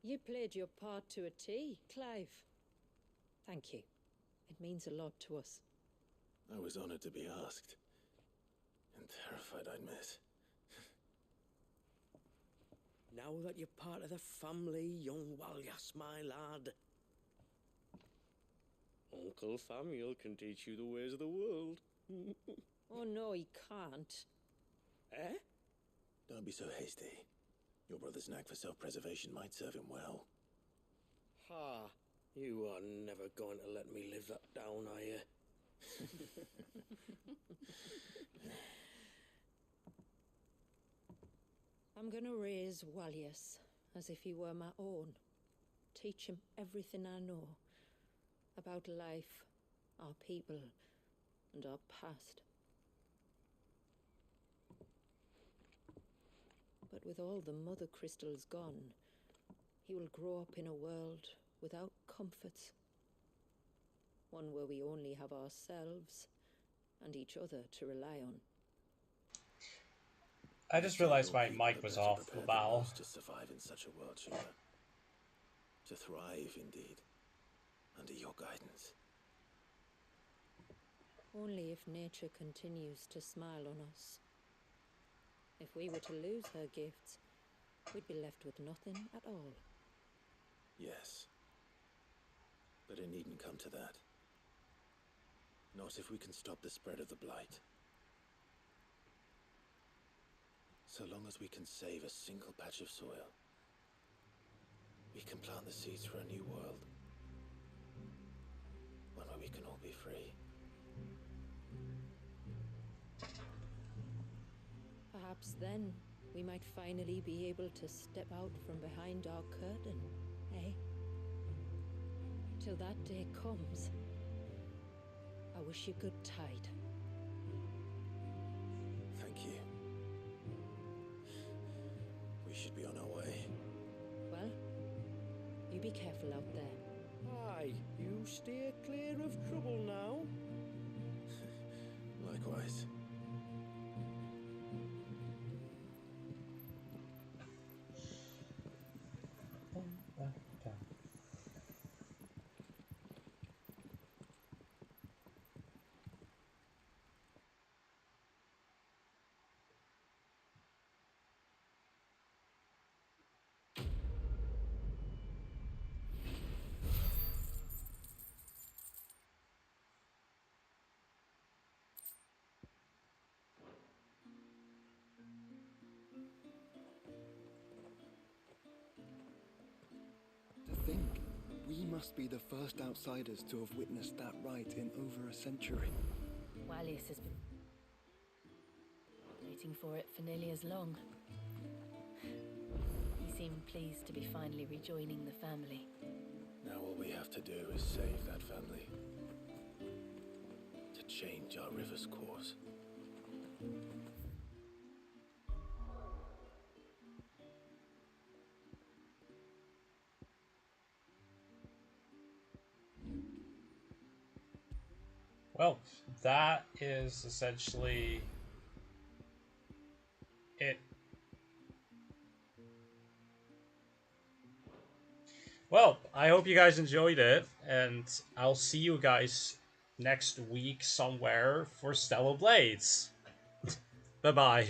You played your part to a T, Clive. Thank you. It means a lot to us. I was honored to be asked. And terrified I'd miss. Now that you're part of the family, young Walyas, my lad. Uncle Samuel can teach you the ways of the world. Oh no, he can't. Eh? Don't be so hasty. Your brother's knack for self-preservation might serve him well. Ha! You are never going to let me live that down, are you? I'm gonna raise Walias as if he were my own. Teach him everything I know about life, our people, and our past. But with all the mother crystals gone, he will grow up in a world without comforts. One where we only have ourselves and each other to rely on. I just realized my mic was off. Wow. To survive in such a world, Shula. To thrive, indeed, under your guidance. Only if nature continues to smile on us. If we were to lose her gifts, we'd be left with nothing at all. Yes. But it needn't come to that. Not if we can stop the spread of the blight. So long as we can save a single patch of soil, we can plant the seeds for a new world. One where we can all be free. Perhaps then we might finally be able to step out from behind our curtain, eh? Till that day comes, I wish you good tide. Thank you. We should be on our way. Well, you be careful out there. Aye, you steer clear of trouble now. Likewise. To think, we must be the first outsiders to have witnessed that rite in over a century. Walias has been waiting for it for nearly as long. He seemed pleased to be finally rejoining the family. Now all we have to do is save that family. To change our river's course. Well, that is essentially it. Well, I hope you guys enjoyed it, and I'll see you guys next week somewhere for Stellar Blades. Bye bye.